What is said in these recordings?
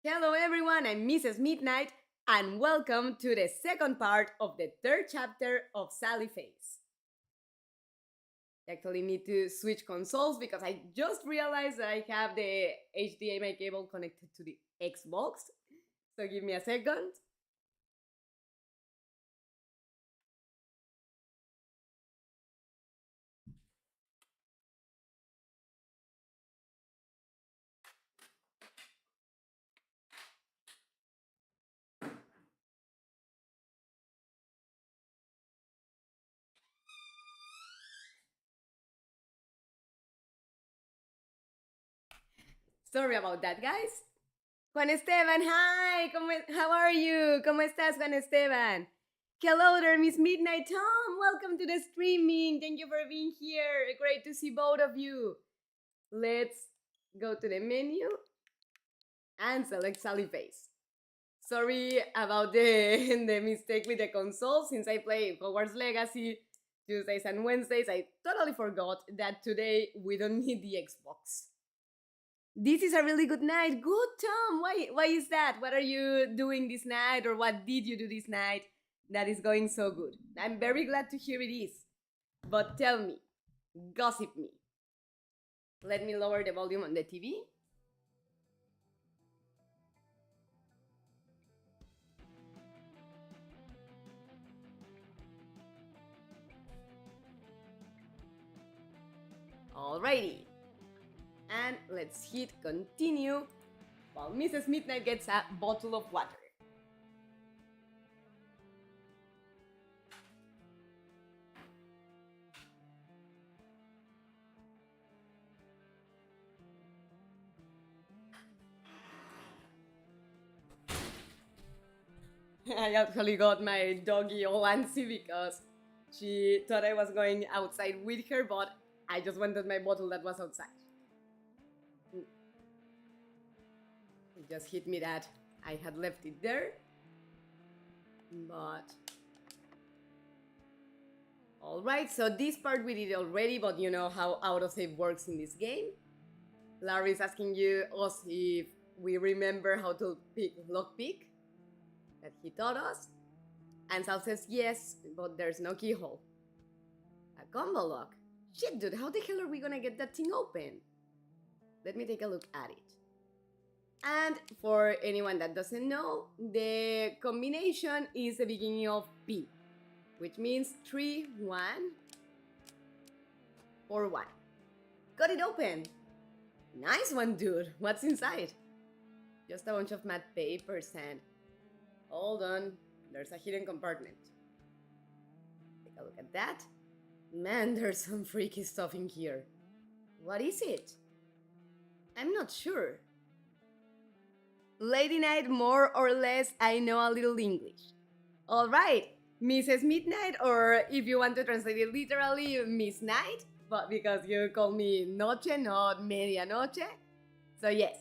Hello everyone, I'm Mrs. Midnight, and welcome to the second part of the third chapter of Sally Face. I actually need to switch consoles because I just realized that I have the HDMI cable connected to the Xbox. So give me a second. Sorry about that, guys. Juan Esteban, hi! How are you? ¿Cómo estás, Juan Esteban? Hello there, Miss Midnight Tom! Welcome to the streaming! Thank you for being here! Great to see both of you! Let's go to the menu and select Sally Face. Sorry about the mistake with the console. Since I play Hogwarts Legacy Tuesdays and Wednesdays, I totally forgot that today we don't need the Xbox. This is a really good night. Good, Tom. Why is that? What are you doing this night, or what did you do this night that is going so good? I'm very glad to hear it is. But tell me, gossip me. Let me lower the volume on the TV. Alrighty. And let's hit continue while Mrs. Midnight gets a bottle of water. I actually got my doggy all antsy because she thought I was going outside with her, but I just wanted my bottle that was outside. It just hit me that I had left it there. But alright, so this part we did already, but you know how autosave works in this game. Larry is asking us if we remember how to lockpick that he taught us. And Sal says yes, but there's no keyhole. A combo lock? Shit, dude, how the hell are we gonna get that thing open? Let me take a look at it. And for anyone that doesn't know, the combination is the beginning of P, which means 3, 1, 4, 1. Got it open! Nice one, dude! What's inside? Just a bunch of matte papers and... Hold on, there's a hidden compartment. Take a look at that. Man, there's some freaky stuff in here. What is it? I'm not sure. Lady Night, more or less, I know a little English. Alright, Mrs. Midnight, or if you want to translate it literally, Miss Night, but because you call me Noche, not Medianoche. So yes,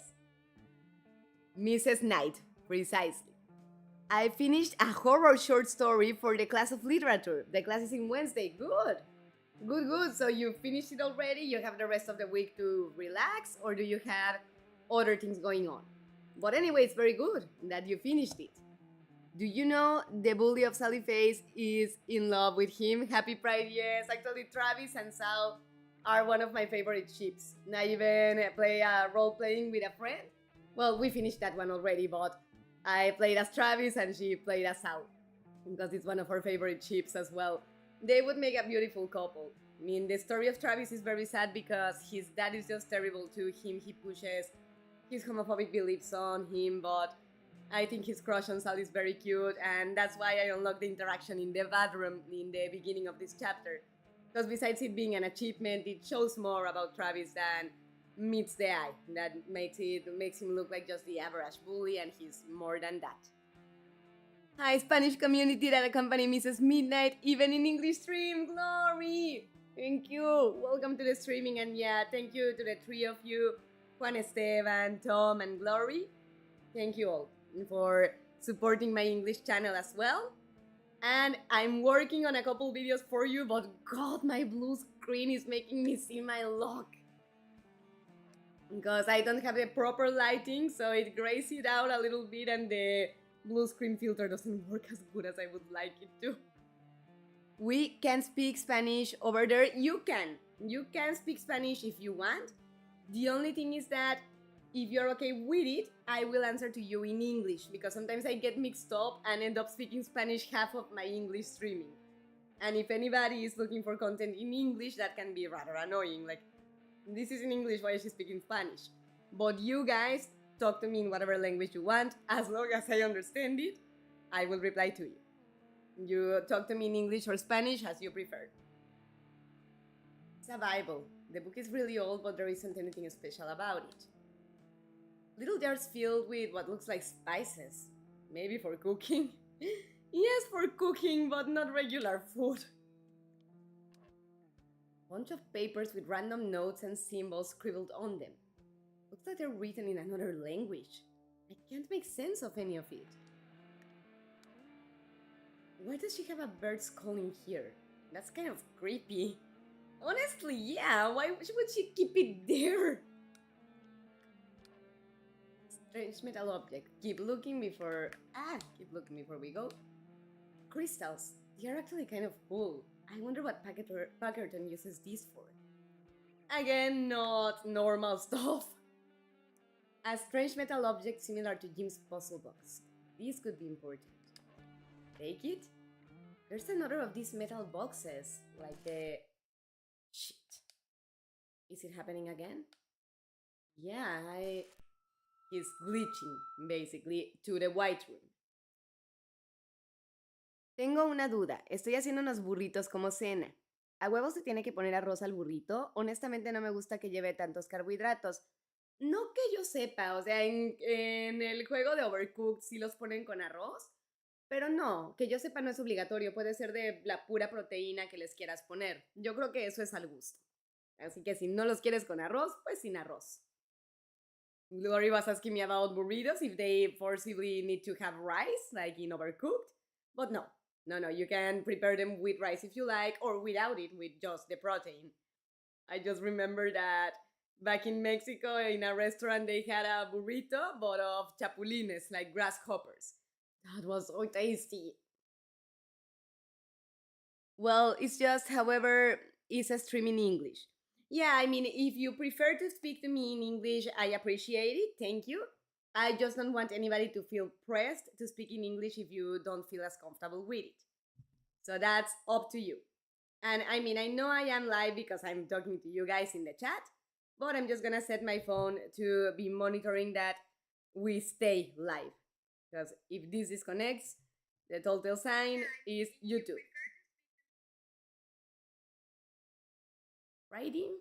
Mrs. Night, precisely. I finished a horror short story for the class of literature. The class is in Wednesday. Good. Good. So you finished it already? You have the rest of the week to relax? Or do you have other things going on? But anyway, it's very good that you finished it. Do you know the bully of Sally Face is in love with him? Happy Pride, yes. Actually, Travis and Sal are one of my favorite ships. I even play a role-playing with a friend. Well, we finished that one already, but I played as Travis and she played as Sal, because it's one of her favorite ships as well. They would make a beautiful couple. I mean, the story of Travis is very sad because his dad is just terrible to him. He pushes his homophobic beliefs on him, but I think his crush on Sal is very cute, and that's why I unlocked the interaction in the bathroom in the beginning of this chapter. Because besides it being an achievement, it shows more about Travis than meets the eye. That makes him look like just the average bully, and he's more than that. Hi, Spanish community that accompany Mrs. Midnight, even in English stream. Glory! Thank you. Welcome to the streaming, and yeah, thank you to the three of you, Juan Esteban, Tom, and Glory. Thank you all for supporting my English channel as well. And I'm working on a couple videos for you, but God, my blue screen is making me see my lock. because I don't have the proper lighting, so it grays it out a little bit, and the blue screen filter doesn't work as good as I would like it to. We can speak Spanish over there. You can. You can speak Spanish if you want. The only thing is that if you're okay with it, I will answer to you in English, because sometimes I get mixed up and end up speaking Spanish half of my English streaming. And if anybody is looking for content in English, that can be rather annoying. Like, this is in English, why is she speaking Spanish? But you guys talk to me in whatever language you want, as long as I understand it, I will reply to you. You talk to me in English or Spanish as you prefer. It's a Bible. The book is really old, but there isn't anything special about it. Little jars filled with what looks like spices. Maybe for cooking? Yes, for cooking, but not regular food. Bunch of papers with random notes and symbols scribbled on them. Looks like they're written in another language. I can't make sense of any of it. Why does she have a bird's calling here? That's kind of creepy. Honestly, yeah, why would she keep it there? Strange metal object. Keep looking before we go. Crystals. They're actually kind of cool. I wonder what Packerton uses these for. Again, not normal stuff. A strange metal object similar to Jim's puzzle box. This could be important. Take it? There's another of these metal boxes, like the... Shit. Is it happening again? Yeah, He's glitching, basically, to the white room. Tengo una duda. Estoy haciendo unos burritos como cena. ¿A huevo se tiene que poner arroz al burrito? Honestamente no me gusta que lleve tantos carbohidratos. No que yo sepa, o sea, en el juego de Overcooked sí los ponen con arroz, pero no, que yo sepa no es obligatorio, puede ser de la pura proteína que les quieras poner. Yo creo que eso es al gusto. Así que si no los quieres con arroz, pues sin arroz. Glory was asking me about burritos, if they forcibly need to have rice, like in Overcooked. But no, you can prepare them with rice if you like, or without it, with just the protein. I just remember that back in Mexico, in a restaurant, they had a burrito, but of chapulines, like grasshoppers. That was so tasty. Well, it's just, however, it's a stream in English. Yeah, I mean, if you prefer to speak to me in English, I appreciate it. Thank you. I just don't want anybody to feel pressed to speak in English if you don't feel as comfortable with it. So that's up to you. And I mean, I know I am live because I'm talking to you guys in the chat, but I'm just gonna set my phone to be monitoring that we stay live. Because if this disconnects, the telltale sign is YouTube. Writing?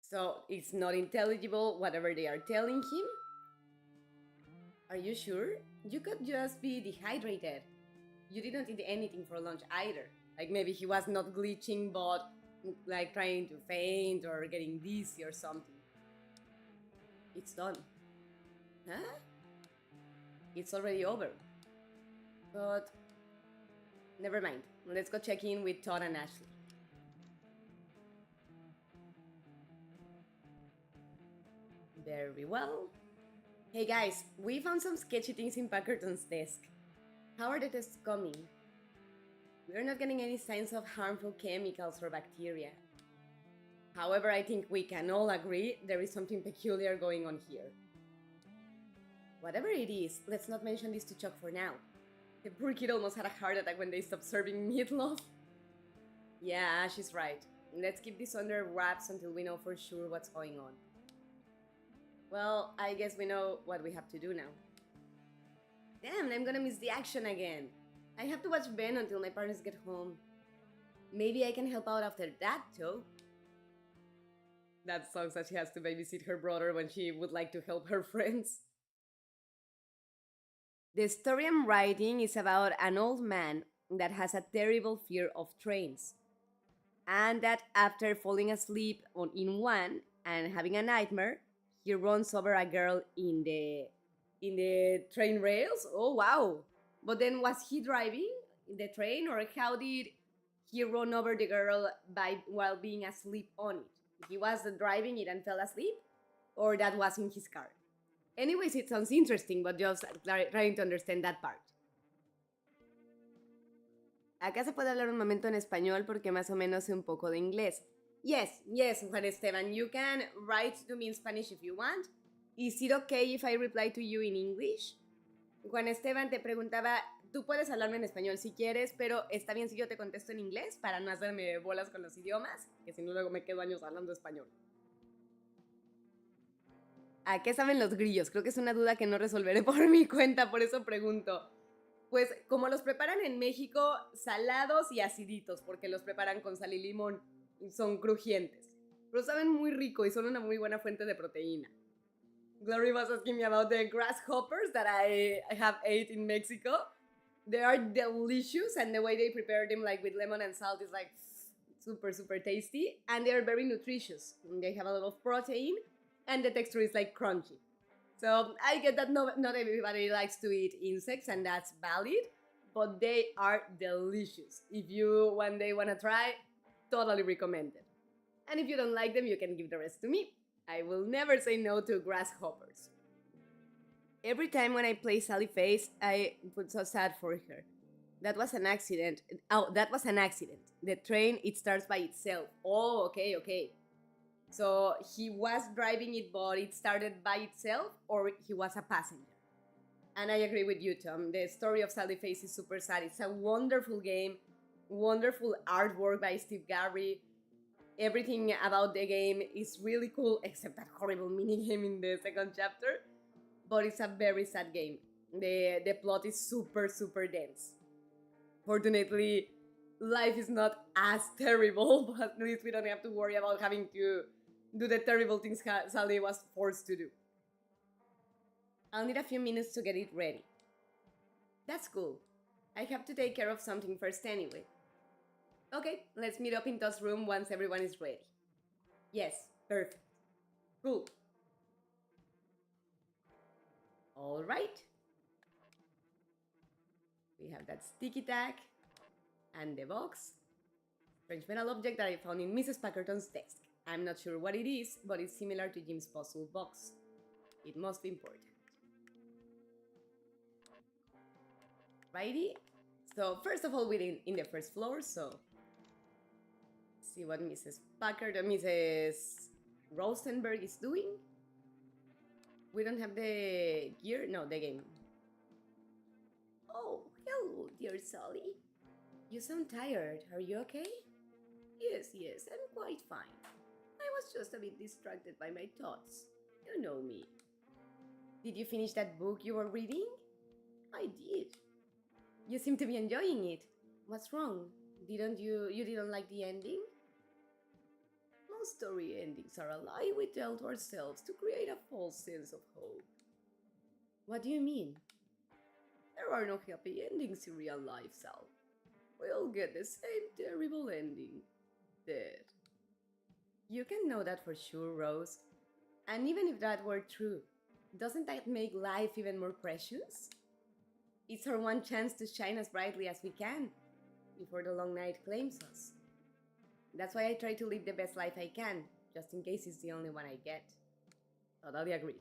So it's not intelligible whatever they are telling him? Are you sure? You could just be dehydrated. You didn't eat anything for lunch either. Like maybe he was not glitching but like trying to faint or getting dizzy or something. It's done. Huh? It's already over. But never mind. Let's go check in with Todd and Ashley. Very well. Hey guys, we found some sketchy things in Packerton's desk. How are the tests coming? We're not getting any signs of harmful chemicals or bacteria. However, I think we can all agree there is something peculiar going on here. Whatever it is, let's not mention this to Chuck for now. The poor kid almost had a heart attack when they stopped serving meatloaf. Yeah, she's right. Let's keep this under wraps until we know for sure what's going on. Well, I guess we know what we have to do now. Damn, I'm gonna miss the action again. I have to watch Ben until my parents get home. Maybe I can help out after that, though. That sucks that she has to babysit her brother when she would like to help her friends. The story I'm writing is about an old man that has a terrible fear of trains. And that after falling asleep in one and having a nightmare, he runs over a girl in the train rails. Oh wow. But then was he driving the train, or how did he run over the girl while being asleep on it? He was driving it and fell asleep, or that was in his car. Anyways, it sounds interesting, but just trying to understand that part. Acá se puede hablar un momento en español porque más o menos sé un poco de inglés. Yes, Juan Esteban, you can write to me in Spanish if you want. Is it okay if I reply to you in English? Juan Esteban te preguntaba, tú puedes hablarme en español si quieres, pero está bien si yo te contesto en inglés para no hacerme bolas con los idiomas, que si no luego me quedo años hablando español. ¿A qué saben los grillos? Creo que es una duda que no resolveré por mi cuenta, por eso pregunto. Pues como los preparan en México, salados y aciditos, porque los preparan con sal y limón, y son crujientes. Pero saben muy rico y son una muy buena fuente de proteína. Glory was asking me about the grasshoppers that I have ate in Mexico. They are delicious, and the way they prepare them, like with lemon and salt, is like super, super tasty. And they are very nutritious. They have a lot of protein, and the texture is like crunchy. So I get that not everybody likes to eat insects, and that's valid, but they are delicious. If you one day want to try, totally recommend it. And if you don't like them, you can give the rest to me. I will never say no to grasshoppers. Every time when I play Sally Face, I feel so sad for her. That was an accident. Oh, that was an accident. The train, it starts by itself. Oh, okay. So he was driving it, but it started by itself, or he was a passenger. And I agree with you, Tom. The story of Sally Face is super sad. It's a wonderful game, wonderful artwork by Steve Garry. Everything about the game is really cool, except that horrible minigame in the second chapter. But it's a very sad game. The plot is super, super dense. Fortunately, life is not as terrible, but at least we don't have to worry about having to do the terrible things Sally was forced to do. I'll need a few minutes to get it ready. That's cool. I have to take care of something first anyway. Okay, let's meet up in Todd's room once everyone is ready. Yes, perfect. Cool. All right. We have that sticky tag and the box. Strange metal object that I found in Mrs. Packerton's desk. I'm not sure what it is, but it's similar to Jim's puzzle box. It must be important. Righty. So first of all, we're in the first floor, so see what Mrs. Rosenberg is doing. We don't have the gear? No, the game. Oh, hello, dear Sally. You sound tired. Are you okay? Yes, I'm quite fine. I was just a bit distracted by my thoughts. You know me. Did you finish that book you were reading? I did. You seem to be enjoying it. What's wrong? You didn't like the ending? Most story endings are a lie we tell to ourselves to create a false sense of hope. What do you mean? There are no happy endings in real life, Sal. We all get the same terrible ending. Dead. You can know that for sure, Rose. And even if that were true, doesn't that make life even more precious? It's our one chance to shine as brightly as we can before the long night claims us. That's why I try to live the best life I can, just in case it's the only one I get. Totally agreed.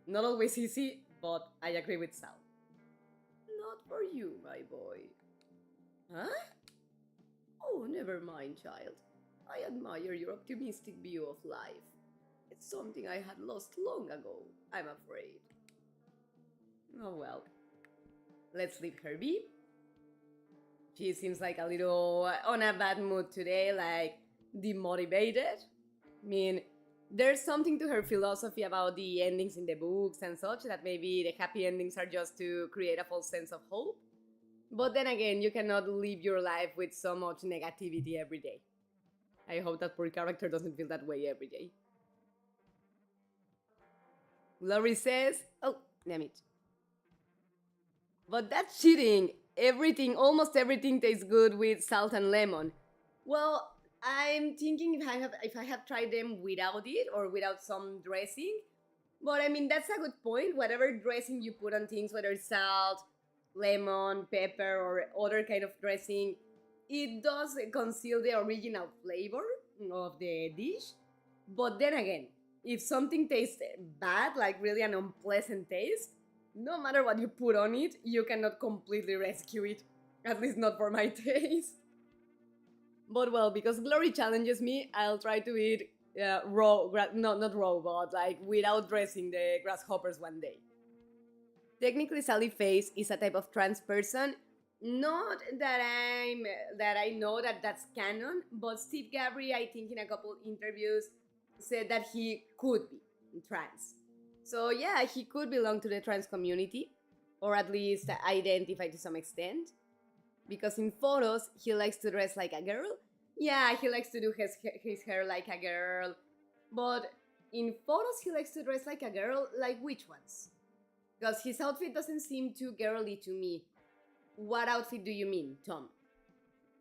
Not always easy, but I agree with Sal. Not for you, my boy. Huh? Oh, never mind, child. I admire your optimistic view of life. It's something I had lost long ago, I'm afraid. Oh well. Let's leave her be. She seems like a little on a bad mood today, like demotivated. I mean, there's something to her philosophy about the endings in the books and such, that maybe the happy endings are just to create a false sense of hope. But then again, you cannot live your life with so much negativity every day. I hope that poor character doesn't feel that way every day. Laurie says, oh, damn it. But that's cheating. Almost everything tastes good with salt and lemon. Well, I'm thinking if I have tried them without it or without some dressing. But I mean, that's a good point. Whatever dressing you put on things, whether it's salt, lemon, pepper, or other kind of dressing, it does conceal the original flavor of the dish. But then again, if something tastes bad, like really an unpleasant taste, no matter what you put on it, you cannot completely rescue it. At least not for my taste. But well, because Glory challenges me, I'll try to eat not raw, but like without dressing the grasshoppers one day. Technically, Sally Face is a type of trans person. Not that I know that that's canon, but Steve Gabry, I think in a couple interviews, said that he could be trans. So yeah, he could belong to the trans community, or at least identify to some extent. Because in photos, he likes to dress like a girl. Yeah, he likes to do his hair like a girl. But in photos, he likes to dress like a girl. Like which ones? Because his outfit doesn't seem too girly to me. What outfit do you mean, Tom?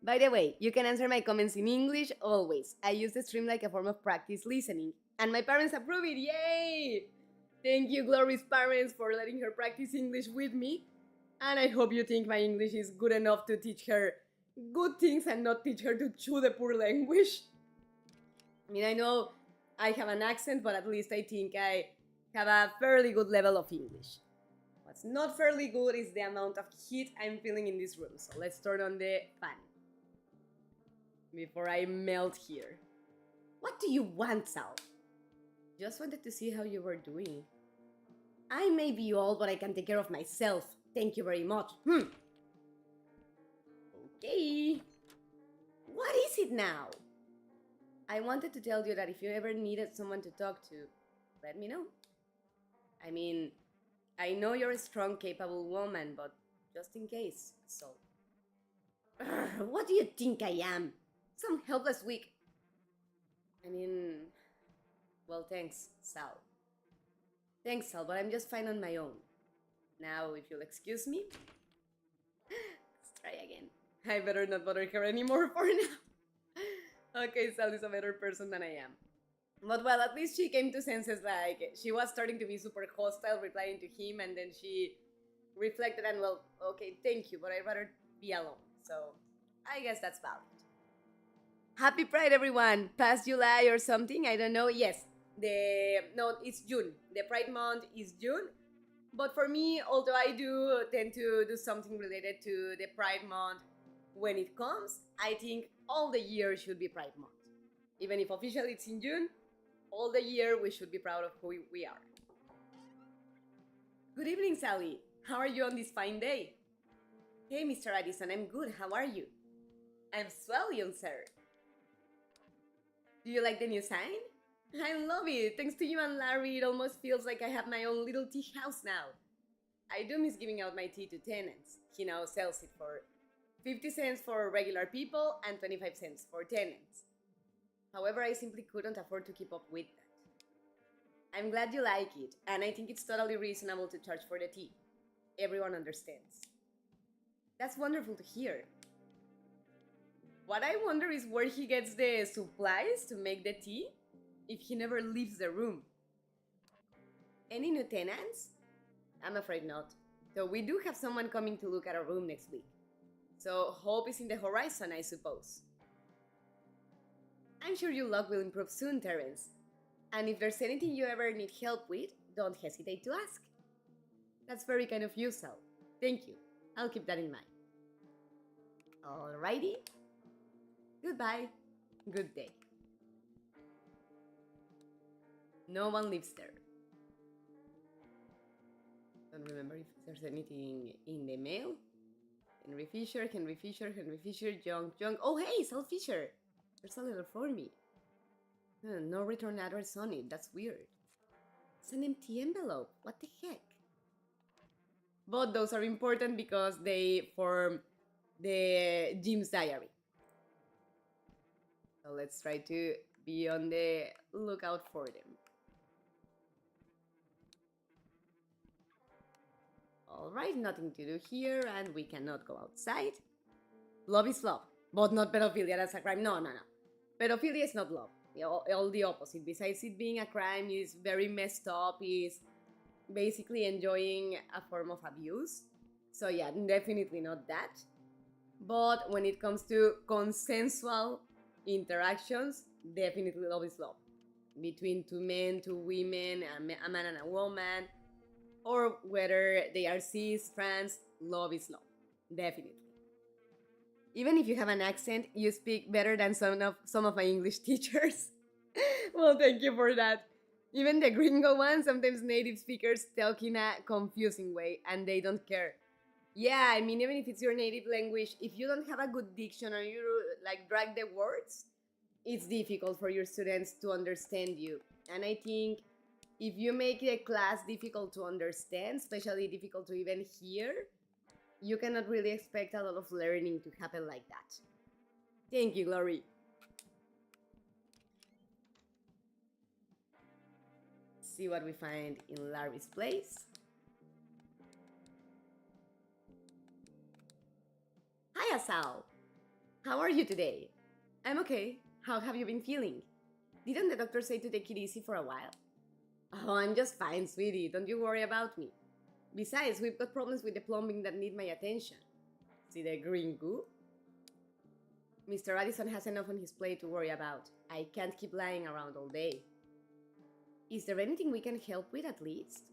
By the way, you can answer my comments in English always. I use the stream like a form of practice listening. And my parents approve it, yay! Thank you, Glory's parents, for letting her practice English with me. And I hope you think my English is good enough to teach her good things and not teach her to chew the poor language. I mean, I know I have an accent, but at least I think I have a fairly good level of English. What's not fairly good is the amount of heat I'm feeling in this room. So let's turn on the fan before I melt here. What do you want, Sal? Just wanted to see how you were doing. I may be old, but I can take care of myself. Thank you very much. Okay. What is it now? I wanted to tell you that if you ever needed someone to talk to, let me know. I mean, I know you're a strong, capable woman, but just in case, so. What do you think I am? Some helpless weak. I mean, well, thanks, Sal. Thanks, Sal, but I'm just fine on my own. Now, if you'll excuse me, let's try again. I better not bother her anymore for now. Okay, Sal is a better person than I am. But well, at least she came to senses, like, she was starting to be super hostile, replying to him, and then she reflected and, well, okay, thank you, but I'd rather be alone. So, I guess that's valid. Happy Pride, everyone! Past July or something, I don't know. Yes, it's June. The Pride month is June. But for me, although I do tend to do something related to the Pride month when it comes, I think all the year should be Pride month. Even if officially it's in June, all the year we should be proud of who we are. Good evening, Sally. How are you on this fine day? Hey, Mr. Addison, I'm good. How are you? I'm swell, young sir. Do you like the new sign? I love it. Thanks to you and Larry, it almost feels like I have my own little tea house now. I do miss giving out my tea to tenants. He now sells it for 50 cents for regular people and 25 cents for tenants. However, I simply couldn't afford to keep up with that. I'm glad you like it, and I think it's totally reasonable to charge for the tea. Everyone understands. That's wonderful to hear. What I wonder is where he gets the supplies to make the tea if he never leaves the room. Any new tenants? I'm afraid not. Though we do have someone coming to look at our room next week. So hope is in the horizon, I suppose. I'm sure your luck will improve soon, Terence. And if there's anything you ever need help with, don't hesitate to ask. That's very kind of you, Sal. Thank you. I'll keep that in mind. Alrighty. Goodbye. Good day. No one lives there. Don't remember if there's anything in the mail. Henry Fisher, Junk. Oh, hey, Sal Fisher. There's a letter for me. No return address on it. That's weird. It's an empty envelope. What the heck? But those are important because they form the Jim's diary. So let's try to be on the lookout for them. Alright, nothing to do here, and we cannot go outside. Love is love, but not pedophilia, that's a crime. No. Pedophilia is not love. All the opposite. Besides it being a crime, it's very messed up, it's basically enjoying a form of abuse. So yeah, definitely not that. But when it comes to consensual interactions, definitely love is love. between two men, two women, a man and a woman, or whether they are cis, trans, love is love. Definitely. Even if you have an accent, you speak better than some of my English teachers. Well, thank you for that. Even the gringo ones, sometimes native speakers talk in a confusing way and they don't care. Yeah, I mean, even if it's your native language, if you don't have a good diction or you like drag the words, it's difficult for your students to understand you. And I think if you make the class difficult to understand, especially difficult to even hear, you cannot really expect a lot of learning to happen like that. Thank you, Glory. See what we find in Larry's place. Hi, Asal. How are you today? I'm okay. How have you been feeling? Didn't the doctor say to take it easy for a while? Oh, I'm just fine, sweetie. Don't you worry about me. Besides, we've got problems with the plumbing that need my attention. See the green goo? Mr. Addison has enough on his plate to worry about. I can't keep lying around all day. Is there anything we can help with at least?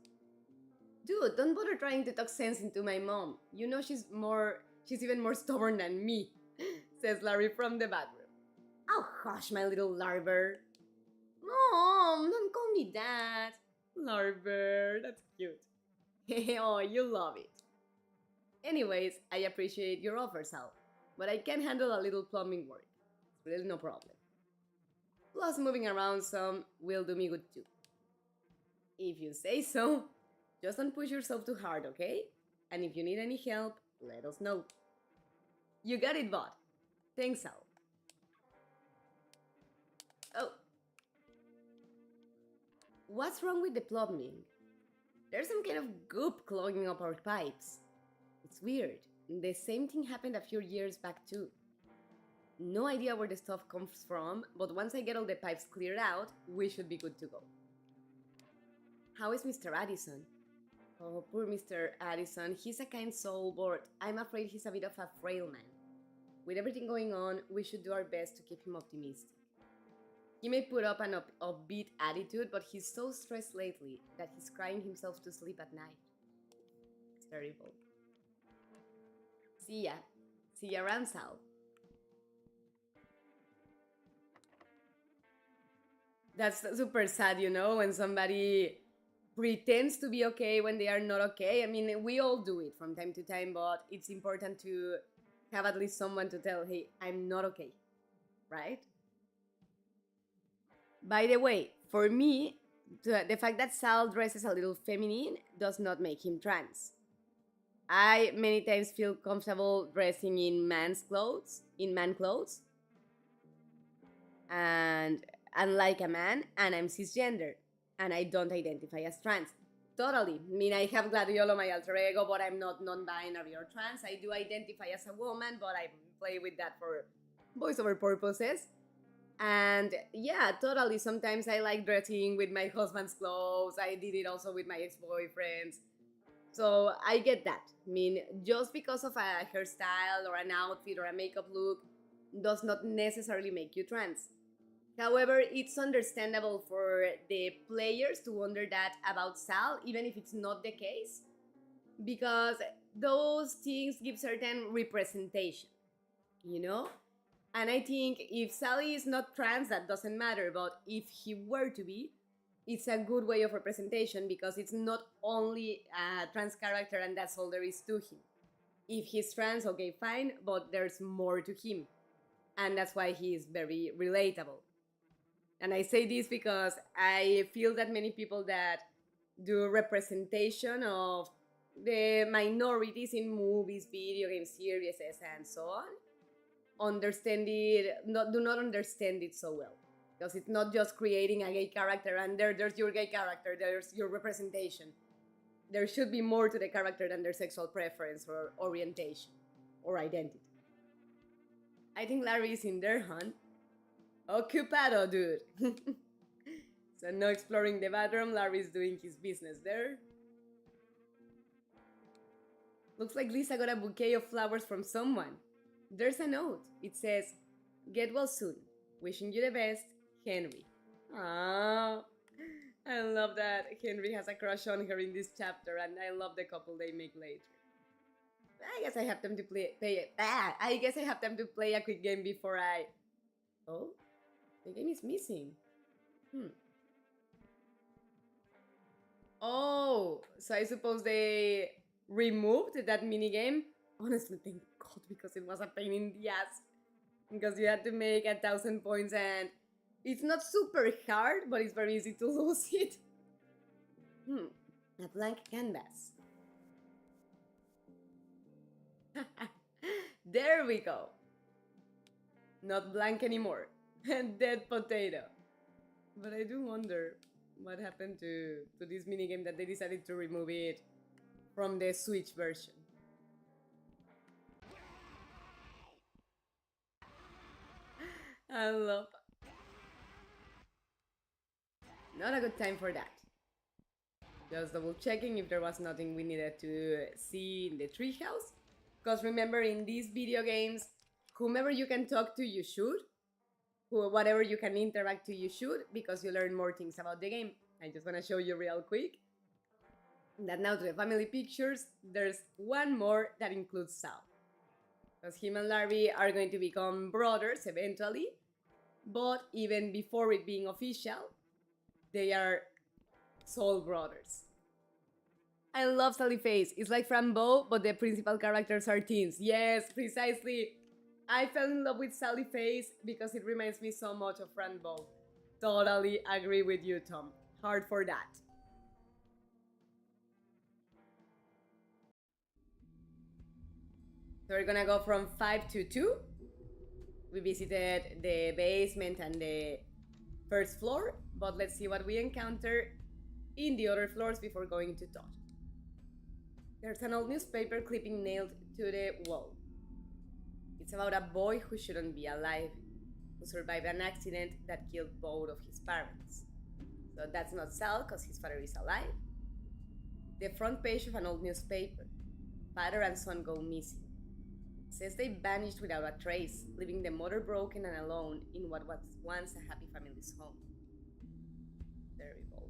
Dude, don't bother trying to talk sense into my mom. You know she's even more stubborn than me, says Larry from the bathroom. Oh, hush, my little larver. Mom, don't call me that. Larver, that's cute. Oh, you love it. Anyways, I appreciate your offer, Sal, but I can handle a little plumbing work. There's no problem. Plus, moving around some will do me good too. If you say so. Just don't push yourself too hard, okay? And if you need any help, let us know. You got it, bud. Thanks, Sal. Oh. What's wrong with the plumbing? There's some kind of goop clogging up our pipes. It's weird. The same thing happened a few years back too. No idea where the stuff comes from, but once I get all the pipes cleared out, we should be good to go. How is Mr. Addison? Oh, poor Mr. Addison. He's a kind soul, but I'm afraid he's a bit of a frail man. With everything going on, we should do our best to keep him optimistic. He may put up an upbeat attitude, but he's so stressed lately that he's crying himself to sleep at night. It's terrible. See ya. See ya around, Sal. That's super sad, when somebody pretends to be okay when they are not okay. I mean, we all do it from time to time, but it's important to have at least someone to tell, hey, I'm not okay, right? By the way, for me, the fact that Sal dresses a little feminine does not make him trans. I many times feel comfortable dressing in man clothes, and like a man, and I'm cisgender, and I don't identify as trans. Totally. I mean, I have Gladiolo, my alter ego, but I'm not non-binary or trans. I do identify as a woman, but I play with that for voiceover purposes. And yeah, totally. Sometimes I like dressing with my husband's clothes. I did it also with my ex-boyfriends. So I get that. I mean, just because of a hairstyle or an outfit or a makeup look does not necessarily make you trans. However, it's understandable for the players to wonder that about Sal, even if it's not the case, because those things give certain representation, And I think if Sally is not trans, that doesn't matter, but if he were to be, it's a good way of representation because it's not only a trans character and that's all there is to him. If he's trans, okay, fine, but there's more to him. And that's why he is very relatable. And I say this because I feel that many people that do representation of the minorities in movies, video games, series, and so on, do not understand it so well. Because it's not just creating a gay character and there's your gay character, there's your representation. There should be more to the character than their sexual preference or orientation or identity. I think Larry is in there, hon. Occupado, dude. So no exploring the bathroom, Larry's doing his business there. Looks like Lisa got a bouquet of flowers from someone. There's a note. It says, "Get well soon. Wishing you the best, Henry." Ah, I love that Henry has a crush on her in this chapter, and I love the couple they make later. I guess I have time to I guess I have time to play a quick game before I. Oh, the game is missing. Oh, so I suppose they removed that minigame? Honestly, thank God, because it was a pain in the ass. Because you had to make 1,000 points, and it's not super hard, but it's very easy to lose it. A blank canvas. There we go. Not blank anymore. Dead potato. But I do wonder what happened to this minigame that they decided to remove it from the Switch version. I love. Not a good time for that. Just double checking if there was nothing we needed to see in the treehouse. Because remember, in these video games, whomever you can talk to, you should. Whatever you can interact to, you should, because you learn more things about the game. I just want to show you real quick that now to the family pictures, there's one more that includes Sal. Because him and Larry are going to become brothers eventually, but even before it being official, they are soul brothers. I love Sally Face. It's like Frambo, but the principal characters are teens. Yes, precisely. I fell in love with Sally Face because it reminds me so much of Frambo. Totally agree with you, Tom. Hard for that. So we're gonna go from 5 to 2. We visited the basement and the first floor, but let's see what we encounter in the other floors before going to top. There's an old newspaper clipping nailed to the wall. It's about a boy who shouldn't be alive, who survived an accident that killed both of his parents. So that's not Sal, because his father is alive. The front page of an old newspaper. Father and son go missing. It says they vanished without a trace, leaving the mother broken and alone in what was once a happy family's home. Terrible.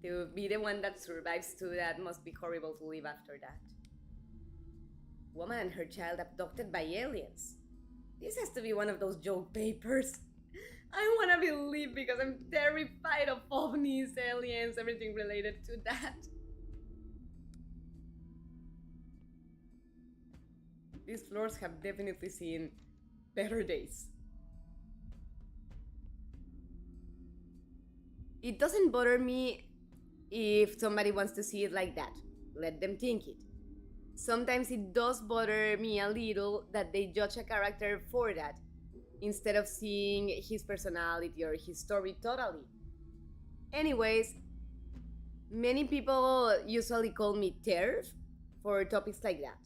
To be the one that survives to that must be horrible to live after that. Woman and her child abducted by aliens. This has to be one of those joke papers. I wanna believe because I'm terrified of ovnis, aliens, everything related to that. These floors have definitely seen better days. It doesn't bother me if somebody wants to see it like that. Let them think it. Sometimes it does bother me a little that they judge a character for that, instead of seeing his personality or his story totally. Anyways, many people usually call me TERF for topics like that.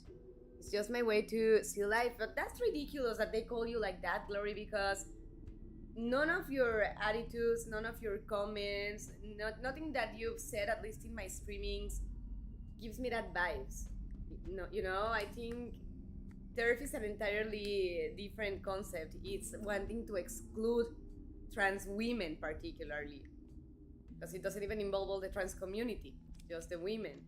It's just my way to see life, but that's ridiculous that they call you like that, Glory, because none of your attitudes, none of your comments, nothing that you've said, at least in my streamings, gives me that vibes. No, I think TERF is an entirely different concept. It's wanting to exclude trans women particularly, because it doesn't even involve all the trans community, just the women.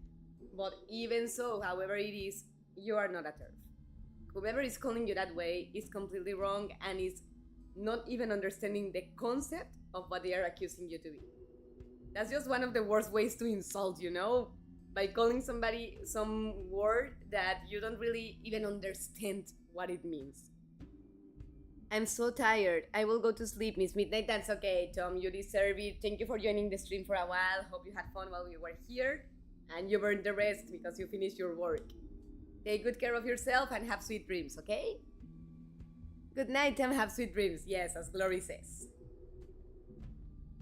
But even so, however it is, you are not a TERF. Whoever is calling you that way is completely wrong and is not even understanding the concept of what they are accusing you to be. That's just one of the worst ways to insult, by calling somebody some word that you don't really even understand what it means. I'm so tired. I will go to sleep, Miss Midnight. That's okay, Tom. You deserve it. Thank you for joining the stream for a while. Hope you had fun while we were here. And you burned the rest because you finished your work. Take good care of yourself and have sweet dreams, okay? Good night, Tom. Have sweet dreams. Yes, as Glory says.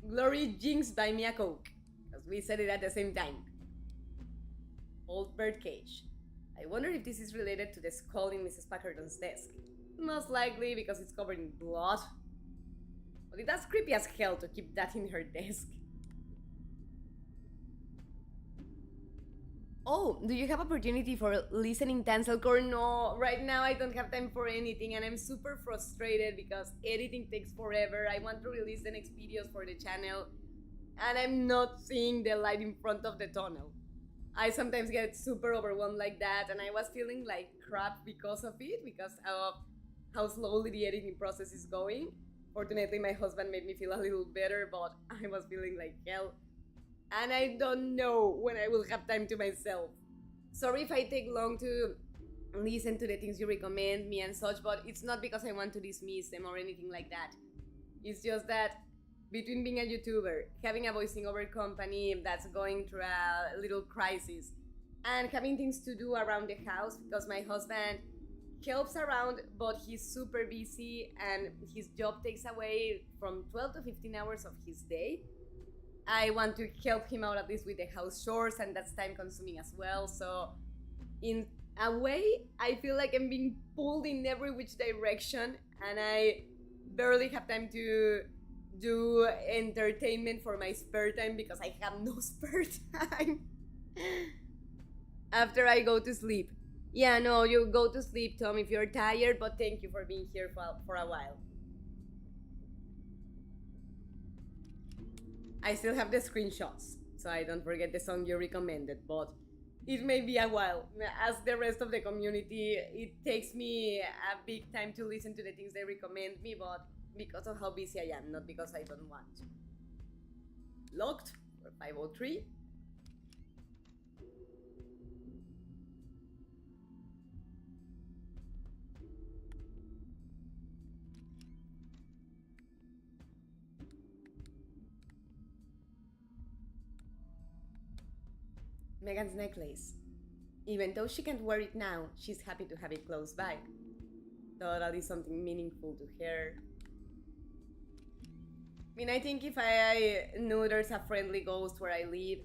Glory, Jinx, buy me a Coke. Because we said it at the same time. Old birdcage. I wonder if this is related to the skull in Mrs. Packerton's desk. Most likely because it's covered in blood. But that's creepy as hell to keep that in her desk. Oh, do you have opportunity for listening Tancelcore? No, right now I don't have time for anything and I'm super frustrated because editing takes forever. I want to release the next videos for the channel and I'm not seeing the light in front of the tunnel. I sometimes get super overwhelmed like that and I was feeling like crap because of it, because of how slowly the editing process is going. Fortunately, my husband made me feel a little better, but I was feeling like hell and I don't know when I will have time to myself. Sorry if I take long to listen to the things you recommend me and such, but it's not because I want to dismiss them or anything like that. It's just that between being a YouTuber, having a voicing over company that's going through a little crisis, and having things to do around the house because my husband helps around, but he's super busy and his job takes away from 12 to 15 hours of his day. I want to help him out at least with the house chores, and that's time consuming as well. So, in a way, I feel like I'm being pulled in every which direction, and I barely have time to do entertainment for my spare time because I have no spare time after I go to sleep. Yeah, no, you go to sleep, Tom, if you're tired, but thank you for being here for a while. I still have the screenshots, so I don't forget the song you recommended, but it may be a while. As the rest of the community, it takes me a big time to listen to the things they recommend me, but because of how busy I am, not because I don't want. Locked for 503. Megan's necklace. Even though she can't wear it now, she's happy to have it close by. Totally something meaningful to her. I mean, I think if I knew there's a friendly ghost where I live,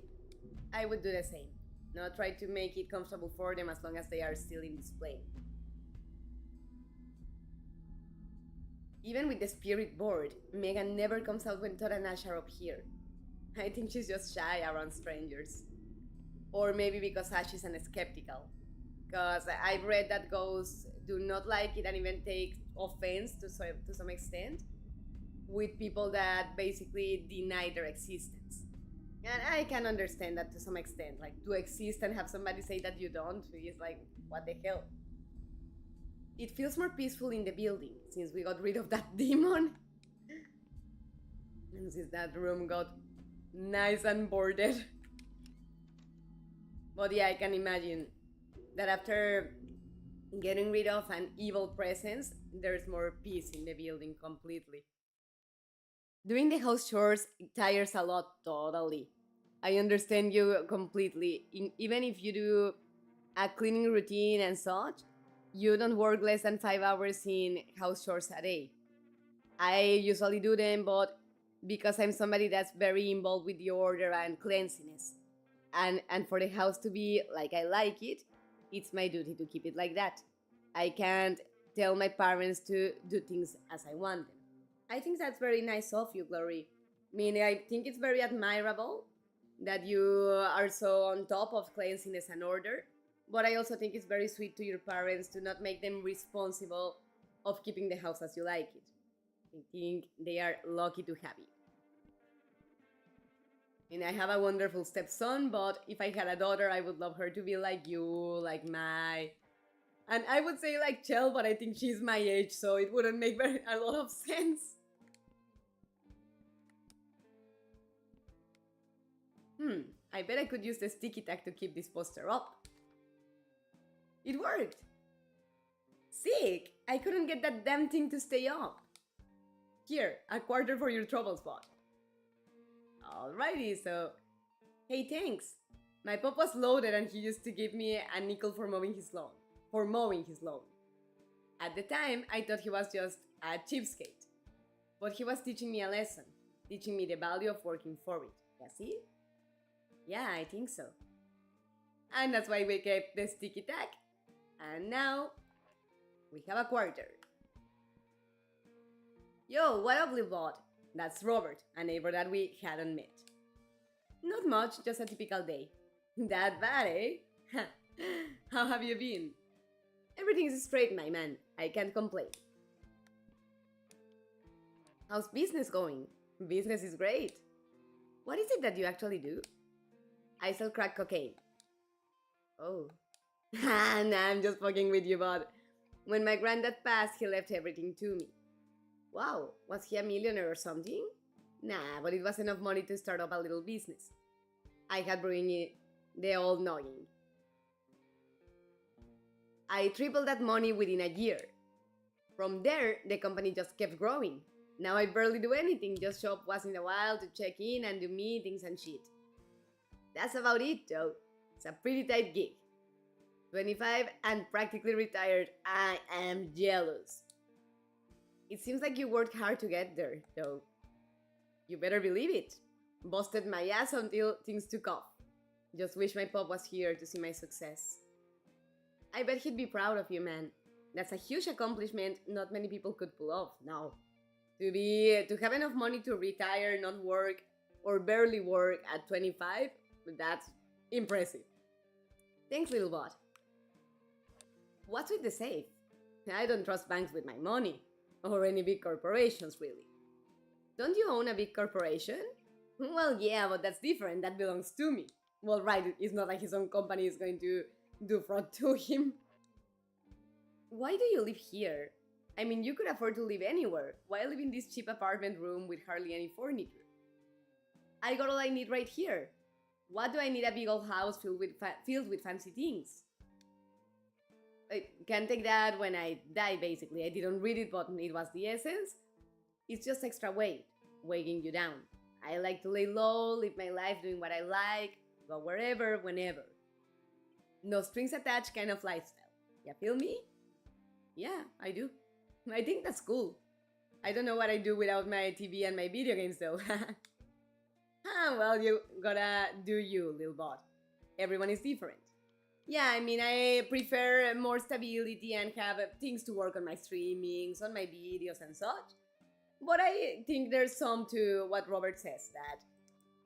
I would do the same. Not try to make it comfortable for them as long as they are still in display. Even with the spirit board, Megan never comes out when Todd and Ash are up here. I think she's just shy around strangers. Or maybe because Ash is an skeptical. Because I've read that ghosts do not like it and even take offense to some extent with people that basically deny their existence. And I can understand that to some extent. Like, to exist and have somebody say that you don't is like, what the hell? It feels more peaceful in the building since we got rid of that demon. And since that room got nice and boarded. But yeah, I can imagine that after getting rid of an evil presence, there's more peace in the building completely. Doing the house chores tires a lot, totally. I understand you completely. Even if you do a cleaning routine and such, you don't work less than 5 hours in house chores a day. I usually do them, but because I'm somebody that's very involved with the order and cleanliness, and for the house to be like I like it, it's my duty to keep it like that. I can't tell my parents to do things as I want them. I think that's very nice of you, Glory. I mean, I think it's very admirable that you are so on top of cleanliness and order, but I also think it's very sweet to your parents to not make them responsible of keeping the house as you like it. I think they are lucky to have you. And I have a wonderful stepson, but if I had a daughter, I would love her to be like you, like my... And I would say like Chell, but I think she's my age, so it wouldn't make a lot of sense. I bet I could use the sticky tag to keep this poster up. It worked! Sick! I couldn't get that damn thing to stay up. Here, a quarter for your trouble spot. Alrighty, so... Hey, thanks! My pop was loaded and he used to give me a nickel for mowing his lawn. At the time, I thought he was just a cheapskate. But he was teaching me a lesson. Teaching me the value of working for it. You see? Yeah, I think so. And that's why we kept the sticky tag. And now... we have a quarter. Yo, what up, little bot? That's Robert, a neighbor that we hadn't met. Not much, just a typical day. That bad, eh? How have you been? Everything's straight, my man. I can't complain. How's business going? Business is great. What is it that you actually do? I sell crack cocaine. Oh. Nah, I'm just fucking with you, but when my granddad passed, he left everything to me. Wow, was he a millionaire or something? Nah, but it was enough money to start up a little business. I had ruined it, the old noggin. I tripled that money within a year. From there, the company just kept growing. Now I barely do anything, just show up once in a while to check in and do meetings and shit. That's about it though. It's a pretty tight gig. 25 and practically retired. I am jealous. It seems like you worked hard to get there, though. You better believe it. Busted my ass until things took off. Just wish my pop was here to see my success. I bet he'd be proud of you, man. That's a huge accomplishment not many people could pull off now. To have enough money to retire, not work, or barely work at 25, that's impressive. Thanks, little bot. What's with the safe? I don't trust banks with my money, or any big corporations, really. Don't you own a big corporation? Well, yeah, but that's different. That belongs to me. Well, right, it's not like his own company is going to do fraud to him. Why do you live here? I mean, you could afford to live anywhere. Why live in this cheap apartment room with hardly any furniture? I got all I need right here. What do I need a big old house filled with fancy things? I can take that when I die, basically. I didn't read it, but it was the essence. It's just extra weight, weighing you down. I like to lay low, live my life doing what I like, go wherever, whenever. No strings attached kind of lifestyle. You feel me? Yeah, I do. I think that's cool. I don't know what I do without my TV and my video games though. Well, you gotta do you, little bot. Everyone is different. Yeah, I mean, I prefer more stability and have things to work on my streamings, on my videos and such. But I think there's some to what Robert says, that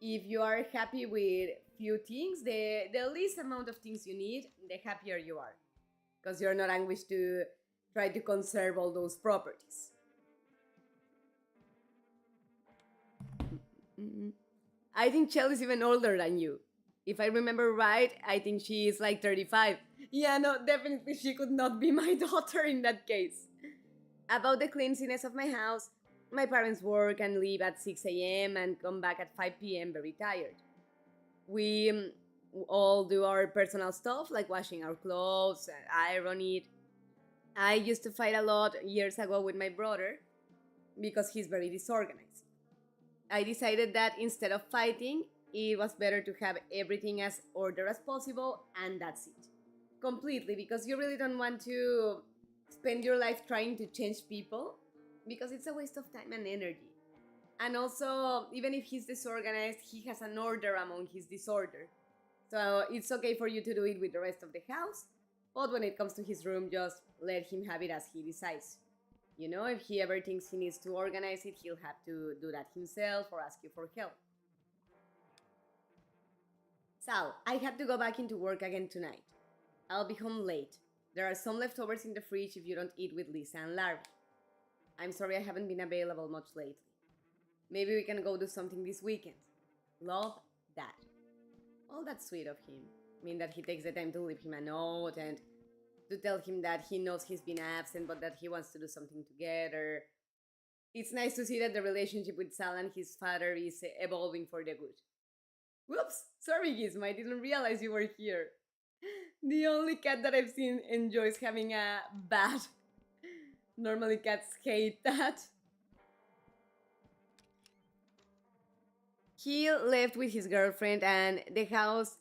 if you are happy with few things, the least amount of things you need, the happier you are. Because you're not anxious to try to conserve all those properties. I think Chell is even older than you. If I remember right, I think she is like 35. Yeah, no, definitely she could not be my daughter in that case. About the cleanliness of my house, my parents work and leave at 6 a.m. and come back at 5 p.m. very tired. We all do our personal stuff like washing our clothes, iron it. I used to fight a lot years ago with my brother because he's very disorganized. I decided that instead of fighting, it was better to have everything as ordered as possible, and that's it. Completely, because you really don't want to spend your life trying to change people, because it's a waste of time and energy. And also, even if he's disorganized, he has an order among his disorder. So it's okay for you to do it with the rest of the house, but when it comes to his room, just let him have it as he decides. You know, if he ever thinks he needs to organize it, he'll have to do that himself or ask you for help. Sal, I have to go back into work again tonight. I'll be home late. There are some leftovers in the fridge if you don't eat with Lisa and Larry. I'm sorry I haven't been available much lately. Maybe we can go do something this weekend. Love, that. All that's sweet of him. I mean that he takes the time to leave him a note and to tell him that he knows he's been absent but that he wants to do something together. It's nice to see that the relationship with Sal and his father is evolving for the good. Whoops! Sorry, Gizmo, I didn't realize you were here. The only cat that I've seen enjoys having a bath. Normally cats hate that. He left with his girlfriend and the house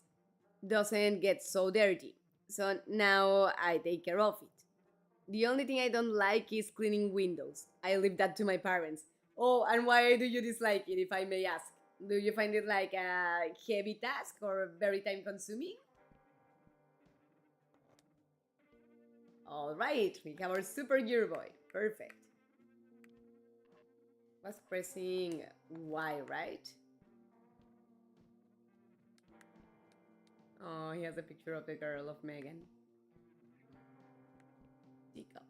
doesn't get so dirty. So now I take care of it. The only thing I don't like is cleaning windows. I leave that to my parents. Oh, and why do you dislike it, if I may ask? Do you find it like a heavy task or very time consuming? Alright, we have our super gear boy. Perfect. Was pressing Y, right? Oh, he has a picture of the girl of Megan. Teacup.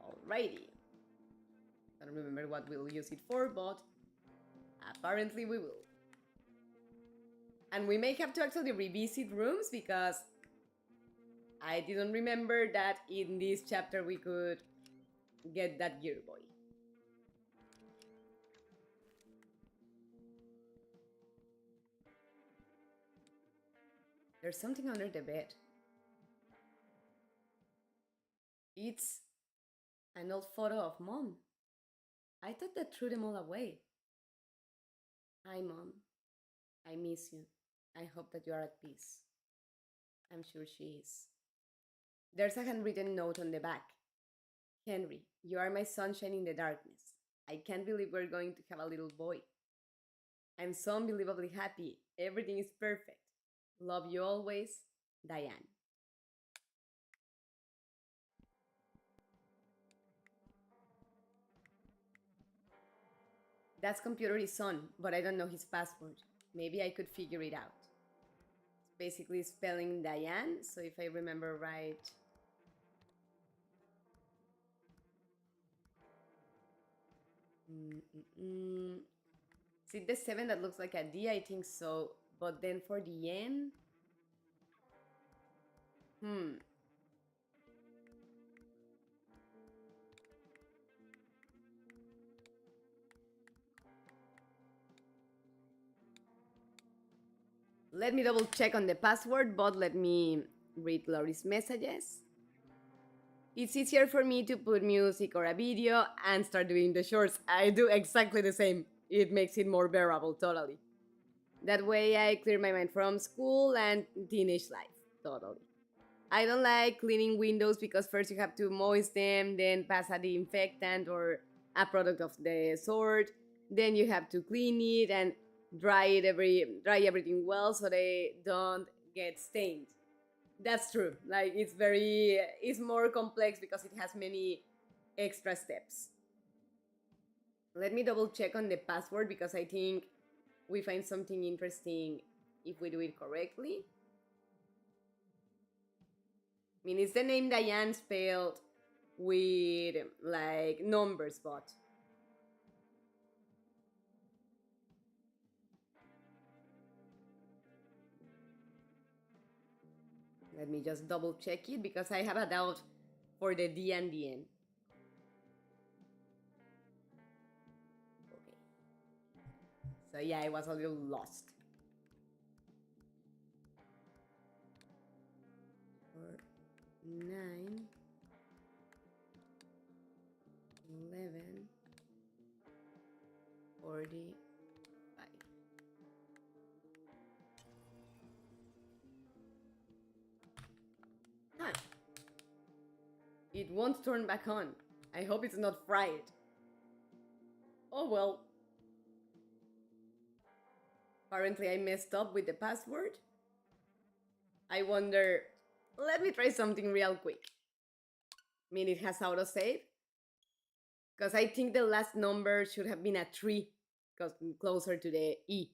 Alrighty. I don't remember what we'll use it for, but apparently we will. And we may have to actually revisit rooms because I didn't remember that in this chapter we could get that gear boy. There's something under the bed. It's an old photo of Mom. I thought that threw them all away. Hi, Mom. I miss you. I hope that you are at peace. I'm sure she is. There's a handwritten note on the back. Henry, you are my sunshine in the darkness. I can't believe we're going to have a little boy. I'm so unbelievably happy. Everything is perfect. Love you always, Diane. That's computer is on, but I don't know his password. Maybe I could figure it out. It's basically spelling Diane, so if I remember right. Is it the 7 that looks like a D? I think so. But then for the N? Let me double check on the password, but let me read Glory's messages. It's easier for me to put music or a video and start doing the shorts. I do exactly the same. It makes it more bearable, totally. That way I clear my mind from school and teenage life, totally. I don't like cleaning windows because first you have to moist them, then pass a disinfectant or a product of the sort. Then you have to clean it and dry everything well so they don't get stained. That's true. Like it's more complex because it has many extra steps. Let me double check on the password because I think we find something interesting if we do it correctly. I mean, it's the name Diane spelled with like numbers, but let me just double check it because I have a doubt for the D and the N. Okay. So yeah, I was a little lost. 9, 11, 45. Huh. It won't turn back on. I hope it's not fried. Oh well. Apparently I messed up with the password. I wonder... Let me try something real quick. I mean, it has autosave. Because I think the last number should have been a 3, because closer to the E.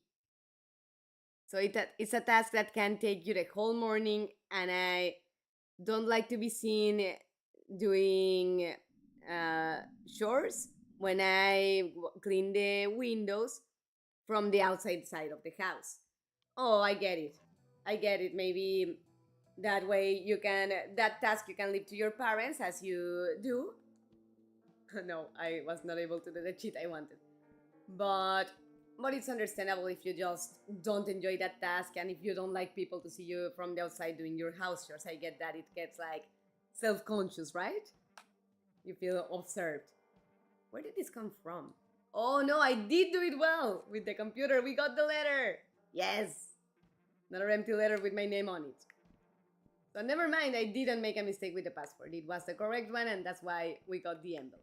So it's a task that can take you the whole morning, and I don't like to be seen doing chores when I clean the windows from the outside side of the house. Oh, I get it. I get it. Maybe that way that task you can leave to your parents as you do. No, I was not able to do the cheat I wanted. But it's understandable if you just don't enjoy that task and if you don't like people to see you from the outside doing your house chores. I get that it gets like self-conscious, right? You feel observed. Where did this come from? Oh no, I did do it well with the computer. We got the letter. Yes. Another empty letter with my name on it. So never mind, I didn't make a mistake with the password. It was the correct one, and that's why we got the envelope.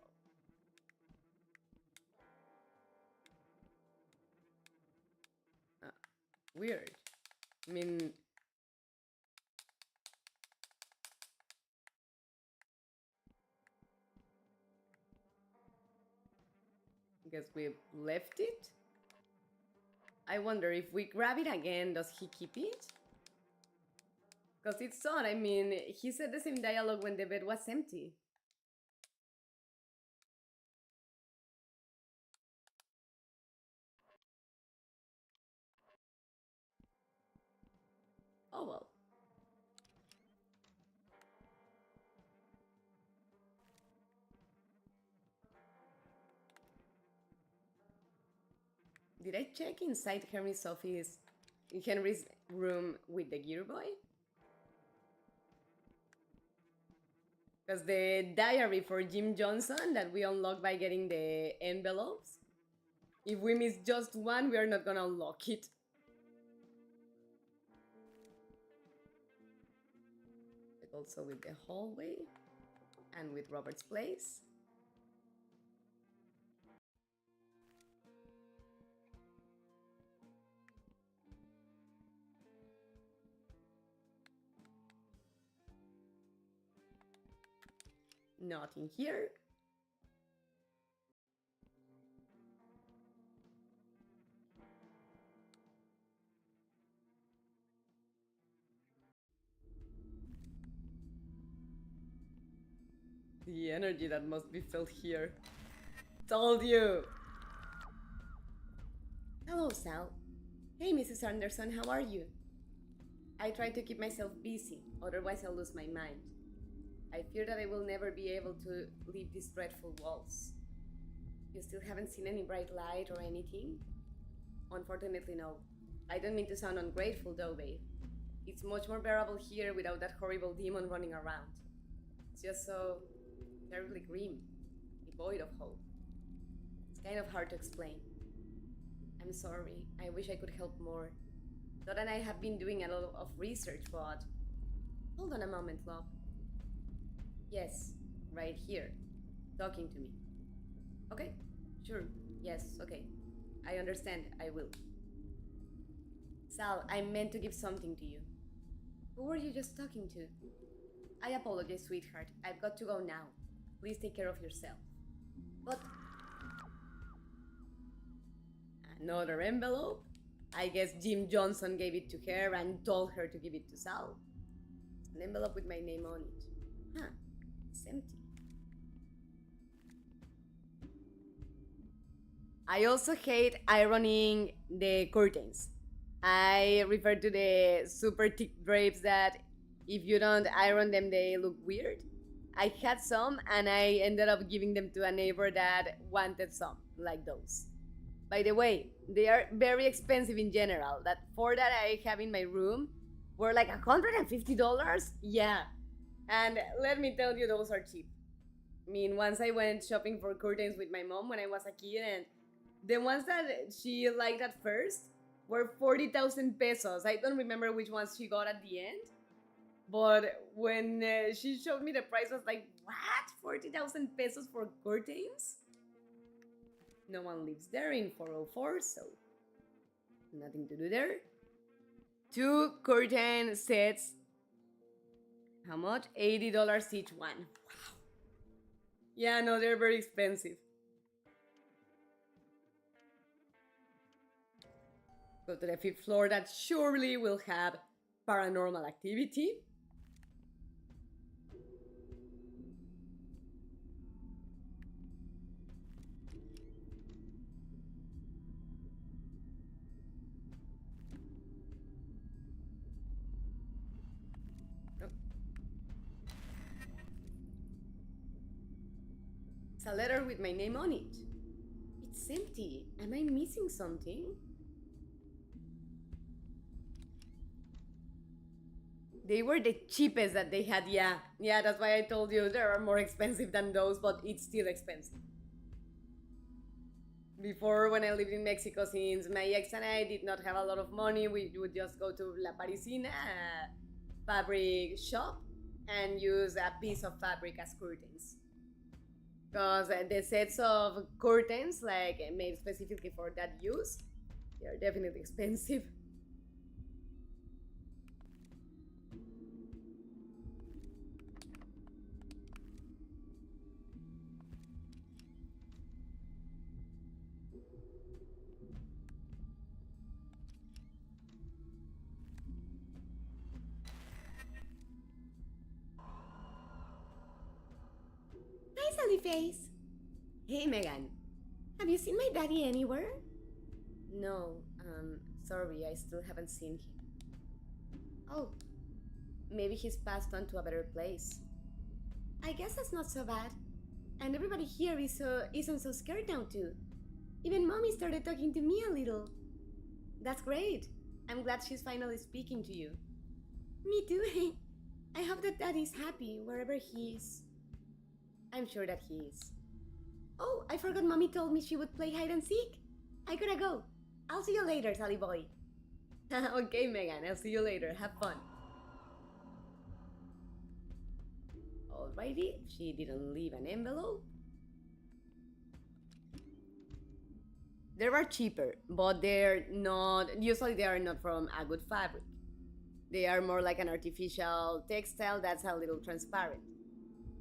Weird. I mean... I guess we left it. I wonder if we grab it again, does he keep it? Because it's odd. I mean, he said the same dialogue when the bed was empty. Oh well. Did I check inside Henry's office, in Henry's room with the gear boy? Because the diary for Jim Johnson that we unlock by getting the envelopes, if we miss just one, we are not gonna unlock it. But also with the hallway and with Robert's place. Nothing here. The energy that must be felt here. Told you! Hello, Sal. Hey, Mrs. Anderson, how are you? I try to keep myself busy, otherwise I'll lose my mind. I fear that I will never be able to leave these dreadful walls. You still haven't seen any bright light or anything? Unfortunately, no. I don't mean to sound ungrateful though, babe. It's much more bearable here without that horrible demon running around. It's just so terribly grim, devoid of hope. It's kind of hard to explain. I'm sorry, I wish I could help more. Todd and I have been doing a lot of research, but... Hold on a moment, love. Yes, right here, talking to me. Okay, sure, yes, okay. I understand, I will. Sal, I meant to give something to you. Who were you just talking to? I apologize, sweetheart. I've got to go now. Please take care of yourself. But... Another envelope? I guess Jim Johnson gave it to her and told her to give it to Sal. An envelope with my name on it. Huh, it's empty. I also hate ironing the curtains. I refer to the super thick drapes that if you don't iron them, they look weird. I had some and I ended up giving them to a neighbor that wanted some, like those. By the way, they are very expensive in general. That four that I have in my room were like $150. Yeah. And let me tell you, those are cheap. I mean, once I went shopping for curtains with my mom when I was a kid, and the ones that she liked at first were 40,000 pesos. I don't remember which ones she got at the end. But when she showed me the price, I was like, what? 40,000 pesos for curtains? No one lives there in 404, so nothing to do there. 2 curtain sets. How much? $80 each one. Wow. Yeah, no, they're very expensive. Go to the 5th floor, that surely will have paranormal activity. It's a letter with my name on it. It's empty. Am I missing something? They were the cheapest that they had, yeah. Yeah, that's why I told you they are more expensive than those, but it's still expensive. Before, when I lived in Mexico, since my ex and I did not have a lot of money, we would just go to La Parisina, a fabric shop, and use a piece of fabric as curtains. Because the sets of curtains, like made specifically for that use, they are definitely expensive. Sally Face. Hey, Megan. Have you seen my daddy anywhere? No, sorry, I still haven't seen him. Oh, maybe he's passed on to a better place. I guess that's not so bad. And everybody here isn't so scared now too. Even Mommy started talking to me a little. That's great. I'm glad she's finally speaking to you. Me too. I hope that Daddy's happy wherever he is. I'm sure that he is. Oh, I forgot Mommy told me she would play hide and seek. I gotta go. I'll see you later, Sally boy. Okay, Megan, I'll see you later. Have fun. Alrighty, she didn't leave an envelope. They are cheaper, but usually they are not from a good fabric. They are more like an artificial textile that's a little transparent.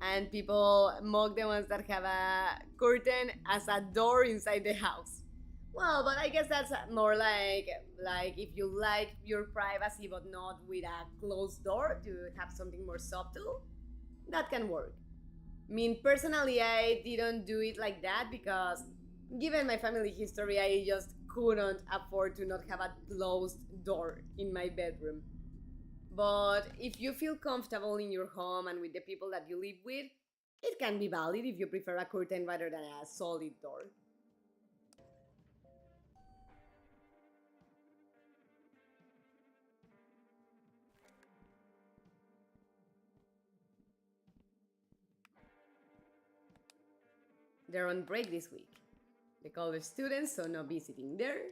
And people mock the ones that have a curtain as a door inside the house. Well, but I guess that's more like if you like your privacy but not with a closed door to have something more subtle, that can work. I mean, personally, I didn't do it like that because given my family history, I just couldn't afford to not have a closed door in my bedroom. But if you feel comfortable in your home and with the people that you live with, it can be valid if you prefer a curtain rather than a solid door. They're on break this week. The college students, so no visiting there.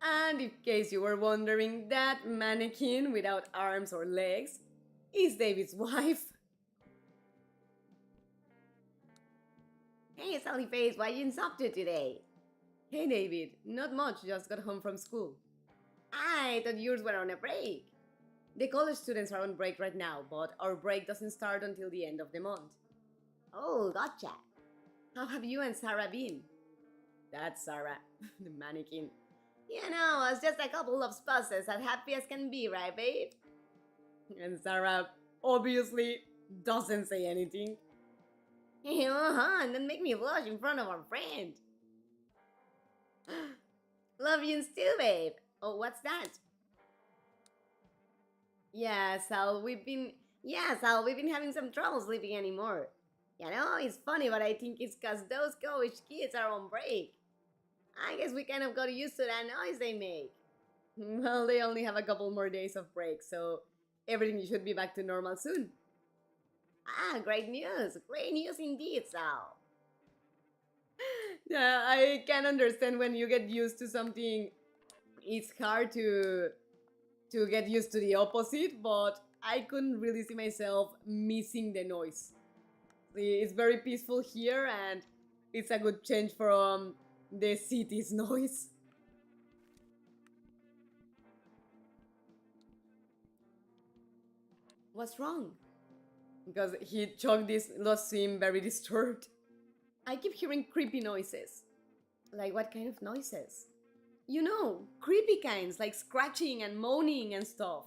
And in case you were wondering, that mannequin without arms or legs is David's wife. Hey, Sally Face, what are you up to today? Hey, David, not much, just got home from school. I thought yours were on a break. The college students are on break right now, but our break doesn't start until the end of the month. Oh, gotcha. How have you and Sarah been? That's Sarah, the mannequin. You know, it's just a couple of spouses as happy as can be, right, babe? And Sarah obviously doesn't say anything. And don't make me blush in front of our friend. Love you still, babe. Oh, what's that? Sal, we've been having some trouble sleeping anymore. You know, it's funny, but I think it's because those college kids are on break. I guess we kind of got used to that noise they make. Well, they only have a couple more days of break, so everything should be back to normal soon. Ah, great news! Great news indeed, Sal. Yeah, I can understand when you get used to something, it's hard to get used to the opposite, but I couldn't really see myself missing the noise. It's very peaceful here, and it's a good change from the city's noise. What's wrong? Because he chucked this lost seem very disturbed. I keep hearing creepy noises. Like what kind of noises? You know, creepy kinds, like scratching and moaning and stuff.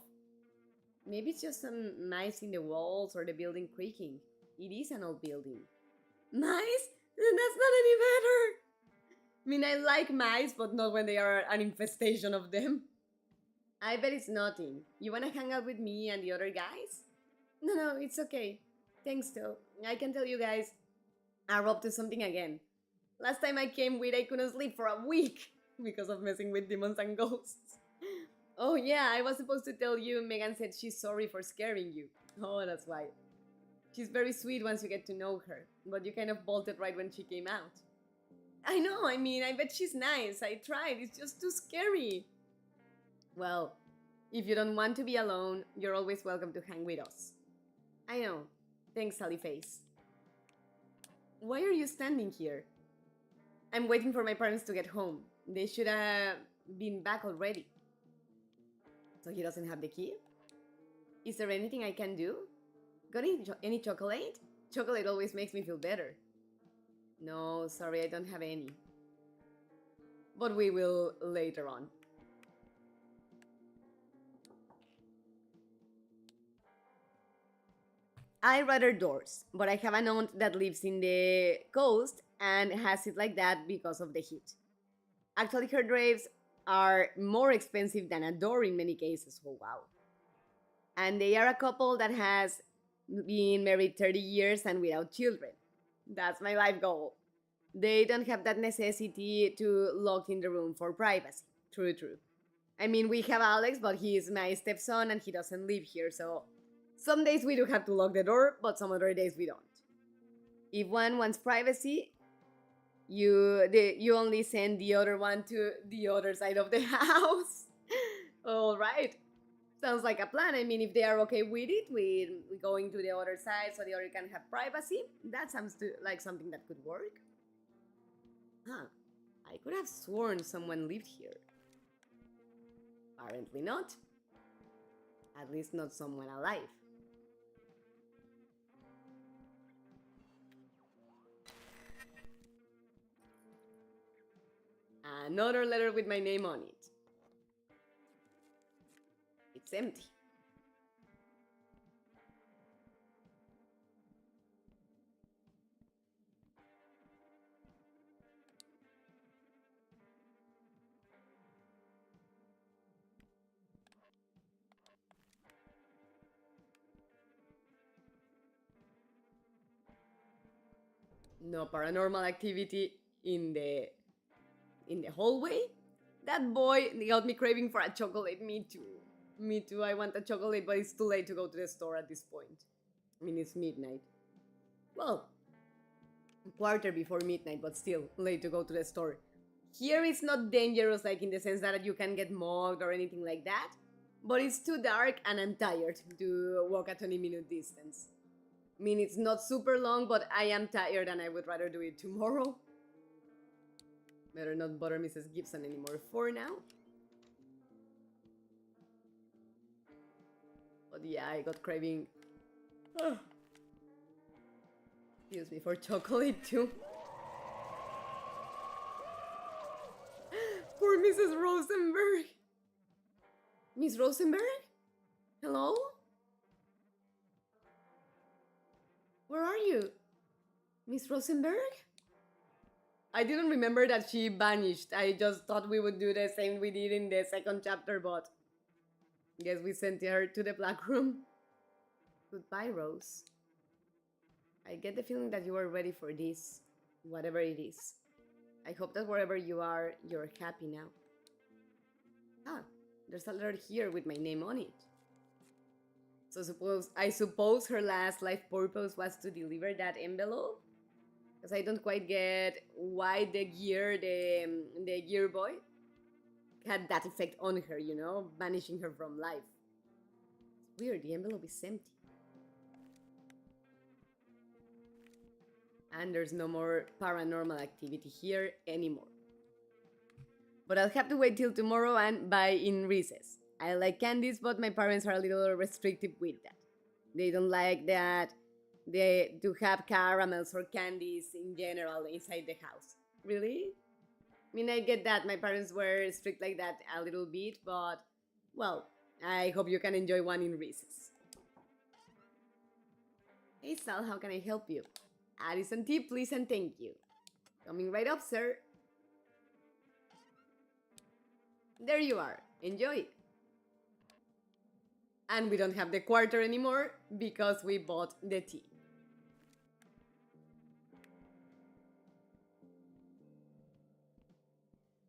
Maybe it's just some mice in the walls or the building creaking. It is an old building. Mice? That's not any better. I mean, I like mice, but not when they are an infestation of them. I bet it's nothing. You wanna hang out with me and the other guys? No, it's okay. Thanks, though. I can tell you guys, are up to something again. Last time I came with, I couldn't sleep for a week because of messing with demons and ghosts. Oh yeah, I was supposed to tell you Megan said she's sorry for scaring you. Oh, that's why. She's very sweet once you get to know her, but you kind of bolted right when she came out. I know, I mean, I bet she's nice. I tried, it's just too scary. Well, if you don't want to be alone, you're always welcome to hang with us. I know. Thanks, Sally Face. Why are you standing here? I'm waiting for my parents to get home. They should have been back already. So he doesn't have the key? Is there anything I can do? Got any chocolate? Chocolate always makes me feel better. No, sorry, I don't have any. But we will later on. I rather doors, but I have an aunt that lives in the coast and has it like that because of the heat. Actually, her drapes are more expensive than a door in many cases. Oh, wow. And they are a couple that has been married 30 years and without children. That's my life goal. They don't have that necessity to lock in the room for privacy. True, true. I mean, we have Alex, but he is my stepson and he doesn't live here, so some days we do have to lock the door, but some other days we don't. If one wants privacy, you only send the other one to the other side of the house. All right. Sounds like a plan. I mean, if they are okay with it, we going to the other side so the other can have privacy. That sounds like something that could work. Huh. I could have sworn someone lived here. Apparently not. At least not someone alive. Another letter with my name on it. It's empty. No paranormal activity in the hallway. That boy got me craving for a chocolate. Me too. Me too. I want a chocolate, but it's too late to go to the store at this point. I mean, it's midnight. Well, quarter before midnight, but still late to go to the store. Here it's not dangerous, like in the sense that you can get mugged or anything like that, but it's too dark and I'm tired to walk a 20-minute distance. I mean, it's not super long, but I am tired and I would rather do it tomorrow. Better not bother Mrs. Gibson anymore for now. But yeah, I got craving. Excuse me, for chocolate too. Poor Mrs. Rosenberg. Miss Rosenberg? Hello? Where are you? Miss Rosenberg? I didn't remember that she vanished. I just thought we would do the same we did in the second chapter, but guess we sent her to the black room. Goodbye, Rose. I get the feeling that you are ready for this, whatever it is. I hope that wherever you are, you're happy now. Ah, there's a letter here with my name on it. So I suppose her last life purpose was to deliver that envelope? Because I don't quite get why the gear boy had that effect on her, you know, banishing her from life. It's weird, the envelope is empty. And there's no more paranormal activity here anymore. But I'll have to wait till tomorrow and buy in recess. I like candies, but my parents are a little restrictive with that. They don't like that to have caramels or candies in general inside the house. Really? I mean, I get that. My parents were strict like that a little bit, but, well, I hope you can enjoy one in recess. Hey, Sal, how can I help you? Addison tea, please, and thank you. Coming right up, sir. There you are. Enjoy. And we don't have the quarter anymore because we bought the tea.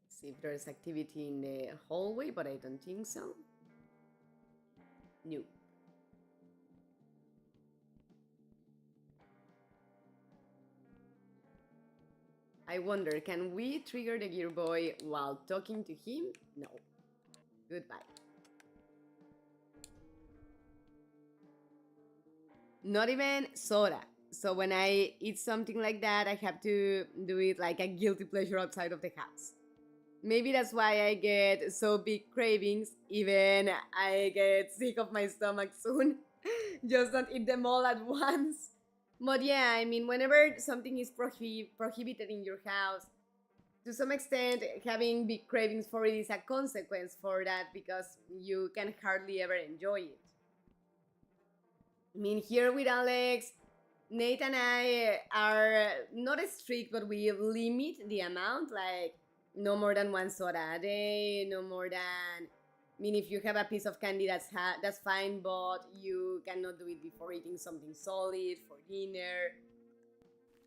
See if there's activity in the hallway, but I don't think so. No. I wonder, can we trigger the gear boy while talking to him? No. Goodbye. Not even soda. So when I eat something like that, I have to do it like a guilty pleasure outside of the house. Maybe that's why I get so big cravings, even I get sick of my stomach soon. Just don't eat them all at once. But yeah, I mean, whenever something is prohibited in your house, to some extent, having big cravings for it is a consequence for that because you can hardly ever enjoy it. I mean, here with Alex, Nate and I are not strict, but we limit the amount, like no more than one soda a day, no more than. I mean, if you have a piece of candy, that's fine, but you cannot do it before eating something solid for dinner.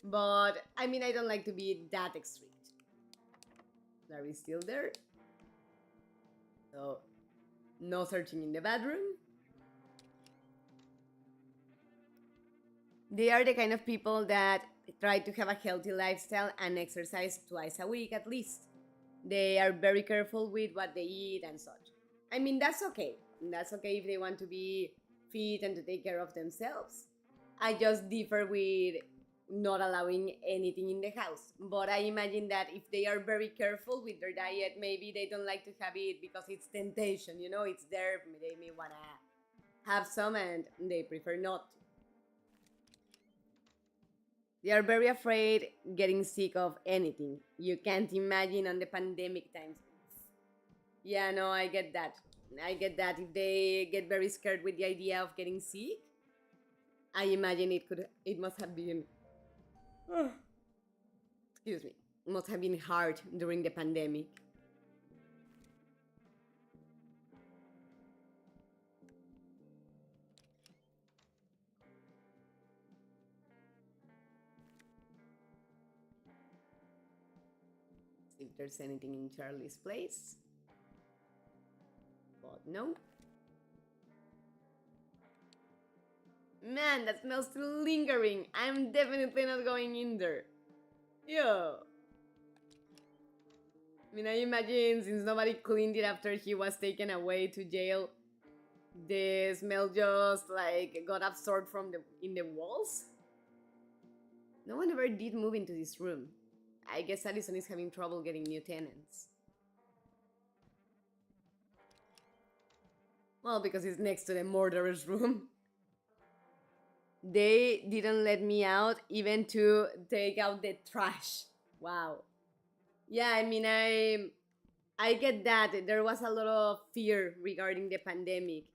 But I mean, I don't like to be that strict. Larry's still there, so no searching in the bedroom. They are the kind of people that try to have a healthy lifestyle and exercise twice a week at least. They are very careful with what they eat and such. I mean, that's okay. That's okay if they want to be fit and to take care of themselves. I just differ with not allowing anything in the house. But I imagine that if they are very careful with their diet, maybe they don't like to have it because it's temptation, it's there. They may want to have some and they prefer not to. They are very afraid getting sick of anything. You can't imagine on the pandemic times. Yeah, no, I get that. I get that. If they get very scared with the idea of getting sick, I imagine it must have been excuse me, must have been hard during the pandemic. See if there's anything in Charlie's place. But no. Man, that smells still lingering. I'm definitely not going in there. Yo. I mean, I imagine since nobody cleaned it after he was taken away to jail, the smell just like got absorbed in the walls. No one ever did move into this room. I guess Allison is having trouble getting new tenants. Well, because it's next to the murderer's room. They didn't let me out even to take out the trash. Wow. Yeah, I mean, I get that. There was a lot of fear regarding the pandemic.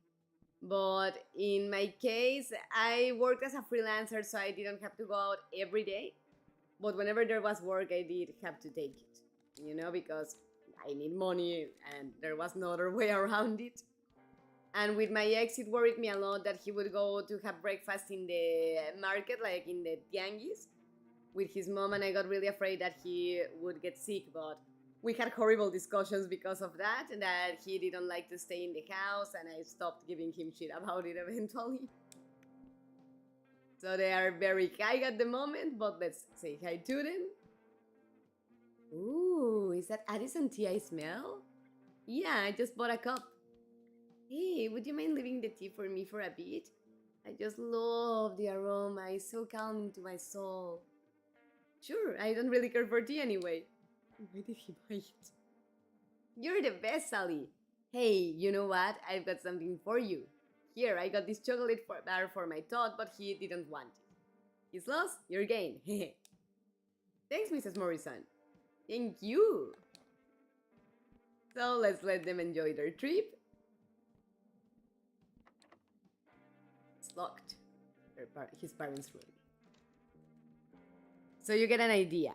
But in my case, I worked as a freelancer, so I didn't have to go out every day. But whenever there was work, I did have to take it, because I need money and there was no other way around it. And with my ex, it worried me a lot that he would go to have breakfast in the market, like in the tianguis, with his mom, and I got really afraid that he would get sick, but we had horrible discussions because of that, and that he didn't like to stay in the house, and I stopped giving him shit about it eventually. So they are very high at the moment, but let's say hi to them. Ooh, is that Addison tea I smell? Yeah, I just bought a cup. Hey, would you mind leaving the tea for me for a bit? I just love the aroma, it's so calming to my soul. Sure, I don't really care for tea anyway. Why did he buy it? You're the best, Sally. Hey, you know what? I've got something for you. Here, I got this chocolate bar for my Todd, but he didn't want it. He's lost, you're gain. Thanks, Mrs. Morrison. Thank you. So let's let them enjoy their trip. It's locked. His parents' room. So you get an idea.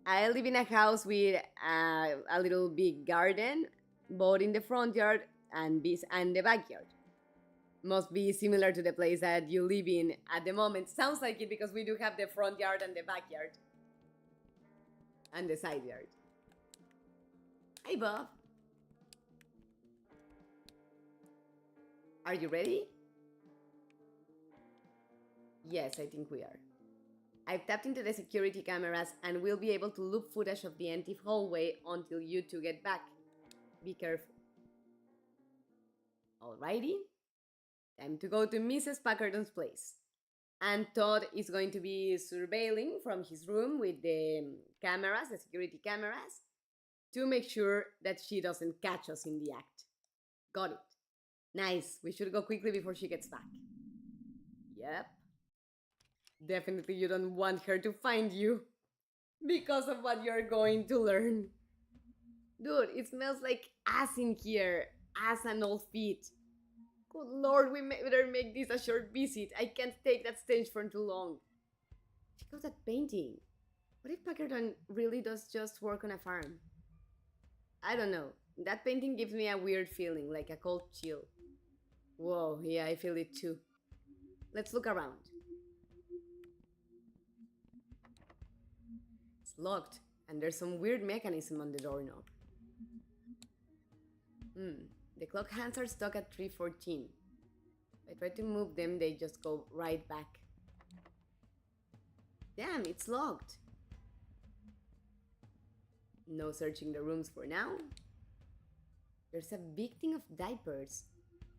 I live in a house with a little big garden, both in the front yard and the backyard. Must be similar to the place that you live in at the moment. Sounds like it because we do have the front yard and the backyard. And the side yard. Hi, Bob. Are you ready? Yes, I think we are. I've tapped into the security cameras and we'll be able to loop footage of the empty hallway until you two get back. Be careful. Alrighty. Time to go to Mrs. Packardon's place. And Todd is going to be surveilling from his room with the cameras, the security cameras, to make sure that she doesn't catch us in the act. Got it. Nice. We should go quickly before she gets back. Yep. Definitely you don't want her to find you because of what you're going to learn. Dude, it smells like ass in here. Ass and old feet. Good lord, we better make this a short visit. I can't take that stench for too long. Check out that painting. What if Packerton really does just work on a farm? I don't know. That painting gives me a weird feeling, like a cold chill. Whoa, yeah, I feel it too. Let's look around. It's locked, and there's some weird mechanism on the doorknob. The clock hands are stuck at 3:14. If I try to move them, they just go right back. Damn, it's locked. No searching the rooms for now. There's a big thing of diapers.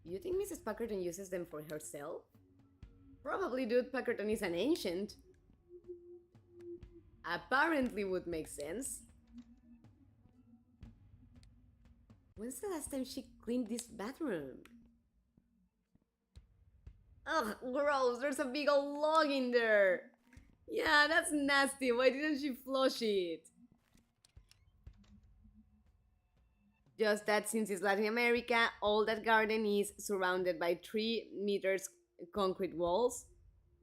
You think Mrs. Packerton uses them for herself? Probably, dude. Packerton is an ancient. Apparently would make sense. When's the last time she cleaned this bathroom? Ugh, gross. There's a big old log in there. Yeah, that's nasty. Why didn't she flush it? Just that since it's Latin America, all that garden is surrounded by 3 meters concrete walls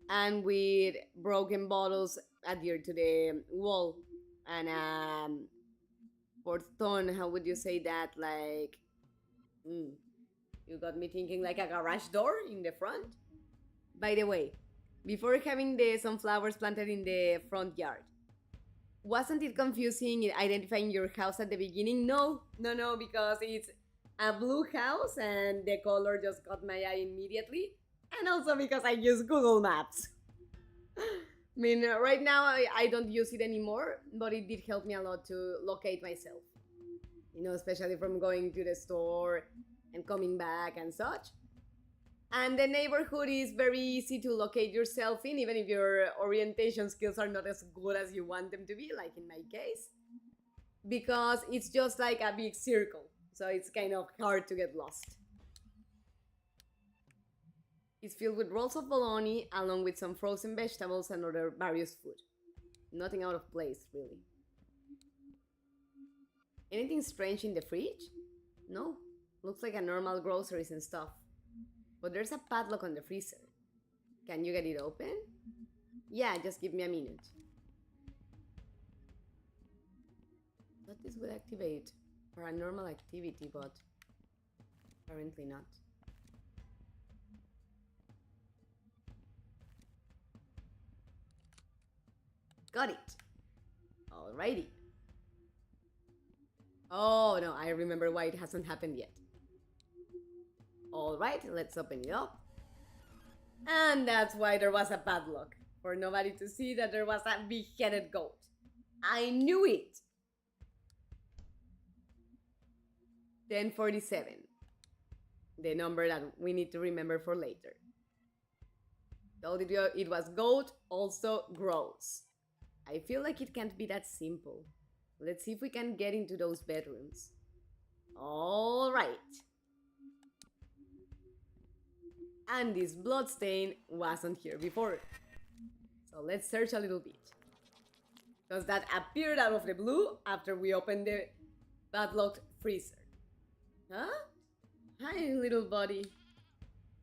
and with broken bottles adhered to the wall. And portón, how would you say that? Like, you got me thinking like a garage door in the front. By the way, before having the sunflowers planted in the front yard, wasn't it confusing identifying your house at the beginning? No, because it's a blue house and the color just caught my eye immediately. And also because I use Google Maps. I mean, right now I don't use it anymore, but it did help me a lot to locate myself. You know, especially from going to the store and coming back and such. And the neighborhood is very easy to locate yourself in, even if your orientation skills are not as good as you want them to be, like in my case. Because it's just like a big circle, so it's kind of hard to get lost. It's filled with rolls of bologna, along with some frozen vegetables and other various food. Nothing out of place, really. Anything strange in the fridge? No, looks like a normal groceries and stuff. But there's a padlock on the freezer. Can you get it open? Yeah, just give me a minute. Thought this would activate paranormal activity, but apparently not. Got it. Alrighty. Oh no, I remember why it hasn't happened yet. Alright, let's open it up. And that's why there was a padlock. For nobody to see that there was a beheaded goat. I knew it! 1047. The number that we need to remember for later. Told you it was goat, also gross. I feel like it can't be that simple. Let's see if we can get into those bedrooms. Alright. And this bloodstain wasn't here before. So let's search a little bit. Because that appeared out of the blue after we opened the padlocked freezer. Huh? Hi, little buddy.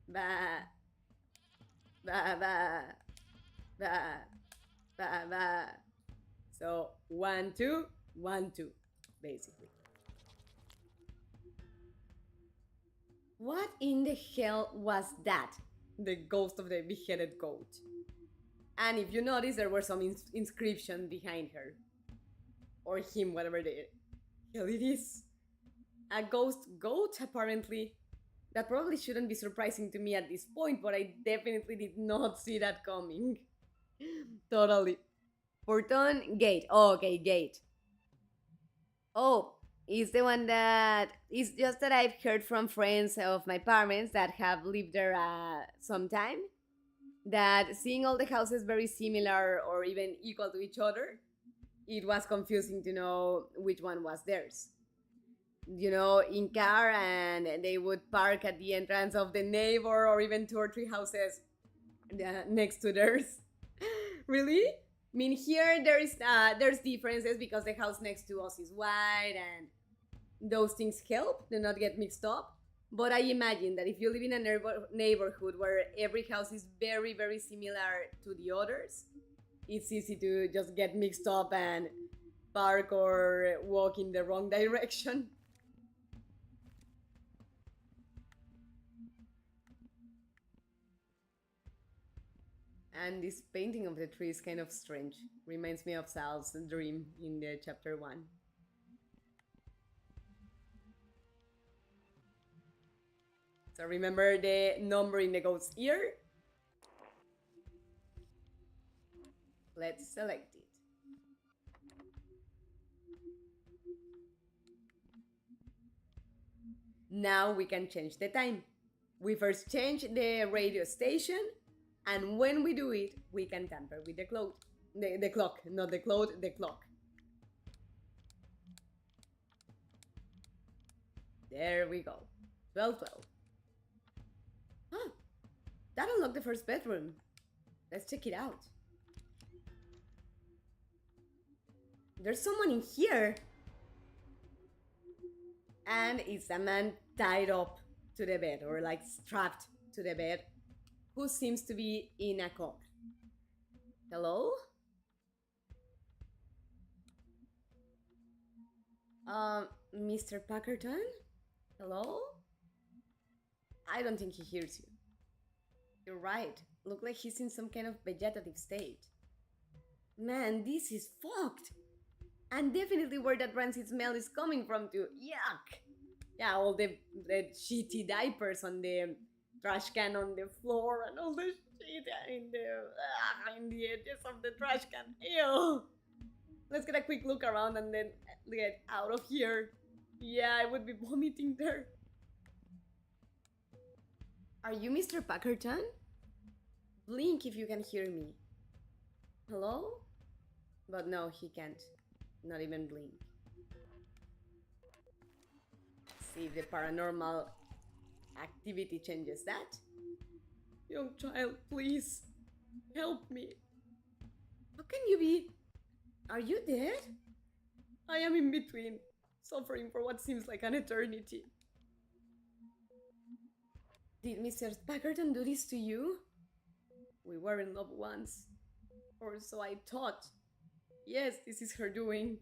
Bah. Bah, bah. Bah. Bah, bah. So, 1, 2, 1, 2, basically. What in the hell was that? The ghost of the beheaded goat. And if you notice, there were some inscription behind her. Or him, whatever the hell it is. A ghost goat, apparently. That probably shouldn't be surprising to me at this point, but I definitely did not see that coming. Totally. Portón, gate. Oh, okay, gate. Oh, it's the one that... It's just that I've heard from friends of my parents that have lived there some time, that seeing all the houses very similar or even equal to each other, it was confusing to know which one was theirs. You know, in car, and they would park at the entrance of the neighbor or even 2 or 3 houses next to theirs. Really? I mean, here there's differences because the house next to us is white, and those things help to not get mixed up. But I imagine that if you live in a neighborhood where every house is very, very similar to the others, it's easy to just get mixed up and park or walk in the wrong direction. And this painting of the tree is kind of strange. Reminds me of Sal's dream in the chapter 1. So remember the number in the goat's ear? Let's select it. Now we can change the time. We first change the radio station, and when we do it, we can tamper with the clock. The clock, not the clock, the clock. There we go. 12:12. Huh, that unlocked the first bedroom. Let's check it out. There's someone in here. And it's a man tied up to the bed, or like strapped to the bed, who seems to be in a coma. Hello? Mr. Packerton? Hello? I don't think he hears you. You're right. Look like he's in some kind of vegetative state. Man, this is fucked. And definitely where that rancid smell is coming from too. Yuck! Yeah, all the shitty diapers on the trash can on the floor and all the shit in the edges of the trash can. Ew! Let's get a quick look around and then get out of here. Yeah, I would be vomiting there. Are you Mr. Packerton? Blink if you can hear me. Hello? But no, he can't. Not even blink. See if the paranormal activity changes that. Young child, please. Help me. How can you be? Are you dead? I am in between, suffering for what seems like an eternity. Did Mr. Packerton do this to you? We were in love once. Or so I thought. Yes, this is her doing.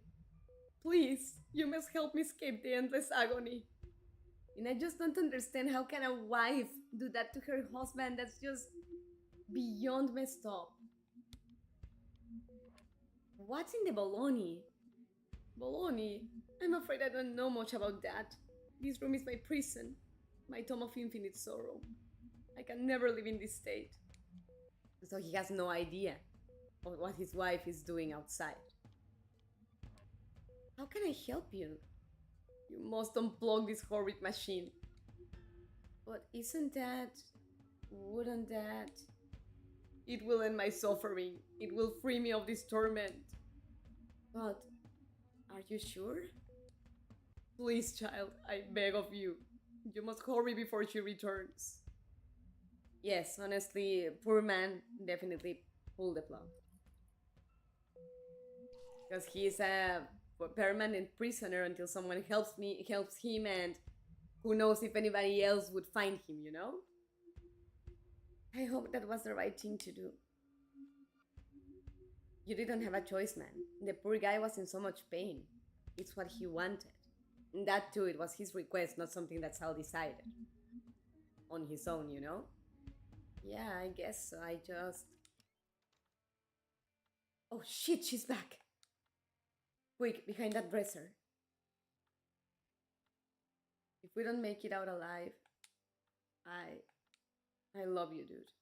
Please, you must help me escape the endless agony. And I just don't understand how can a wife do that to her husband. That's just beyond messed up. What's in the bologna? Bologna? I'm afraid I don't know much about that. This room is my prison, my tomb of infinite sorrow. I can never live in this state. So he has no idea of what his wife is doing outside. How can I help you? You must unplug this horrid machine. But wouldn't that... It will end my suffering. It will free me of this torment. But, are you sure? Please, child, I beg of you. You must hurry before she returns. Yes, honestly, poor man definitely pulled the plug. Because he's a permanent prisoner until someone helps him, and who knows if anybody else would find him, you know? I hope that was the right thing to do. You didn't have a choice, man. The poor guy was in so much pain. It's what he wanted. And that too, it was his request, not something that Sal decided. On his own, you know? Yeah, I guess so. Oh shit, she's back. Quick, behind that dresser. If we don't make it out alive, I love you, dude.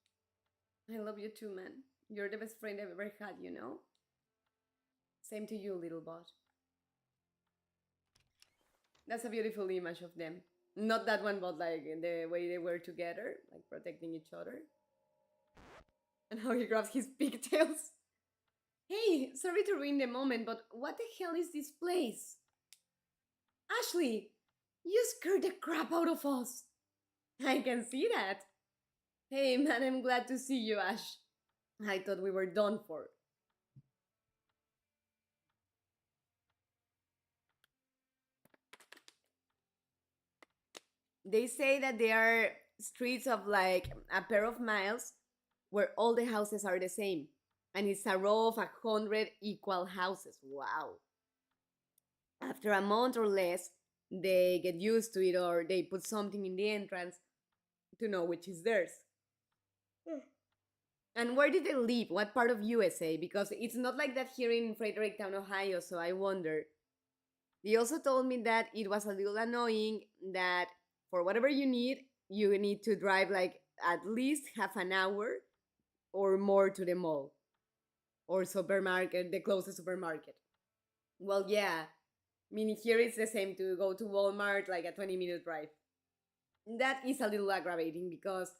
I love you too, man. You're the best friend I've ever had, you know? Same to you, little bot. That's a beautiful image of them. Not that one, but like the way they were together, like protecting each other. And how he grabs his pigtails. Hey, sorry to ruin the moment, but what the hell is this place? Ashley, you scared the crap out of us. I can see that. Hey man, I'm glad to see you, Ash. I thought we were done for. They say that there are streets of like a pair of miles where all the houses are the same. And it's a row of 100 equal houses. Wow. After a month or less, they get used to it or they put something in the entrance to know which is theirs. And where did they live? What part of USA? Because it's not like that here in Fredericktown, Ohio, so I wonder. They also told me that it was a little annoying that for whatever you need to drive like at least half an hour or more to the mall or supermarket, the closest supermarket. Well, yeah, meaning here it's the same to go to Walmart like a 20-minute drive. That is a little aggravating because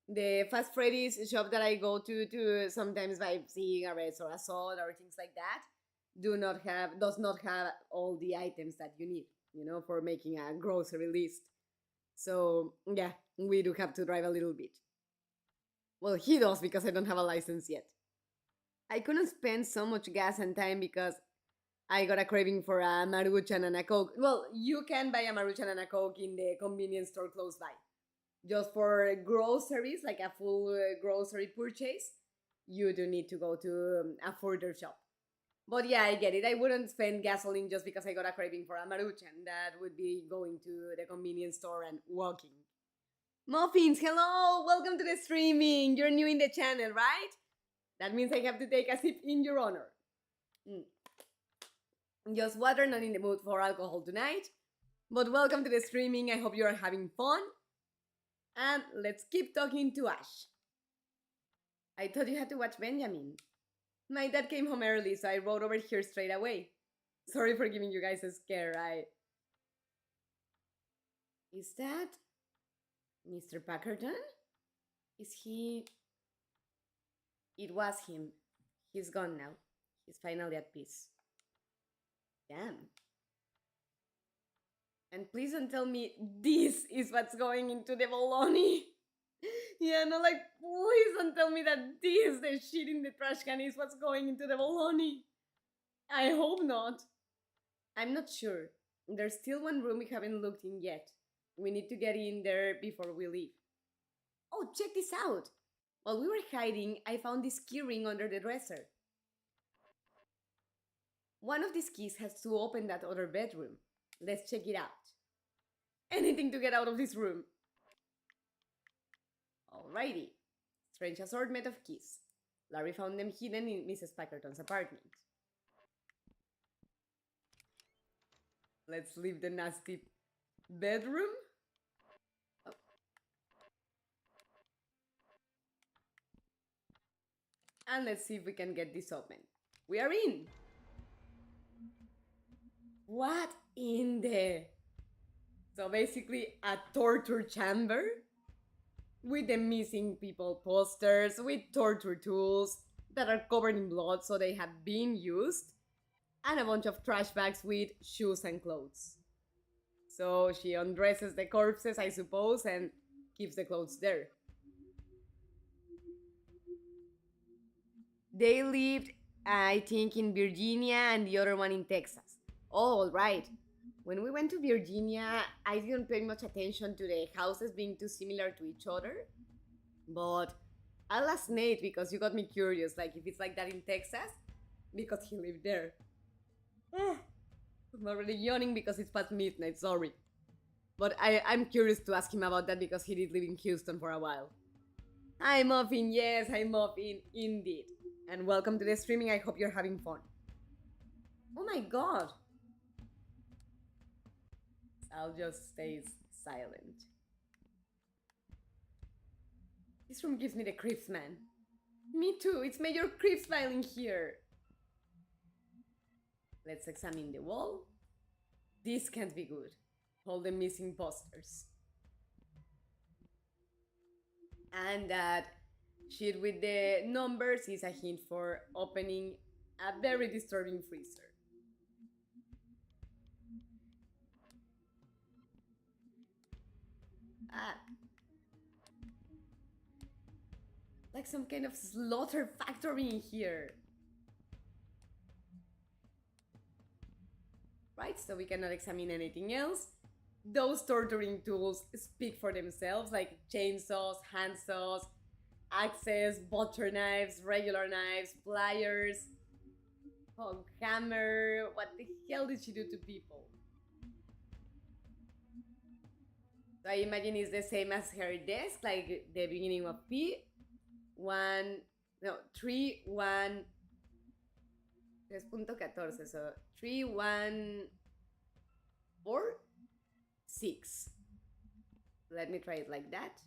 the Fast Freddy's shop that I go to sometimes buy cigarettes or a soda or things like that does not have all the items that you need, for making a grocery list. So yeah, we do have to drive a little bit. Well, he does because I don't have a license yet. I couldn't spend so much gas and time because I got a craving for a Maruchan and a Coke. Well, you can buy a Maruchan and a Coke in the convenience store close by. Just for groceries, like a full grocery purchase, you do need to go to a further shop. But yeah, I get it. I wouldn't spend gasoline just because I got a craving for a Maruchan. That would be going to the convenience store and walking. Muffins, hello! Welcome to the streaming! You're new in the channel, right? That means I have to take a sip in your honor. Just water, not in the mood for alcohol tonight. But welcome to the streaming. I hope you are having fun. And let's keep talking to Ash. I thought you had to watch Benjamin. My dad came home early, so I rode over here straight away. Sorry for giving you guys a scare, Is that Mr. Packerton? Is he... It was him. He's gone now. He's finally at peace. Damn. And please don't tell me this is what's going into the bologna. Yeah, no, like, please don't tell me that this, the shit in the trash can, is what's going into the bologna. I hope not. I'm not sure. There's still one room we haven't looked in yet. We need to get in there before we leave. Oh, check this out. While we were hiding, I found this key ring under the dresser. One of these keys has to open that other bedroom. Let's check it out. Anything to get out of this room. Alrighty. Strange assortment of keys. Larry found them hidden in Mrs. Packerton's apartment. Let's leave the nasty bedroom. Oh. And let's see if we can get this open. We are in. What in the... So basically a torture chamber with the missing people posters, with torture tools that are covered in blood so they have been used, and a bunch of trash bags with shoes and clothes. So she undresses the corpses, I suppose, and keeps the clothes there. They lived, I think, in Virginia and the other one in Texas. Oh, all right. When we went to Virginia, I didn't pay much attention to the houses being too similar to each other. But I'll ask Nate because you got me curious, like if it's like that in Texas, because he lived there. I'm already yawning because it's past midnight, sorry. But I'm curious to ask him about that because he did live in Houston for a while. Hi Muffin, yes, hi Muffin, indeed. And welcome to the streaming, I hope you're having fun. Oh my god. I'll just stay silent. This room gives me the creeps, man. Me too, it's Major Creeps filing here. Let's examine the wall. This can't be good. All the missing posters. And that sheet with the numbers is a hint for opening a very disturbing freezer. Like some kind of slaughter factory in here. Right, so we cannot examine anything else. Those torturing tools speak for themselves, like chainsaws, handsaws, axes, butter knives, regular knives, pliers, hog hammer. What the hell did she do to people? So I imagine it's the same as her desk, like the beginning of P. One, no, 3, 1, 3.14. So 3, 1, 4, 6. Let me try it like that.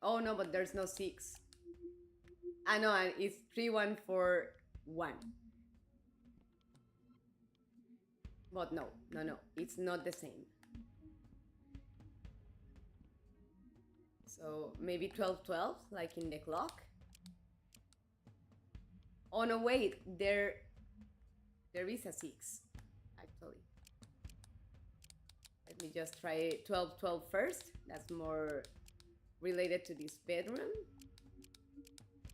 Oh no, but there's no 6. I know, and it's 3141. But no, no, no, it's not the same. So maybe 1212, like in the clock. Oh no, wait, there is a 6, actually. Let me just try 1212 first. That's more related to this bedroom.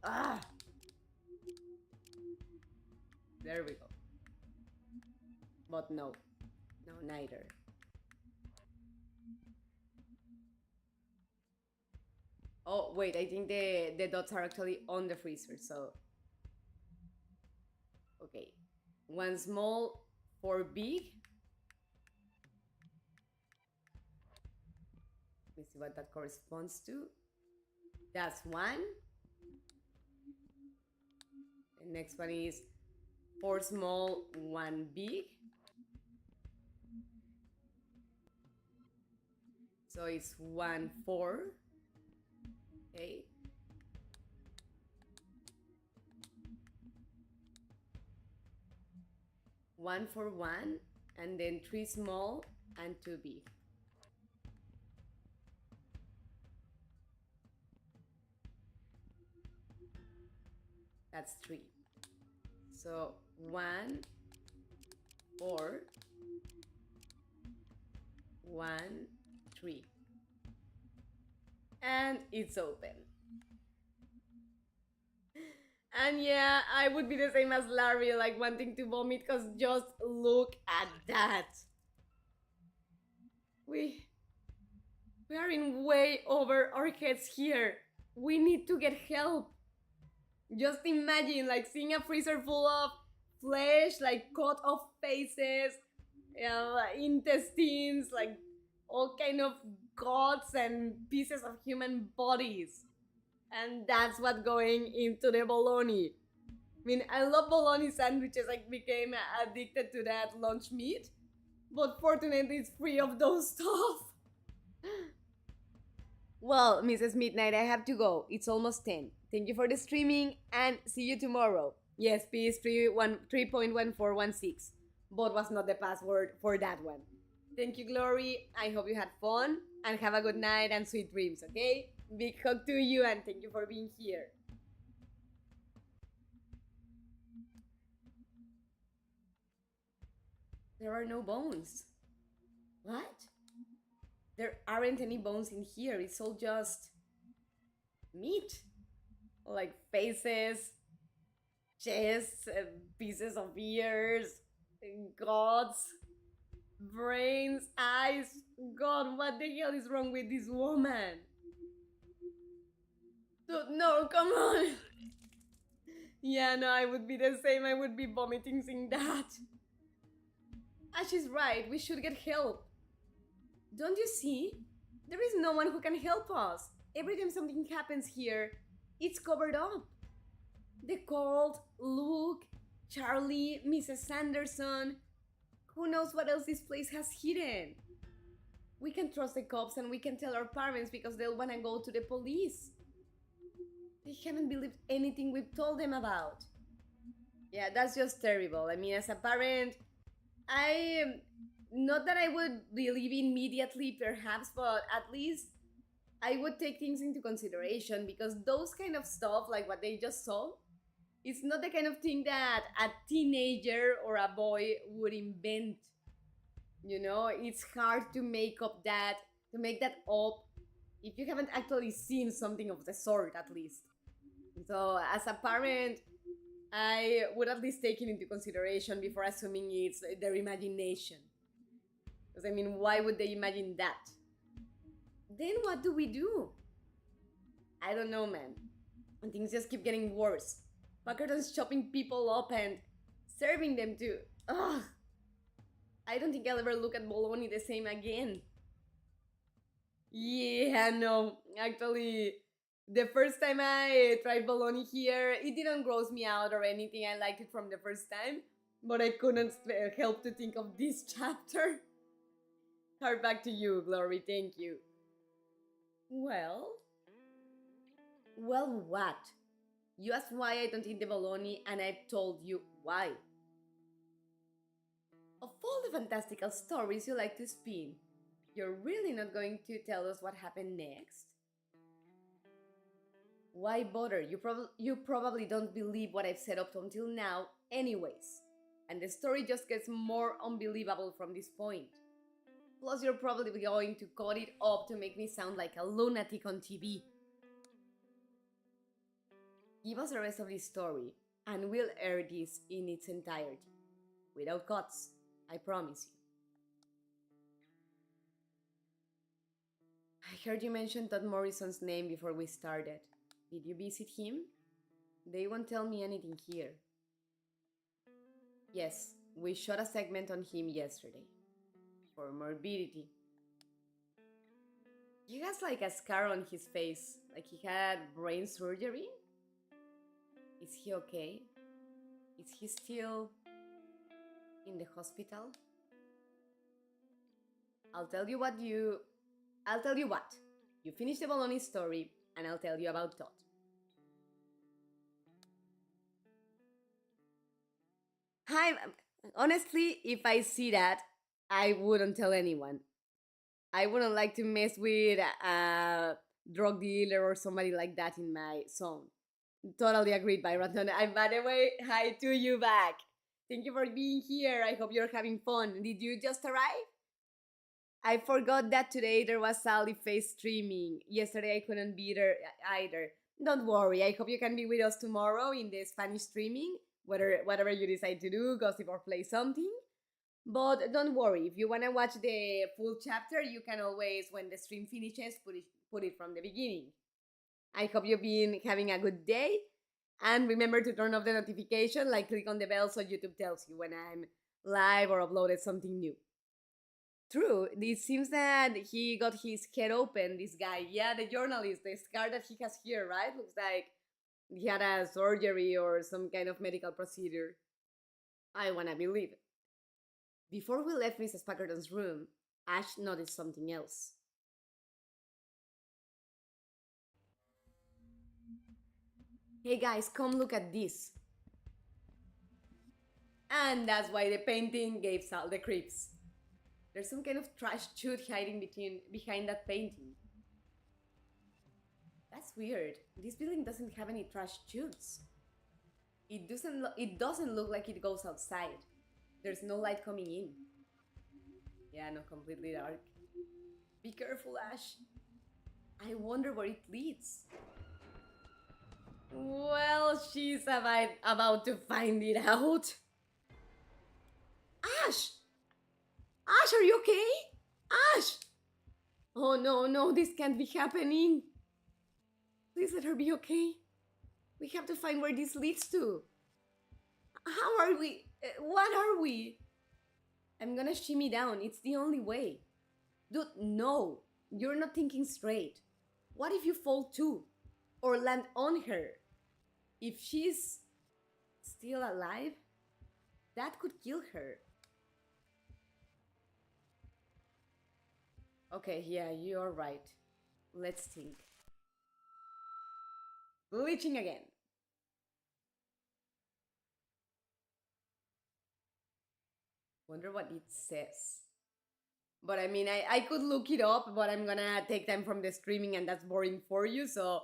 Ah! There we go. But no, no, neither. Oh, wait, I think the dots are actually on the freezer, so. Okay. One small, 4 big. Let me see what that corresponds to. That's 1. The next one is 4 small, 1 big. So it's 1, 4. Okay. One for 1, and then 3 small and 2 big. That's 3. So 1, 4, 1, 3. And it's open. And yeah, I would be the same as Larry, like wanting to vomit, because just look at that. We are in way over our heads here. We need to get help. Just imagine, like, seeing a freezer full of flesh, like cut off faces, intestines, like all kind of guts and pieces of human bodies. And that's what going into the bologna. I mean, I love bologna sandwiches. I became addicted to that lunch meat, but fortunately, it's free of those stuff. Well, Mrs. Midnight, I have to go. It's almost 10. Thank you for the streaming and see you tomorrow. Yes, please, 3.1416. But was not the password for that one. Thank you, Glory. I hope you had fun and have a good night and sweet dreams, okay? Big hug to you and thank you for being here. There are no bones. What? There aren't any bones in here. It's all just meat. Like faces, chests, pieces of ears, guts, brains, eyes. God, what the hell is wrong with this woman? Dude, no, come on. Yeah, no, I would be the same. I would be vomiting seeing that. Ah, she's right. We should get help. Don't you see? There is no one who can help us. Every time something happens here, it's covered up. The cold, Luke, Charlie, Mrs. Sanderson. Who knows what else this place has hidden? We can trust the cops and we can tell our parents because they'll want to go to the police. They haven't believed anything we've told them about. Yeah, that's just terrible. I mean, as a parent, not that I would believe immediately, perhaps, but at least I would take things into consideration because those kind of stuff, like what they just saw, it's not the kind of thing that a teenager or a boy would invent. You know, it's hard to make that up if you haven't actually seen something of the sort, at least. So, as a parent, I would at least take it into consideration before assuming it's their imagination. Because, I mean, why would they imagine that? Then what do we do? I don't know, man. And things just keep getting worse. Packardon's chopping people up and serving them too. Ugh. I don't think I'll ever look at bologna the same again. Yeah, no. Actually, the first time I tried bologna here, it didn't gross me out or anything. I liked it from the first time. But I couldn't help to think of this chapter. Hard back to you, Glory. Thank you. Well, what? You asked why I don't eat the bologna, and I've told you why. Of all the fantastical stories you like to spin, you're really not going to tell us what happened next? Why bother? You probably don't believe what I've said up until now, anyways. And the story just gets more unbelievable from this point. Plus, you're probably going to cut it up to make me sound like a lunatic on TV. Give us the rest of this story, and we'll air this in its entirety. Without cuts, I promise you. I heard you mention Todd Morrison's name before we started. Did you visit him? They won't tell me anything here. Yes, we shot a segment on him yesterday. For morbidity. He has like a scar on his face, like he had brain surgery. Is he okay? Is he still in the hospital? I'll tell you what. You finish the bologna story, and I'll tell you about Todd. Hi. Honestly, if I see that, I wouldn't tell anyone. I wouldn't like to mess with a drug dealer or somebody like that in my zone. Totally agreed, Byron. And by the way, hi to you back. Thank you for being here. I hope you're having fun. Did you just arrive? I forgot that today there was Sally Face streaming. Yesterday I couldn't be there either. Don't worry, I hope you can be with us tomorrow in the Spanish streaming, whatever you decide to do, gossip or play something. But don't worry, if you wanna watch the full chapter, you can always, when the stream finishes, put it from the beginning. I hope you've been having a good day. And remember to turn off the notification, like click on the bell so YouTube tells you when I'm live or uploaded something new. True, it seems that he got his head open, this guy. Yeah, the journalist, the scar that he has here, right? Looks like he had a surgery or some kind of medical procedure. I wanna believe it. Before we left Mrs. Packardon's room, Ash noticed something else. Hey guys, come look at this. And that's why the painting gave Sal the creeps. There's some kind of trash chute hiding behind that painting. That's weird. This building doesn't have any trash chutes. It doesn't look like it goes outside. There's no light coming in. Yeah, no, completely dark. Be careful, Ash. I wonder where it leads. Well, she's about to find it out. Ash! Ash, are you okay? Ash! Oh no, no, this can't be happening. Please let her be okay. We have to find where this leads to. How are we? What are we? I'm gonna shimmy down. It's the only way. Dude, no. You're not thinking straight. What if you fall too? Or land on her? If she's still alive, that could kill her. Okay, yeah, you're right. Let's think. Glitching again. Wonder what it says. But I mean, I could look it up, but I'm gonna take time from the streaming and that's boring for you, so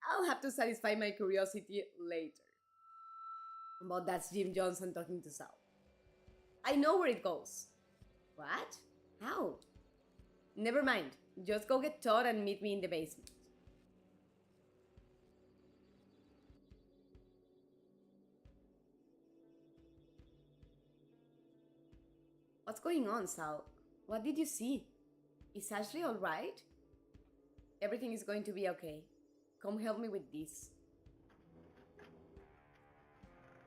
I'll have to satisfy my curiosity later. But that's Jim Johnson talking to Sal. I know where it goes. What? How? Never mind. Just go get Todd and meet me in the basement. What's going on, Sal? What did you see? Is Ashley alright? Everything is going to be okay. Come help me with this.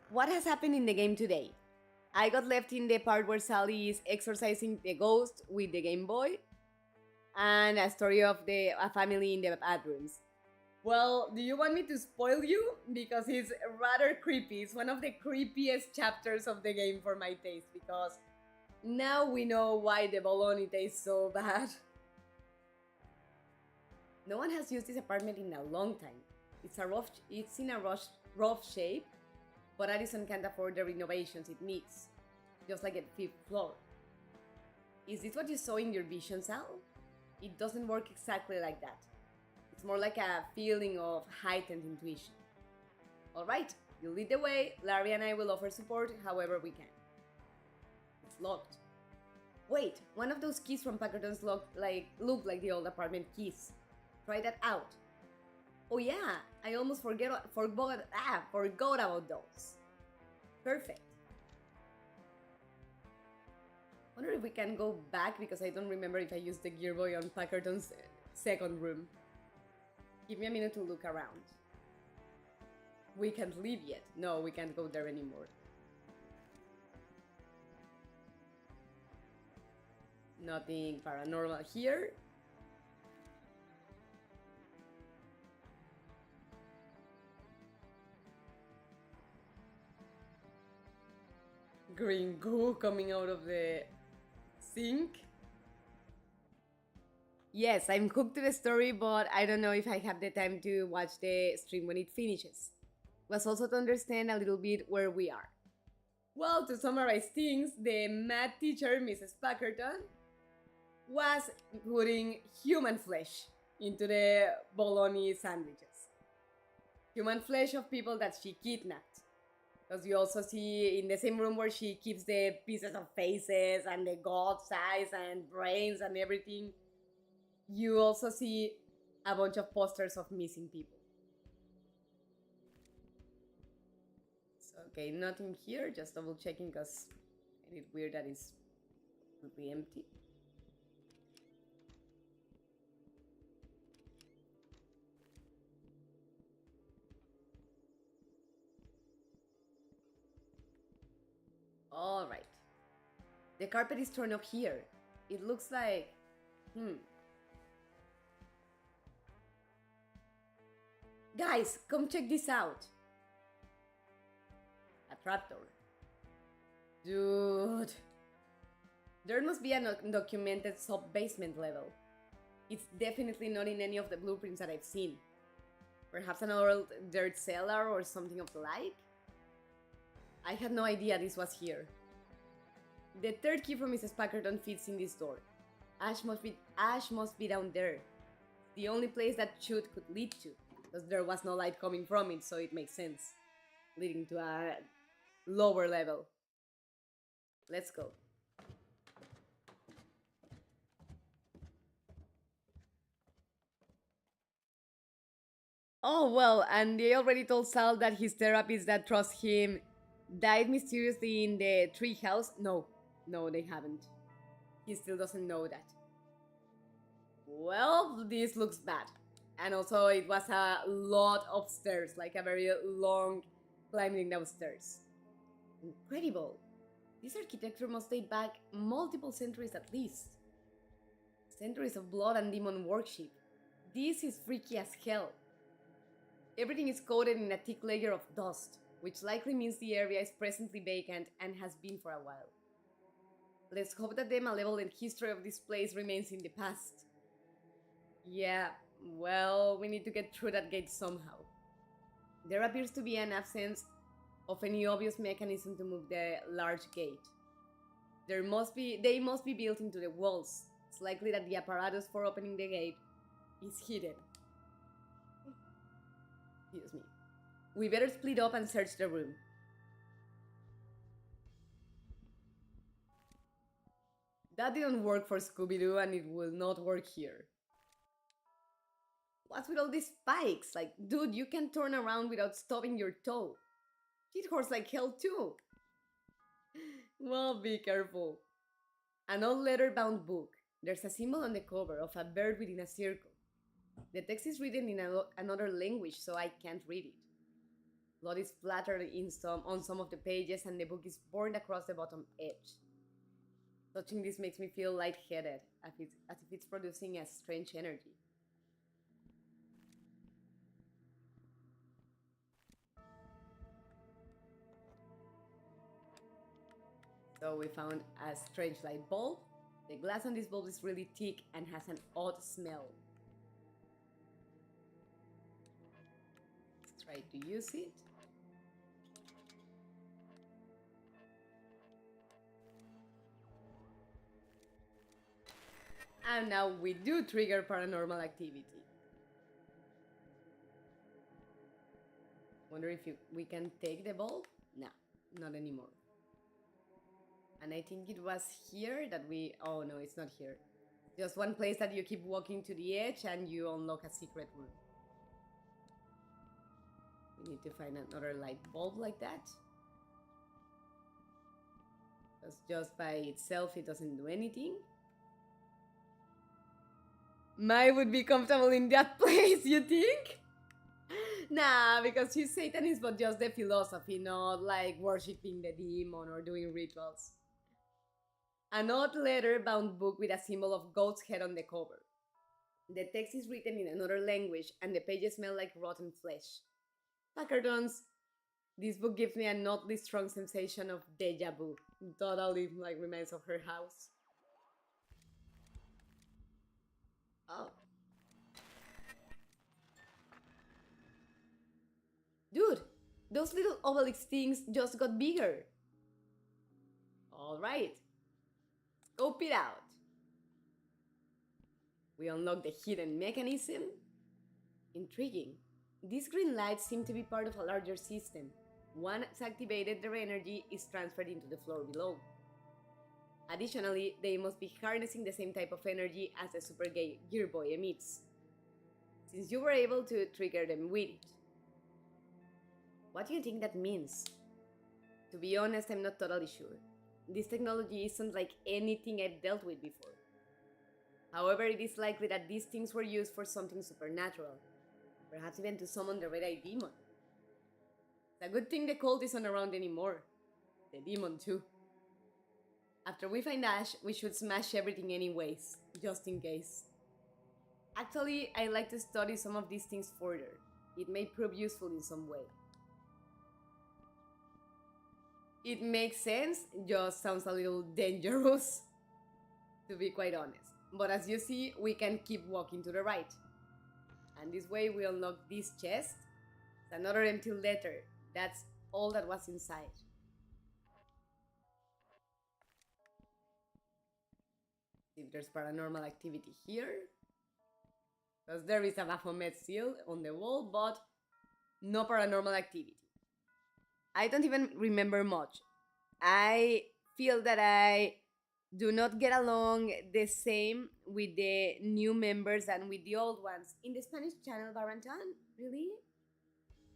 What has happened in the game today? I got left in the part where Sally is exorcising the ghost with the Game Boy, and a story of a family in the bedrooms. Well, do you want me to spoil you? Because it's rather creepy. It's one of the creepiest chapters of the game for my taste, because now we know why the bologna tastes so bad. No one has used this apartment in a long time. It's in a rough shape, but Addison can't afford the renovations it needs, just like the fifth floor. Is this what you saw in your vision, Sal? It doesn't work exactly like that. It's more like a feeling of heightened intuition. Alright, you lead the way, Larry and I will offer support however we can. It's locked. Wait, one of those keys from Packerton's look like the old apartment keys. Try that out. Oh yeah, I almost forgot about those. Perfect. Wonder if we can go back, because I don't remember if I used the Gear Boy on Packerton's second room. Give me a minute to look around. We can't leave yet. No, we can't go there anymore. Nothing paranormal here. Green goo coming out of the sink. Yes, I'm hooked to the story, but I don't know if I have the time to watch the stream when it finishes. Was also to understand a little bit where we are. Well, to summarize things, the math teacher, Mrs. Packerton, was putting human flesh into the bologna sandwiches. Human flesh of people that she kidnapped. Because you also see in the same room where she keeps the pieces of faces and the god's eyes and brains and everything, you also see a bunch of posters of missing people. So, okay, nothing here, just double checking because it's weird that it's completely empty. Alright. The carpet is torn up here. It looks like... Guys, come check this out. A trapdoor. Dude. There must be an undocumented sub-basement level. It's definitely not in any of the blueprints that I've seen. Perhaps an old dirt cellar or something of the like? I had no idea this was here. The third key from Mrs. Packerton fits in this door. Ash must be down there. The only place that chute could lead to, because there was no light coming from it, so it makes sense. Leading to a lower level. Let's go. Oh, well, and they already told Sal that his therapist that trusts him died mysteriously in the treehouse. No, they haven't. He still doesn't know that. Well, this looks bad. And also, it was a lot of stairs, like a very long climbing downstairs. Incredible. This architecture must date back multiple centuries at least. Centuries of blood and demon worship. This is freaky as hell. Everything is coated in a thick layer of dust, which likely means the area is presently vacant and has been for a while. Let's hope that the malevolent history of this place remains in the past. Yeah, well, we need to get through that gate somehow. There appears to be an absence of any obvious mechanism to move the large gate. They must be built into the walls. It's likely that the apparatus for opening the gate is hidden. Excuse me. We better split up and search the room. That didn't work for Scooby-Doo, and it will not work here. What's with all these spikes? Like, dude, you can turn around without stubbing your toe. It hurts like hell too. Well, be careful. An old leather-bound book. There's a symbol on the cover of a bird within a circle. The text is written in another language, so I can't read it. Blood is splattered on some of the pages, and the book is burned across the bottom edge. Touching this makes me feel lightheaded, as if it's producing a strange energy. So we found a strange light bulb. The glass on this bulb is really thick and has an odd smell. Let's try to use it. And now we do trigger paranormal activity. Wonder if we can take the bulb? No, not anymore. And I think it was here that oh no, it's not here. Just one place that you keep walking to the edge and you unlock a secret room. We need to find another light bulb like that. Because just by itself it doesn't do anything. Mai would be comfortable in that place, you think? Nah, because she's Satanist, but just the philosophy, not like worshipping the demon or doing rituals. An odd leather-bound book with a symbol of goat's head on the cover. The text is written in another language, and the pages smell like rotten flesh. Packardons. This book gives me an oddly strong sensation of deja vu. Totally like reminds of her house. Oh. Dude, those little obelisk things just got bigger. Alright. Scope it out. We unlock the hidden mechanism. Intriguing. These green lights seem to be part of a larger system. Once activated, their energy is transferred into the floor below. Additionally, they must be harnessing the same type of energy as the Super Gear Boy emits, since you were able to trigger them with it. What do you think that means? To be honest, I'm not totally sure. This technology isn't like anything I've dealt with before. However, it is likely that these things were used for something supernatural, perhaps even to summon the red-eyed demon. It's a good thing the cult isn't around anymore. The demon too. After we find Ash, we should smash everything anyways, just in case. Actually, I'd like to study some of these things further. It may prove useful in some way. It makes sense, just sounds a little dangerous, to be quite honest. But as you see, we can keep walking to the right. And this way we unlock this chest. It's another empty letter. That's all that was inside. If there's paranormal activity here. Because there is a Baphomet seal on the wall, but no paranormal activity. I don't even remember much. I feel that I do not get along the same with the new members than with the old ones. In the Spanish channel, Barantan, really?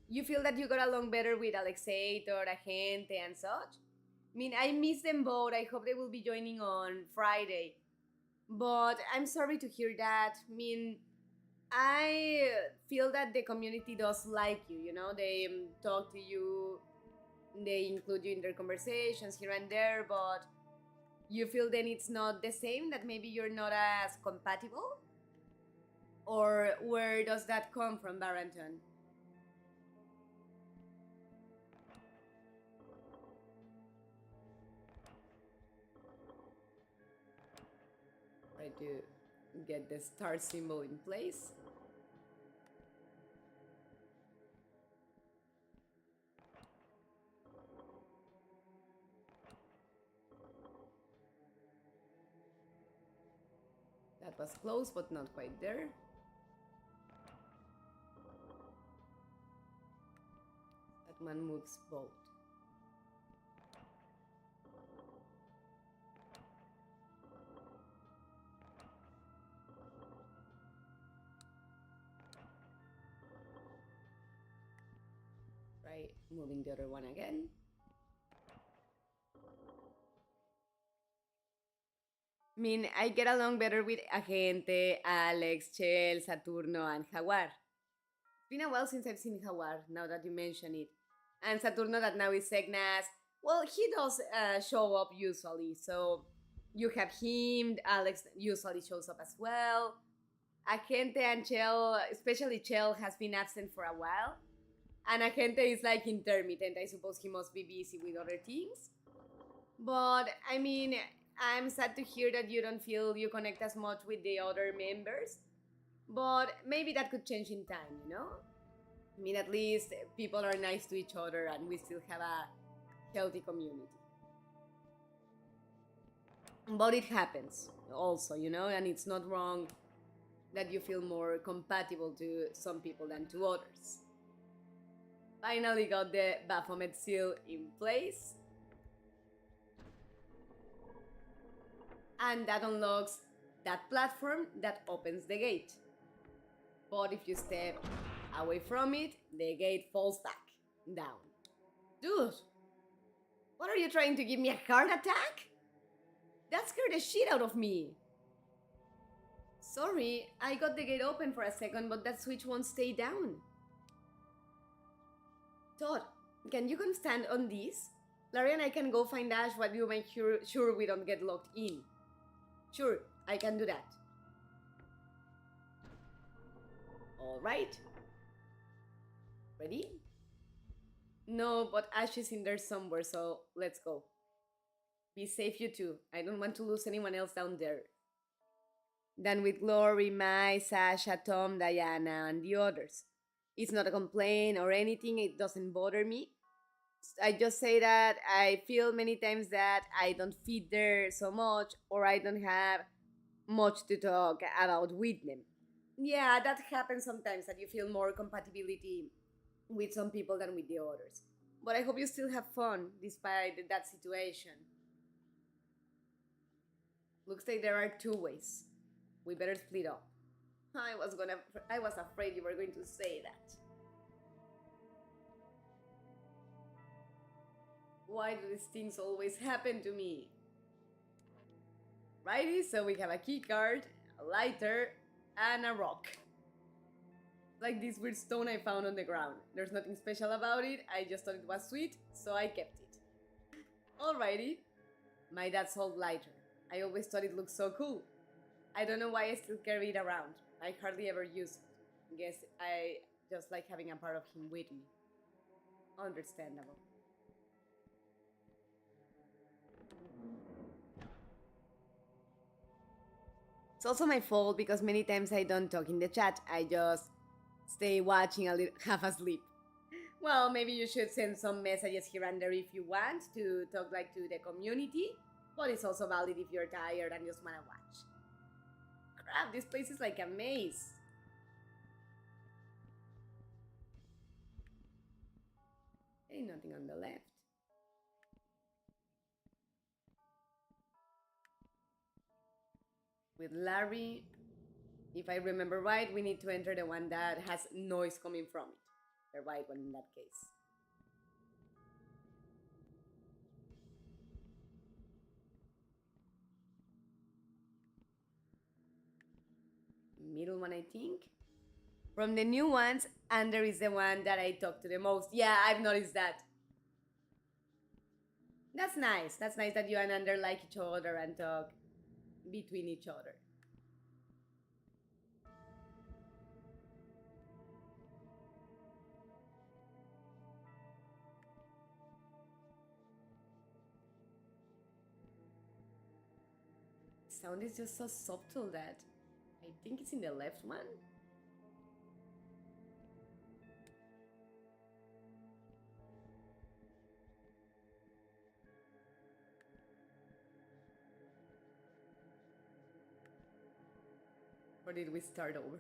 You feel that you got along better with Alexator, Agente, and such? I mean, I miss them both. I hope they will be joining on Friday. But I'm sorry to hear that. I mean, I feel that the community does like you, you know? They talk to you, they include you in their conversations here and there, but you feel then it's not the same, that maybe you're not as compatible? Or where does that come from, Barrington? Try to get the star symbol in place. That was close, but not quite there. That one moves both. Try moving the other one again. I mean, I get along better with Agente, Alex, Chel, Saturno, and Jaguar. It's been a while since I've seen Jaguar, now that you mention it. And Saturno, that now is Segnas. Well, he does show up usually, so you have him. Alex usually shows up as well. Agente and Chel, especially Chel, has been absent for a while. And Agente is like intermittent. I suppose he must be busy with other things. But I mean, I'm sad to hear that you don't feel you connect as much with the other members. But maybe that could change in time, you know? I mean, at least people are nice to each other and we still have a healthy community. But it happens also, you know, and it's not wrong that you feel more compatible to some people than to others. Finally got the Baphomet seal in place. And that unlocks that platform that opens the gate. But if you step away from it, the gate falls back down. Dude, what are you trying to give me, a heart attack? That scared the shit out of me. Sorry, I got the gate open for a second, but that switch won't stay down. Todd, can you come stand on this? Larry and I can go find Ash while you make sure we don't get locked in. Sure, I can do that. Alright. Ready? No, but Ash is in there somewhere, so let's go. Be safe, you two. I don't want to lose anyone else down there. Then with Glory, Mai, Sasha, Tom, Diana, and the others. It's not a complaint or anything, it doesn't bother me. I just say that I feel many times that I don't fit there so much or I don't have much to talk about with them. Yeah, that happens sometimes that you feel more compatibility with some people than with the others. But I hope you still have fun despite that situation. Looks like there are two ways. We better split up. I was afraid you were going to say that. Why do these things always happen to me? Righty, so we have a key card, a lighter, and a rock. Like this weird stone I found on the ground. There's nothing special about it, I just thought it was sweet, so I kept it. Alrighty. My dad's old lighter. I always thought it looked so cool. I don't know why I still carry it around. I hardly ever use it. Guess I just like having a part of him with me. Understandable. It's also my fault because many times I don't talk in the chat. I just stay watching a little, half asleep. Well, maybe you should send some messages here and there if you want to talk like to the community, but it's also valid if you're tired and just wanna watch. Crap, this place is like a maze. Ain't nothing on the left. With Larry, if I remember right, we need to enter the one that has noise coming from it. The right one in that case. Middle one, I think. From the new ones, Ander is the one that I talk to the most. Yeah, I've noticed that. That's nice. That's nice that you and Ander like each other and talk between each other. Sound is just so subtle that I think it's in the left one. Or did we start over?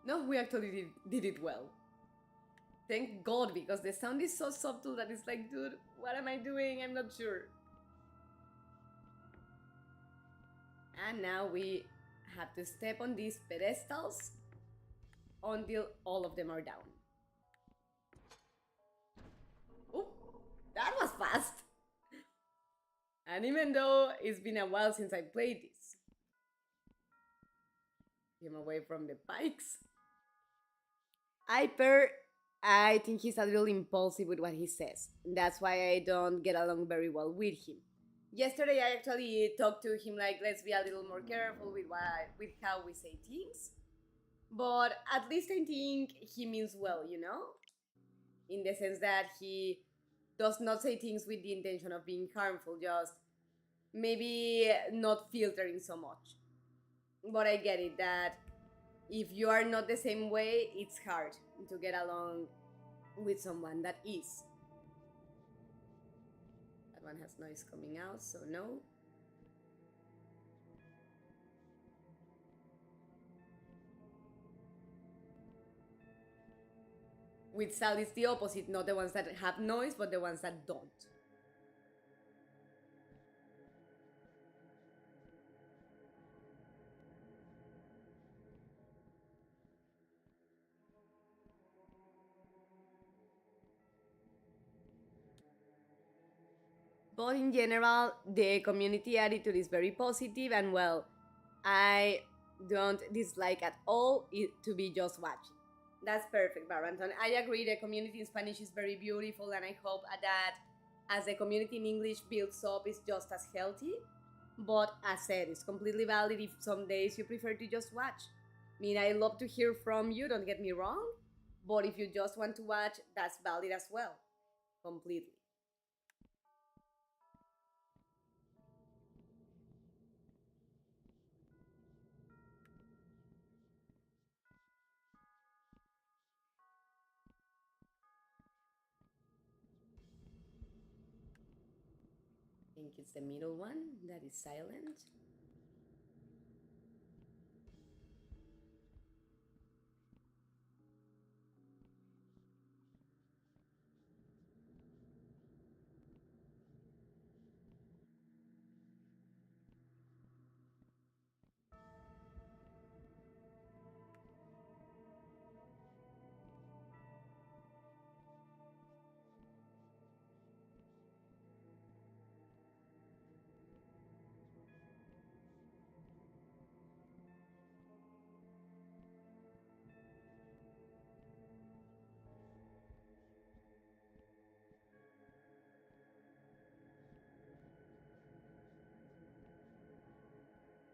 No, we actually did it well. Thank God, because the sound is so subtle that it's like, dude, what am I doing? I'm not sure. And now we have to step on these pedestals until all of them are down. Oh, that was fast! And even though it's been a while since I played this, get him away from the pikes. Hyper, I think he's a little impulsive with what he says. That's why I don't get along very well with him. Yesterday, I actually talked to him like, let's be a little more careful with how we say things. But at least I think he means well, you know? In the sense that he does not say things with the intention of being harmful, just maybe not filtering so much. But I get it that if you are not the same way, it's hard to get along with someone that is. That one has noise coming out, so no. With Sal, it's the opposite, not the ones that have noise, but the ones that don't. But in general, the community attitude is very positive, and well, I don't dislike at all it to be just watching. That's perfect, Baranton. I agree, the community in Spanish is very beautiful, and I hope that as the community in English builds up, it's just as healthy. But as said, it's completely valid if some days you prefer to just watch. I mean, I love to hear from you, don't get me wrong, but if you just want to watch, that's valid as well. Completely. I think it's the middle one that is silent.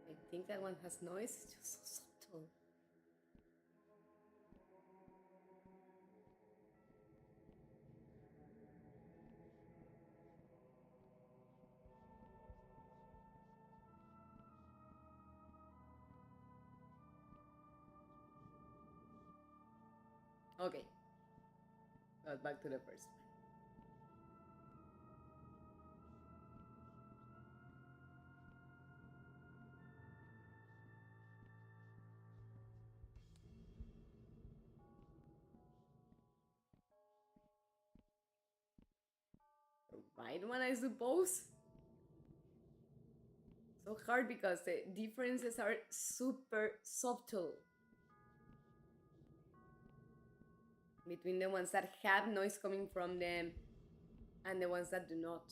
I think that one has noise, it's just so subtle. Okay, but back to the first one. The right one, I suppose. So hard because the differences are super subtle between the ones that have noise coming from them and the ones that do not.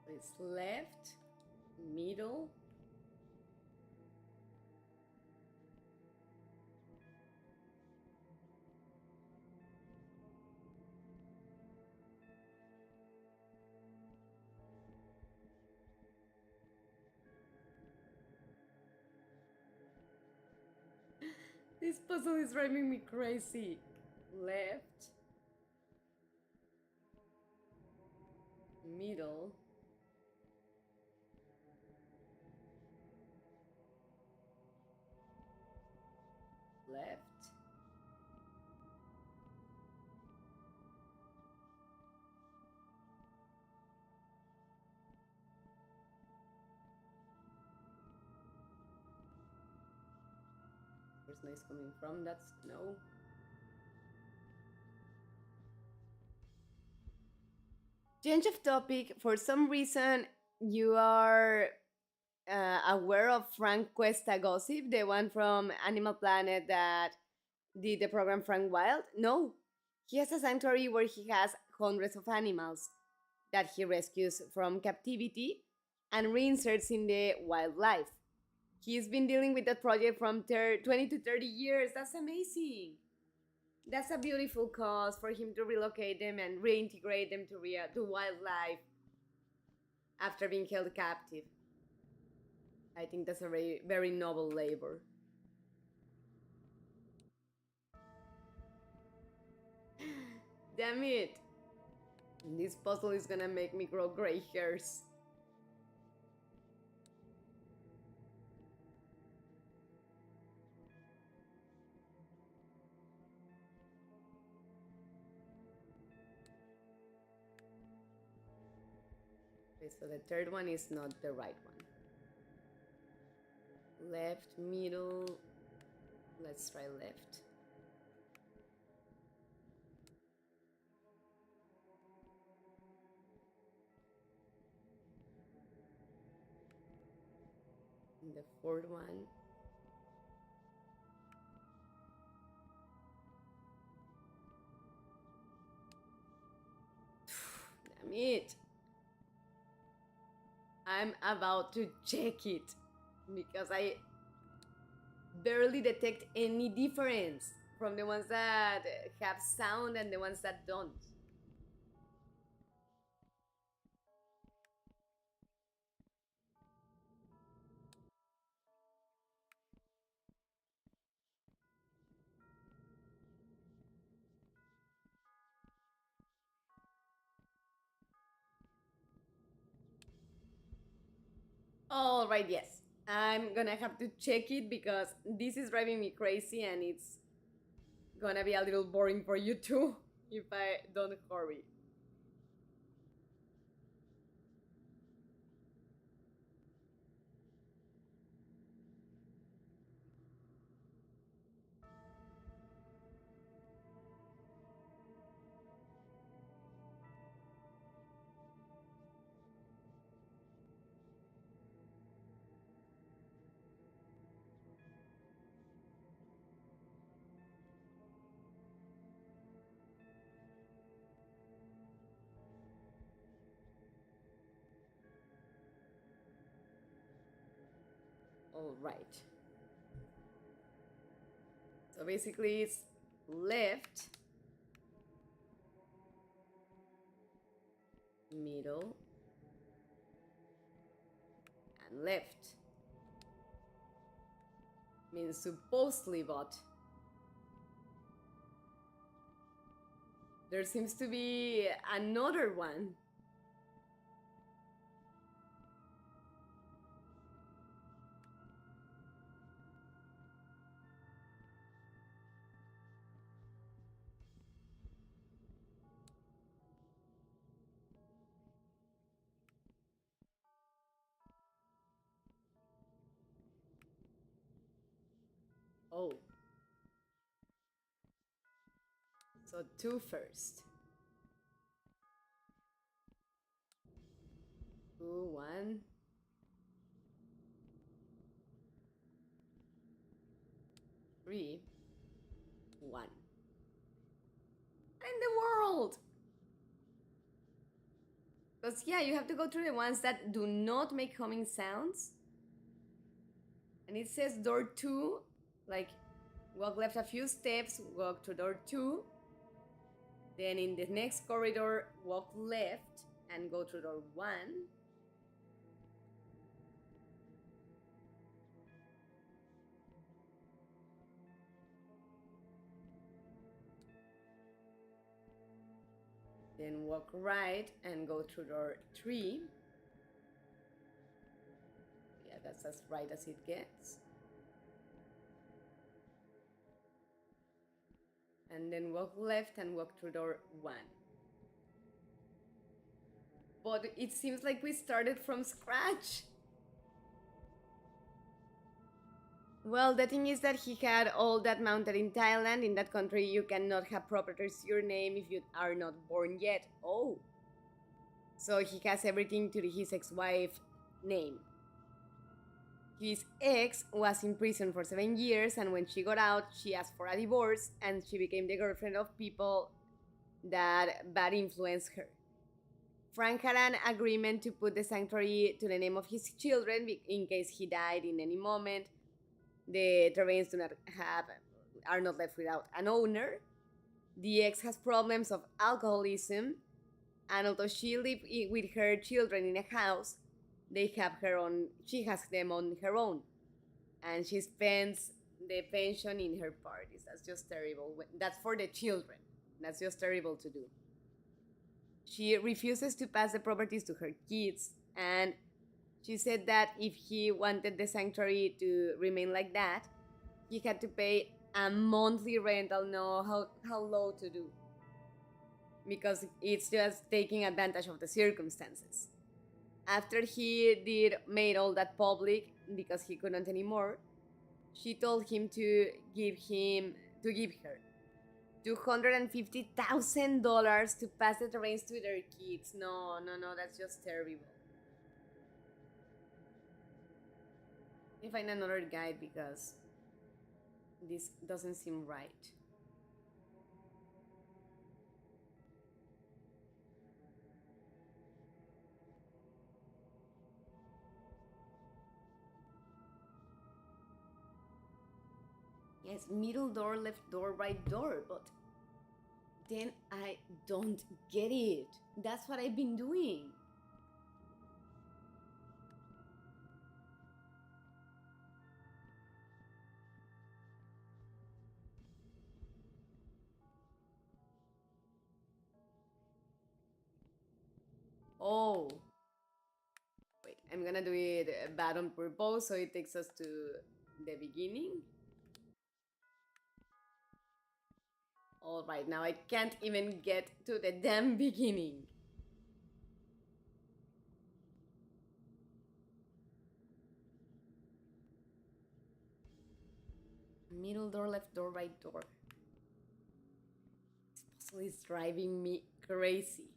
It's left, middle, this puzzle is driving me crazy. Left, middle, left, Where's noise coming from? That's no. Change of topic. For some reason, you are aware of Frank Cuesta Gossip, the one from Animal Planet that did the program Frank Wild? No. He has a sanctuary where he has hundreds of animals that he rescues from captivity and reinserts in the wildlife. He's been dealing with that project from 20 to 30 years. That's amazing. That's a beautiful cause for him to relocate them and reintegrate them to wildlife after being held captive. I think that's a very, very noble labor. Damn it! This puzzle is gonna make me grow gray hairs. Okay, so the third one is not the right one. Left, middle. Let's try left. And the fourth one. Damn it. I'm about to check it because I barely detect any difference from the ones that have sound and the ones that don't. All right, yes. I'm gonna have to check it because this is driving me crazy and it's gonna be a little boring for you too if I don't hurry. All right. So basically, it's left, middle, and left. Means supposedly, but there seems to be another one. Oh. So two first. Two, one. Three, one. In the world! Because, yeah, you have to go through the ones that do not make humming sounds. And it says door two, like walk left a few steps, walk to door two. Then in the next corridor, walk left and go to door one. Then walk right and go through door three. Yeah, that's as right as it gets. And then walk left and walk through door one. But it seems like we started from scratch. Well, the thing is that he had all that mounted in Thailand. In that country, you cannot have properties to your name if you are not born yet. Oh. So he has everything to his ex wife name. His ex was in prison for 7 years, and when she got out, she asked for a divorce and she became the girlfriend of people that bad influenced her. Frank had an agreement to put the sanctuary to the name of his children in case he died in any moment. The terrains do not have are not left without an owner. The ex has problems of alcoholism, and although she lives with her children in a house, they have her own. She has them on her own, and she spends the pension in her parties. That's just terrible. That's for the children. That's just terrible to do. She refuses to pass the properties to her kids, and she said that if he wanted the sanctuary to remain like that, he had to pay a monthly rent. I'll know how low to do, because it's just taking advantage of the circumstances. After he did made all that public because he couldn't anymore, she told him to give her $250,000 to pass the terrains to their kids. No, no, no, that's just terrible. Let me find another guide because this doesn't seem right. Yes, middle door, left door, right door, but then I don't get it. That's what I've been doing. Oh, wait, I'm gonna do it bad on purpose so it takes us to the beginning. Alright, now I can't even get to the damn beginning. Middle door, left door, right door. This puzzle is driving me crazy.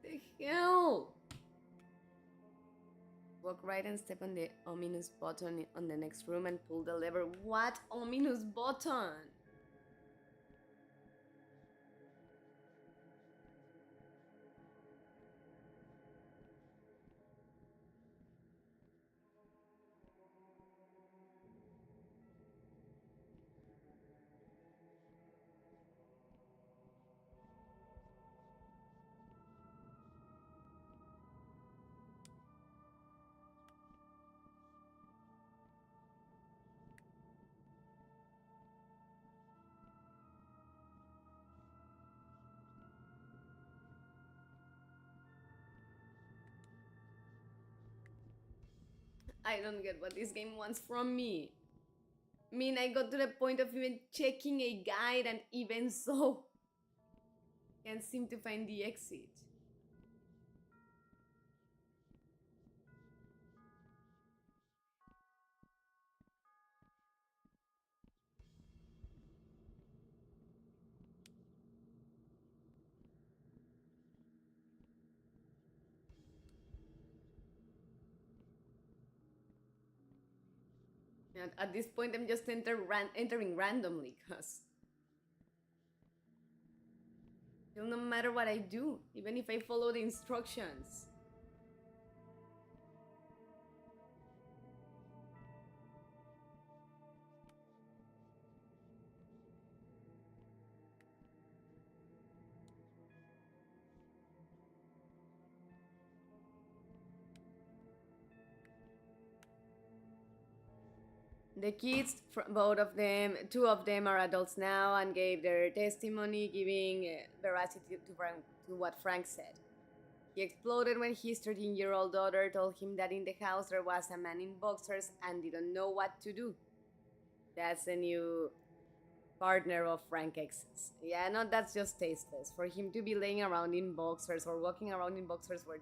The hell? Walk right and step on the ominous button on the next room and pull the lever. What ominous button? I don't get what this game wants from me. I mean, I got to the point of even checking a guide, and even so, can't seem to find the exit. And at this point, I'm just entering randomly, because no matter what I do, even if I follow the instructions. The kids, both of them, two of them are adults now and gave their testimony, giving veracity to what Frank said. He exploded when his 13-year-old daughter told him that in the house there was a man in boxers and didn't know what to do. That's the new partner of Frank X's. Yeah, no, that's just tasteless. For him to be laying around in boxers or walking around in boxers when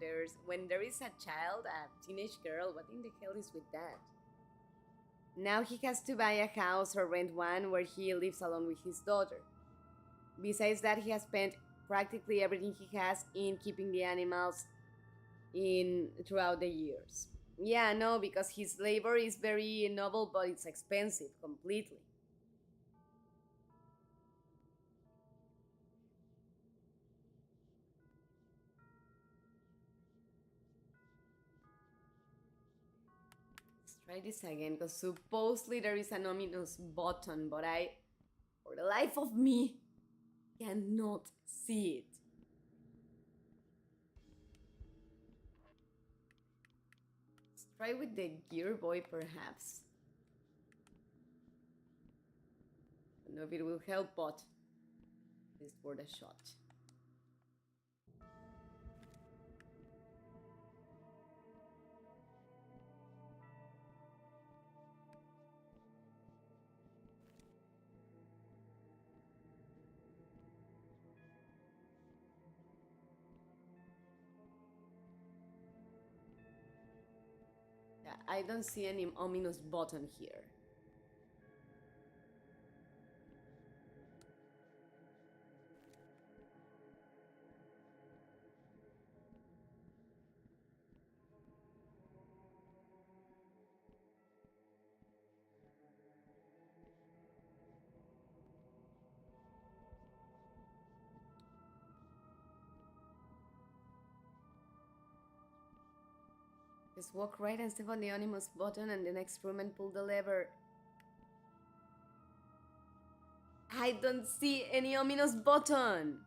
there is a child, a teenage girl, what in the hell is with that? Now he has to buy a house or rent one where he lives alone with his daughter. Besides that, he has spent practically everything he has in keeping the animals in throughout the years. Yeah, no, because his labor is very noble, but it's expensive completely. Let's try this again, because supposedly there is an ominous button, but I, for the life of me, cannot see it. Let's try with the Gear Boy, perhaps. I don't know if it will help, but it's worth a shot. Yeah, I don't see any ominous button here. Just walk right and step on the ominous button and the next room and pull the lever. I don't see any ominous button.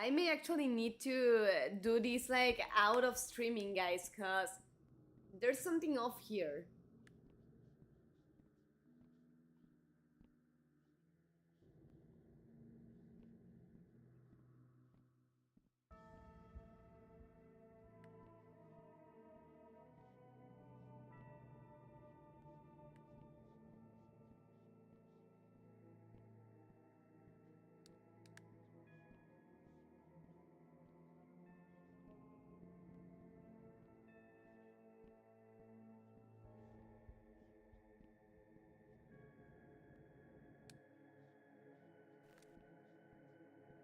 I may actually need to do this like out of streaming, guys, because there's something off here.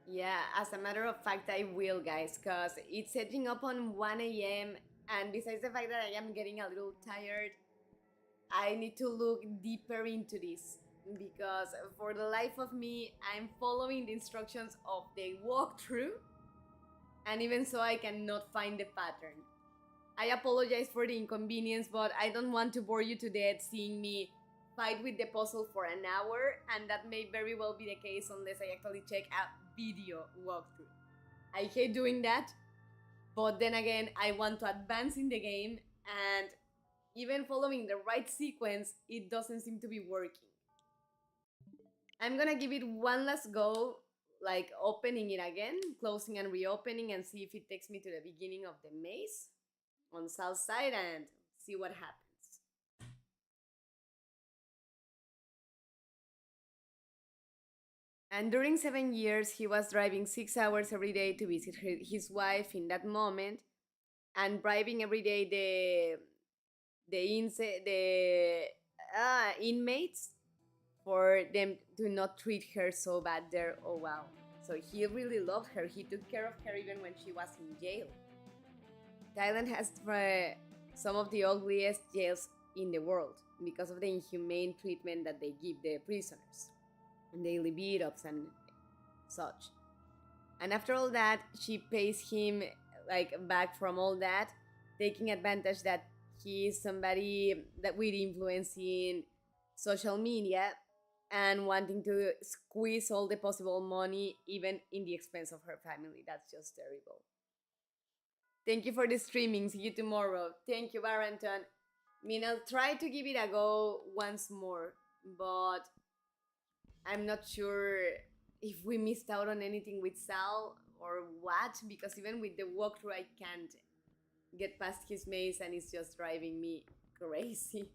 Yeah, as a matter of fact, I will, guys, because it's setting up on 1 a.m. And besides the fact that I am getting a little tired, I need to look deeper into this. Because for the life of me, I'm following the instructions of the walkthrough, and even so, I cannot find the pattern. I apologize for the inconvenience, but I don't want to bore you to death seeing me fight with the puzzle for an hour, and that may very well be the case unless I actually check a video walkthrough. I hate doing that, but then again, I want to advance in the game, and even following the right sequence, it doesn't seem to be working. I'm gonna give it one last go, like opening it again, closing and reopening, and see if it takes me to the beginning of the maze on south side and see what happens. And during 7 years, he was driving 6 hours every day to visit his wife in that moment, and bribing every day the inmates for them to not treat her so bad there. Oh wow! So he really loved her. He took care of her even when she was in jail. Thailand has some of the ugliest jails in the world because of the inhumane treatment that they give the prisoners, and daily beat ups and such. And after all that, she pays him like back from all that, taking advantage that he is somebody that with influence in social media and wanting to squeeze all the possible money even in the expense of her family. That's just terrible. Thank you for the streaming. See you tomorrow. Thank you, Barrington. I mean, I'll try to give it a go once more, but I'm not sure if we missed out on anything with Sal or what, because even with the walkthrough, I can't get past his maze and it's just driving me crazy.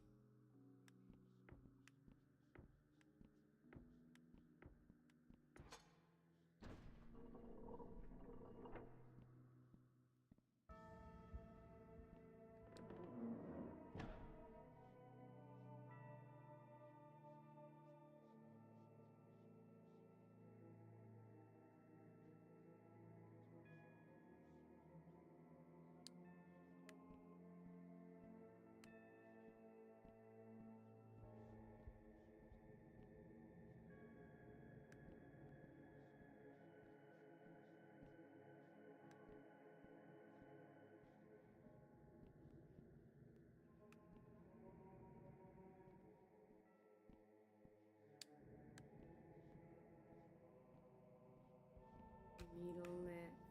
Middle left,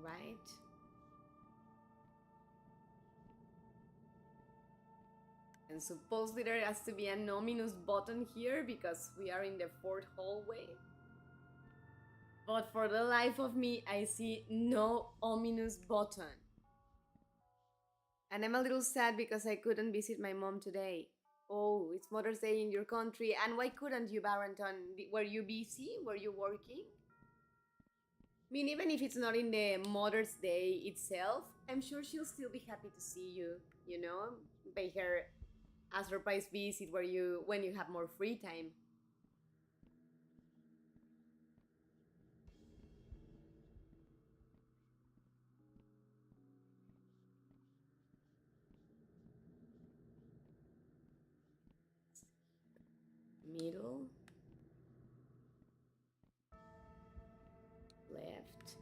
right. And supposedly there has to be an ominous button here because we are in the fourth hallway. But for the life of me, I see no ominous button. And I'm a little sad because I couldn't visit my mom today. Oh, it's Mother's Day in your country. And why couldn't you, Barrington? Were you busy? Were you working? I mean, even if it's not in the Mother's Day itself, I'm sure she'll still be happy to see you, you know? Pay her a surprise visit when you have more free time. Middle, left,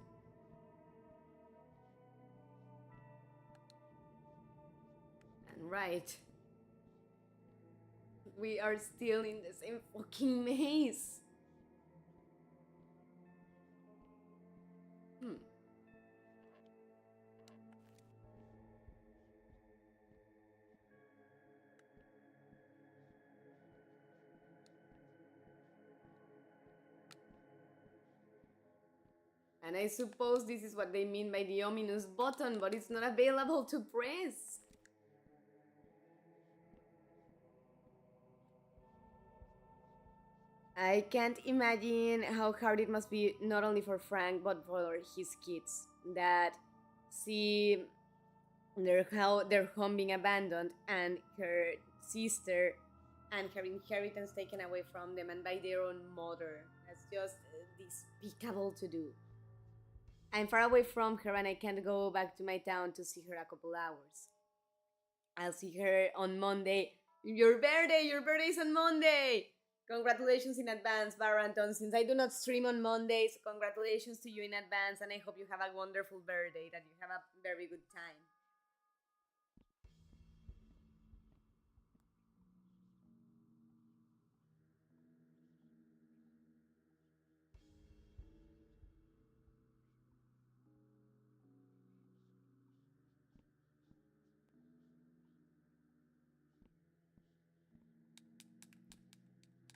and right. We are still in the same fucking maze. Hmm. And I suppose this is what they mean by the ominous button, but it's not available to press. I can't imagine how hard it must be not only for Frank but for his kids that see their home being abandoned and her sister and her inheritance taken away from them and by their own mother. That's just despicable to do. I'm far away from her and I can't go back to my town to see her a couple hours. I'll see her on Monday. Your birthday is on Monday! Congratulations in advance, Barrington. Since I do not stream on Mondays, congratulations to you in advance, and I hope you have a wonderful birthday, that you have a very good time.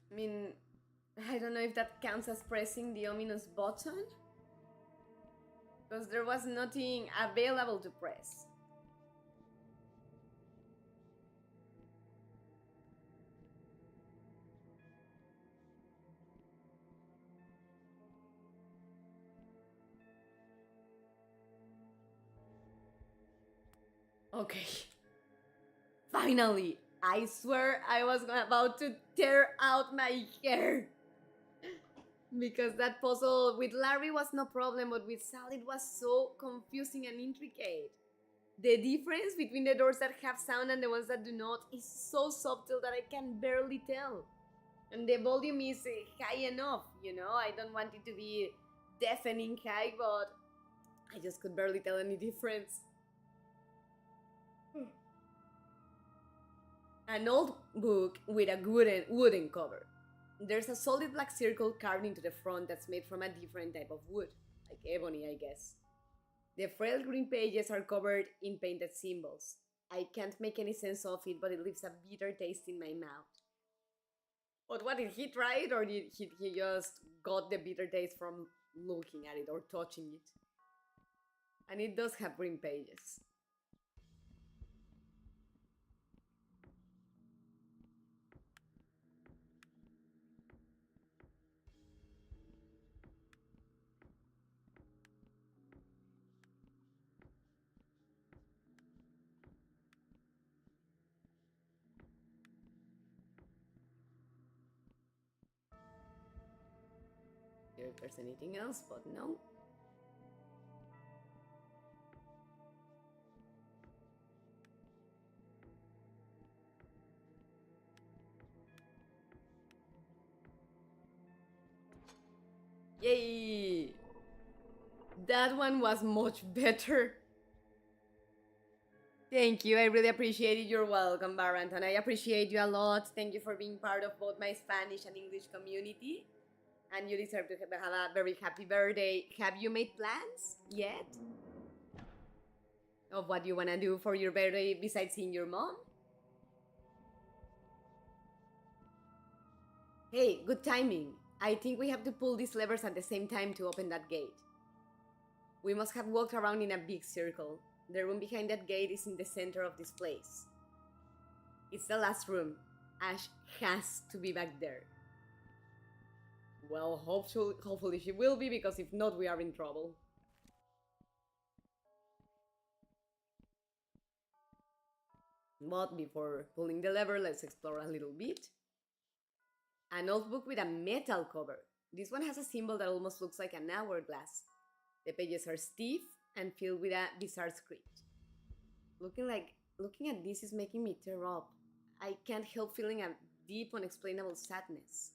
I mean, I don't know if that counts as pressing the ominous button, because there was nothing available to press. Okay. Finally! I swear I was about to tear out my hair! Because that puzzle with Larry was no problem, but with Sal it was so confusing and intricate. The difference between the doors that have sound and the ones that do not is so subtle that I can barely tell. And the volume is high enough, you know? I don't want it to be deafening high, but I just could barely tell any difference. An old book with a wooden cover. There's a solid black circle carved into the front that's made from a different type of wood, like ebony, I guess. The frail green pages are covered in painted symbols. I can't make any sense of it, but it leaves a bitter taste in my mouth. But what, did he try it, or did he just got the bitter taste from looking at it or touching it? And it does have green pages. If there's anything else, but no. Yay! That one was much better. Thank you. I really appreciate it. You're welcome, Barant, and I appreciate you a lot. Thank you for being part of both my Spanish and English community. And you deserve to have a very happy birthday. Have you made plans yet? Of what you want to do for your birthday besides seeing your mom? Hey, good timing. I think we have to pull these levers at the same time to open that gate. We must have walked around in a big circle. The room behind that gate is in the center of this place. It's the last room. Ash has to be back there. Well, hopefully she will be, because if not, we are in trouble. But before pulling the lever, let's explore a little bit. An old book with a metal cover. This one has a symbol that almost looks like an hourglass. The pages are stiff and filled with a bizarre script. Looking at this is making me tear up. I can't help feeling a deep, unexplainable sadness.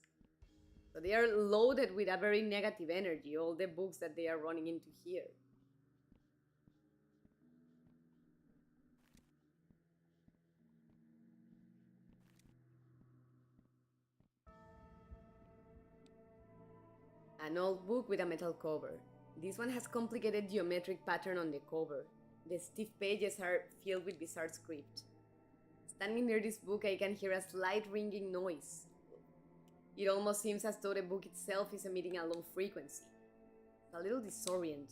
So they are loaded with a very negative energy, all the books that they are running into here. An old book with a metal cover. This one has complicated geometric pattern on the cover. The stiff pages are filled with bizarre script. Standing near this book, I can hear a slight ringing noise. It almost seems as though the book itself is emitting a low frequency. It's a little disorienting.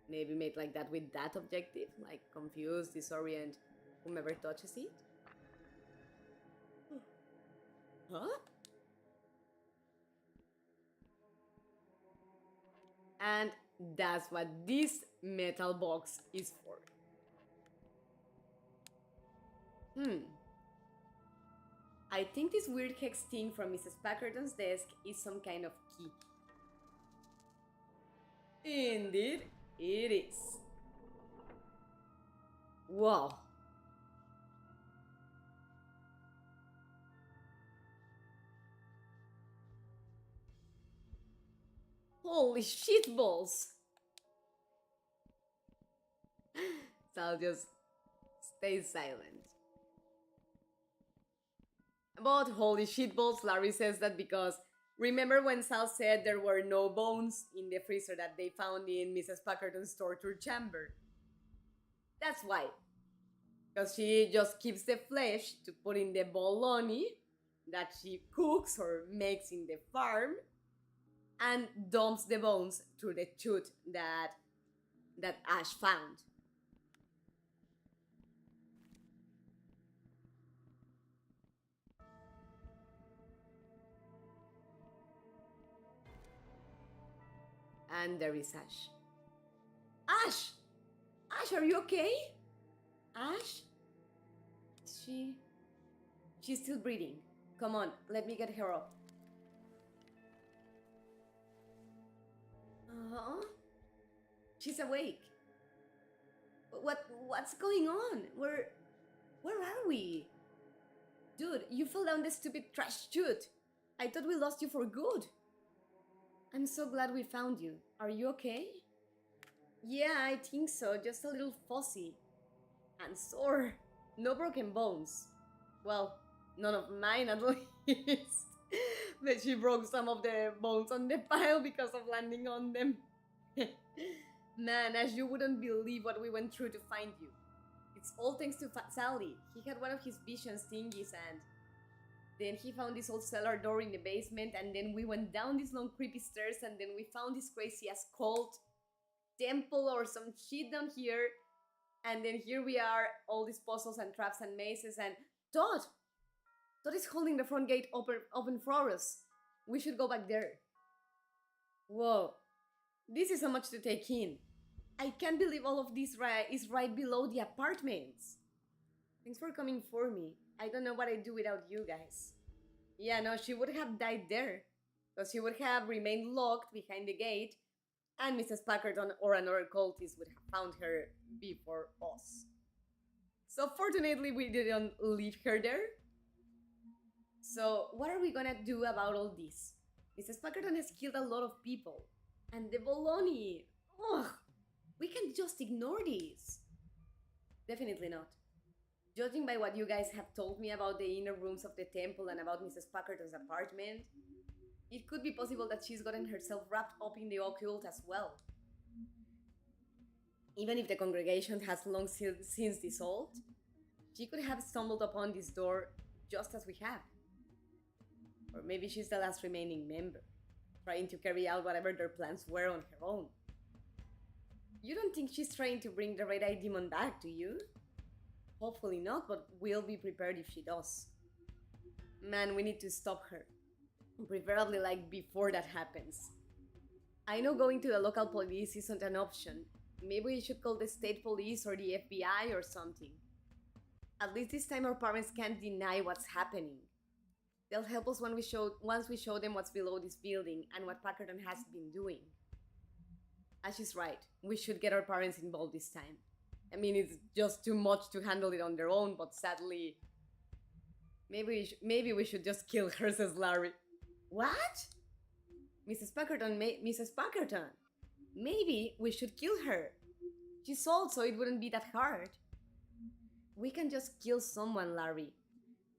Maybe made like that with that objective, like confuse, disorient whomever touches it? Huh? And that's what this metal box is for. I think this weird hex thing from Mrs. Packerton's desk is some kind of key. Indeed, it is. Wow. Holy shitballs! So I'll just stay silent. But holy shitballs, Larry says that because remember when Sal said there were no bones in the freezer that they found in Mrs. Packerton's torture chamber? That's why. Because she just keeps the flesh to put in the bologna that she cooks or makes in the farm, and dumps the bones through the chute that Ash found. And there is Ash. Ash! Ash, are you okay? Ash? She's still breathing. Come on, let me get her up. Uh-huh. She's awake. What's going on? Where are we? Dude, you fell down the stupid trash chute. I thought we lost you for good. I'm so glad we found you. Are you okay? Yeah, I think so. Just a little fuzzy. And sore. No broken bones. Well, none of mine at least. But she broke some of the bones on the pile because of landing on them. Man, as you wouldn't believe what we went through to find you. It's all thanks to Fat Sally. He had one of his visions thingies and then he found this old cellar door in the basement and then we went down these long creepy stairs and then we found this crazy ass cult temple or some shit down here. And then here we are, all these puzzles and traps and mazes and Todd! Todd is holding the front gate open for us. We should go back there. Whoa, this is so much to take in. I can't believe all of this is right below the apartments. Thanks for coming for me. I don't know what I'd do without you guys. Yeah, no, she would have died there. Because she would have remained locked behind the gate and Mrs. Packerton or another cultist would have found her before us. So fortunately we didn't leave her there. So what are we gonna do about all this? Mrs. Packerton has killed a lot of people. And the bologna! Ugh! We can't just ignore this. Definitely not. Judging by what you guys have told me about the inner rooms of the temple and about Mrs. Packerton's apartment, it could be possible that she's gotten herself wrapped up in the occult as well. Even if the congregation has long since dissolved, she could have stumbled upon this door just as we have. Or maybe she's the last remaining member, trying to carry out whatever their plans were on her own. You don't think she's trying to bring the red-eyed demon back, do you? Hopefully not, but we'll be prepared if she does. Man, we need to stop her. Preferably like before that happens. I know going to the local police isn't an option. Maybe we should call the state police or the FBI or something. At least this time our parents can't deny what's happening. They'll help us once we show them what's below this building and what Packerton has been doing. And she's right, we should get our parents involved this time. I mean, it's just too much to handle it on their own, but sadly... Maybe we should just kill her, says Larry. What? Mrs. Packerton, Mrs. Packerton. Maybe we should kill her. She's old, so it wouldn't be that hard. We can just kill someone, Larry.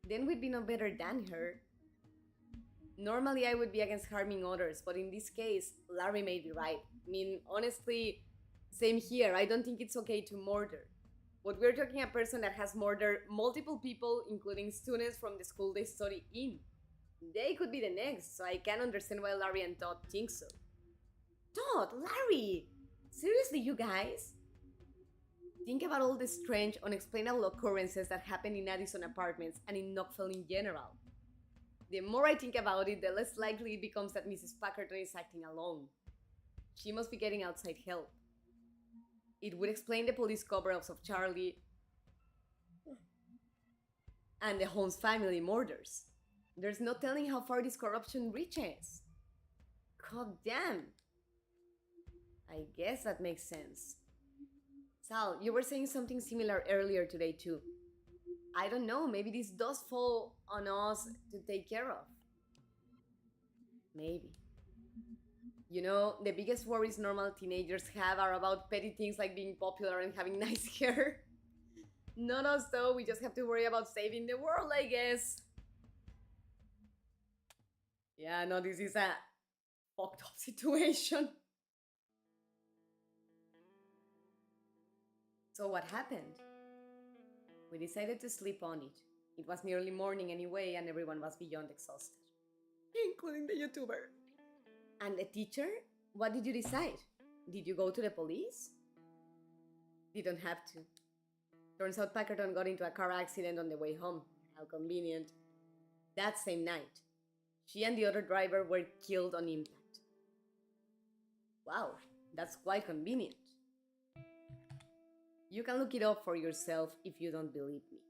Then we'd be no better than her. Normally I would be against harming others, but in this case, Larry may be right. I mean, honestly, same here. I don't think it's okay to murder. But we're talking a person that has murdered multiple people, including students from the school they study in. They could be the next, so I can't understand why Larry and Todd think so. Todd, Larry! Seriously, you guys? Think about all the strange, unexplainable occurrences that happen in Addison apartments and in Knoxville in general. The more I think about it, the less likely it becomes that Mrs. Packerton is acting alone. She must be getting outside help. It would explain the police cover-ups of Charlie and the Holmes family murders. There's no telling how far this corruption reaches. God damn. I guess that makes sense. Sal, you were saying something similar earlier today too. I don't know, maybe this does fall on us to take care of. Maybe. You know, the biggest worries normal teenagers have are about petty things like being popular and having nice hair. Not us though, we just have to worry about saving the world, I guess. Yeah, no, this is a fucked up situation. So what happened? We decided to sleep on it. It was nearly morning anyway, and everyone was beyond exhausted. Including the YouTuber. And the teacher? What did you decide? Did you go to the police? Didn't have to. Turns out Packerton got into a car accident on the way home. How convenient. That same night, she and the other driver were killed on impact. Wow, that's quite convenient. You can look it up for yourself if you don't believe me.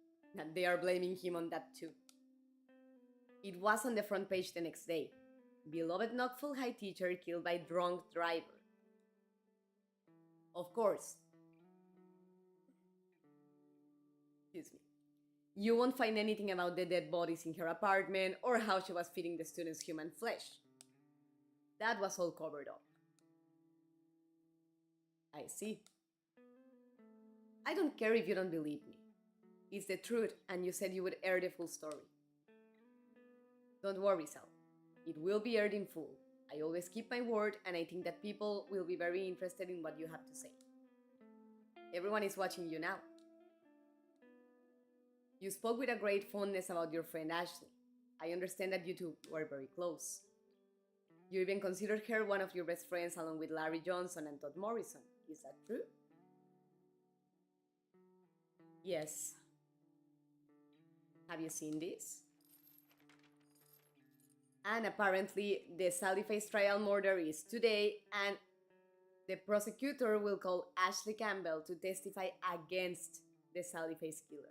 And they are blaming him on that too. It was on the front page the next day. Beloved Knoxville High teacher killed by drunk driver. Of course. Excuse me. You won't find anything about the dead bodies in her apartment or how she was feeding the students human flesh. That was all covered up. I see. I don't care if you don't believe me. It's the truth, and you said you would air the full story. Don't worry, Sal. It will be aired in full. I always keep my word, and I think that people will be very interested in what you have to say. Everyone is watching you now. You spoke with a great fondness about your friend Ashley. I understand that you two were very close. You even considered her one of your best friends along with Larry Johnson and Todd Morrison. Is that true? Yes. Have you seen this? And apparently, the Sally Face trial murder is today, and the prosecutor will call Ashley Campbell to testify against the Sally Face killer.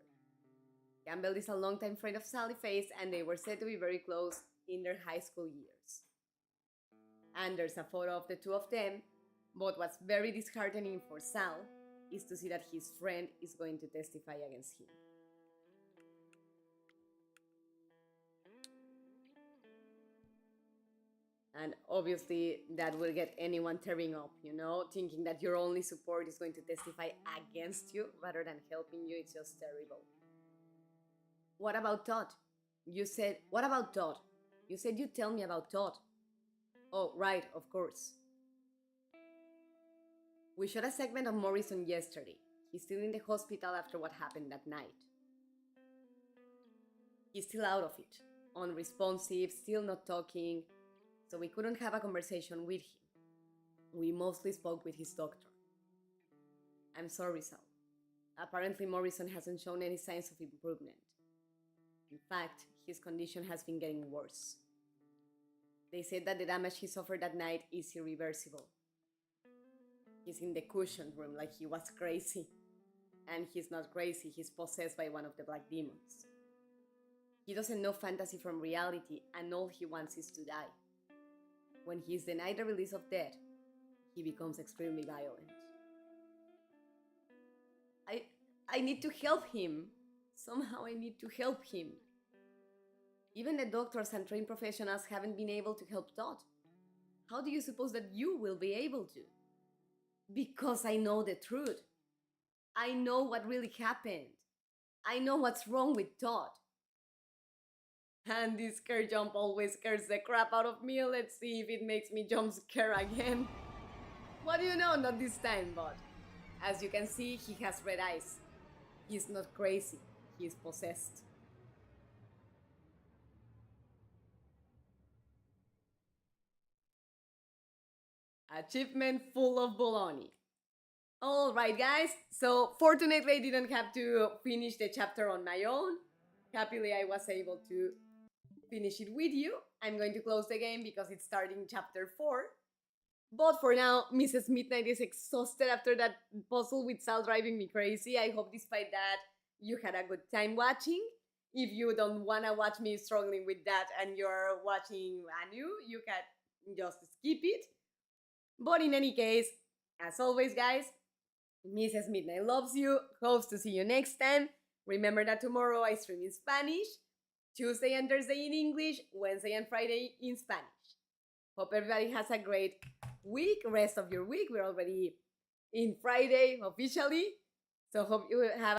Campbell is a longtime friend of Sally Face, and they were said to be very close in their high school years. And there's a photo of the two of them, but what's very disheartening for Sal is to see that his friend is going to testify against him. And obviously, that will get anyone tearing up, thinking that your only support is going to testify against you rather than helping you. It's just terrible. What about Todd? What about Todd? You said you'd tell me about Todd. Oh, right, of course. We shot a segment of Morrison yesterday. He's still in the hospital after what happened that night. He's still out of it, unresponsive, still not talking, so we couldn't have a conversation with him. We mostly spoke with his doctor. I'm sorry, Sal. Apparently, Morrison hasn't shown any signs of improvement. In fact, his condition has been getting worse. They said that the damage he suffered that night is irreversible. He's in the cushion room like he was crazy. And he's not crazy, he's possessed by one of the black demons. He doesn't know fantasy from reality, and all he wants is to die. When he is denied the release of death, he becomes extremely violent. I need to help him. Somehow I need to help him. Even the doctors and trained professionals haven't been able to help Todd. How do you suppose that you will be able to? Because I know the truth. I know what really happened. I know what's wrong with Todd. And this scare jump always scares the crap out of me. Let's see if it makes me jump scare again. What do you know? Not this time, but as you can see, he has red eyes. He's not crazy. He is possessed. Achievement full of bologna. Alright guys, so fortunately I didn't have to finish the chapter on my own. Happily I was able to finish it with you. I'm going to close the game because it's starting chapter 4. But for now, Mrs. Midnight is exhausted after that puzzle with Sal driving me crazy. I hope despite that you had a good time watching. If you don't want to watch me struggling with that and you're watching Anu, you can just skip it. But in any case, as always guys, Mrs. Midnight loves you, hopes to see you next time. Remember that tomorrow I stream in Spanish, Tuesday and Thursday in English, Wednesday and Friday in Spanish. Hope everybody has a great week, rest of your week. We're already in Friday officially, so hope you have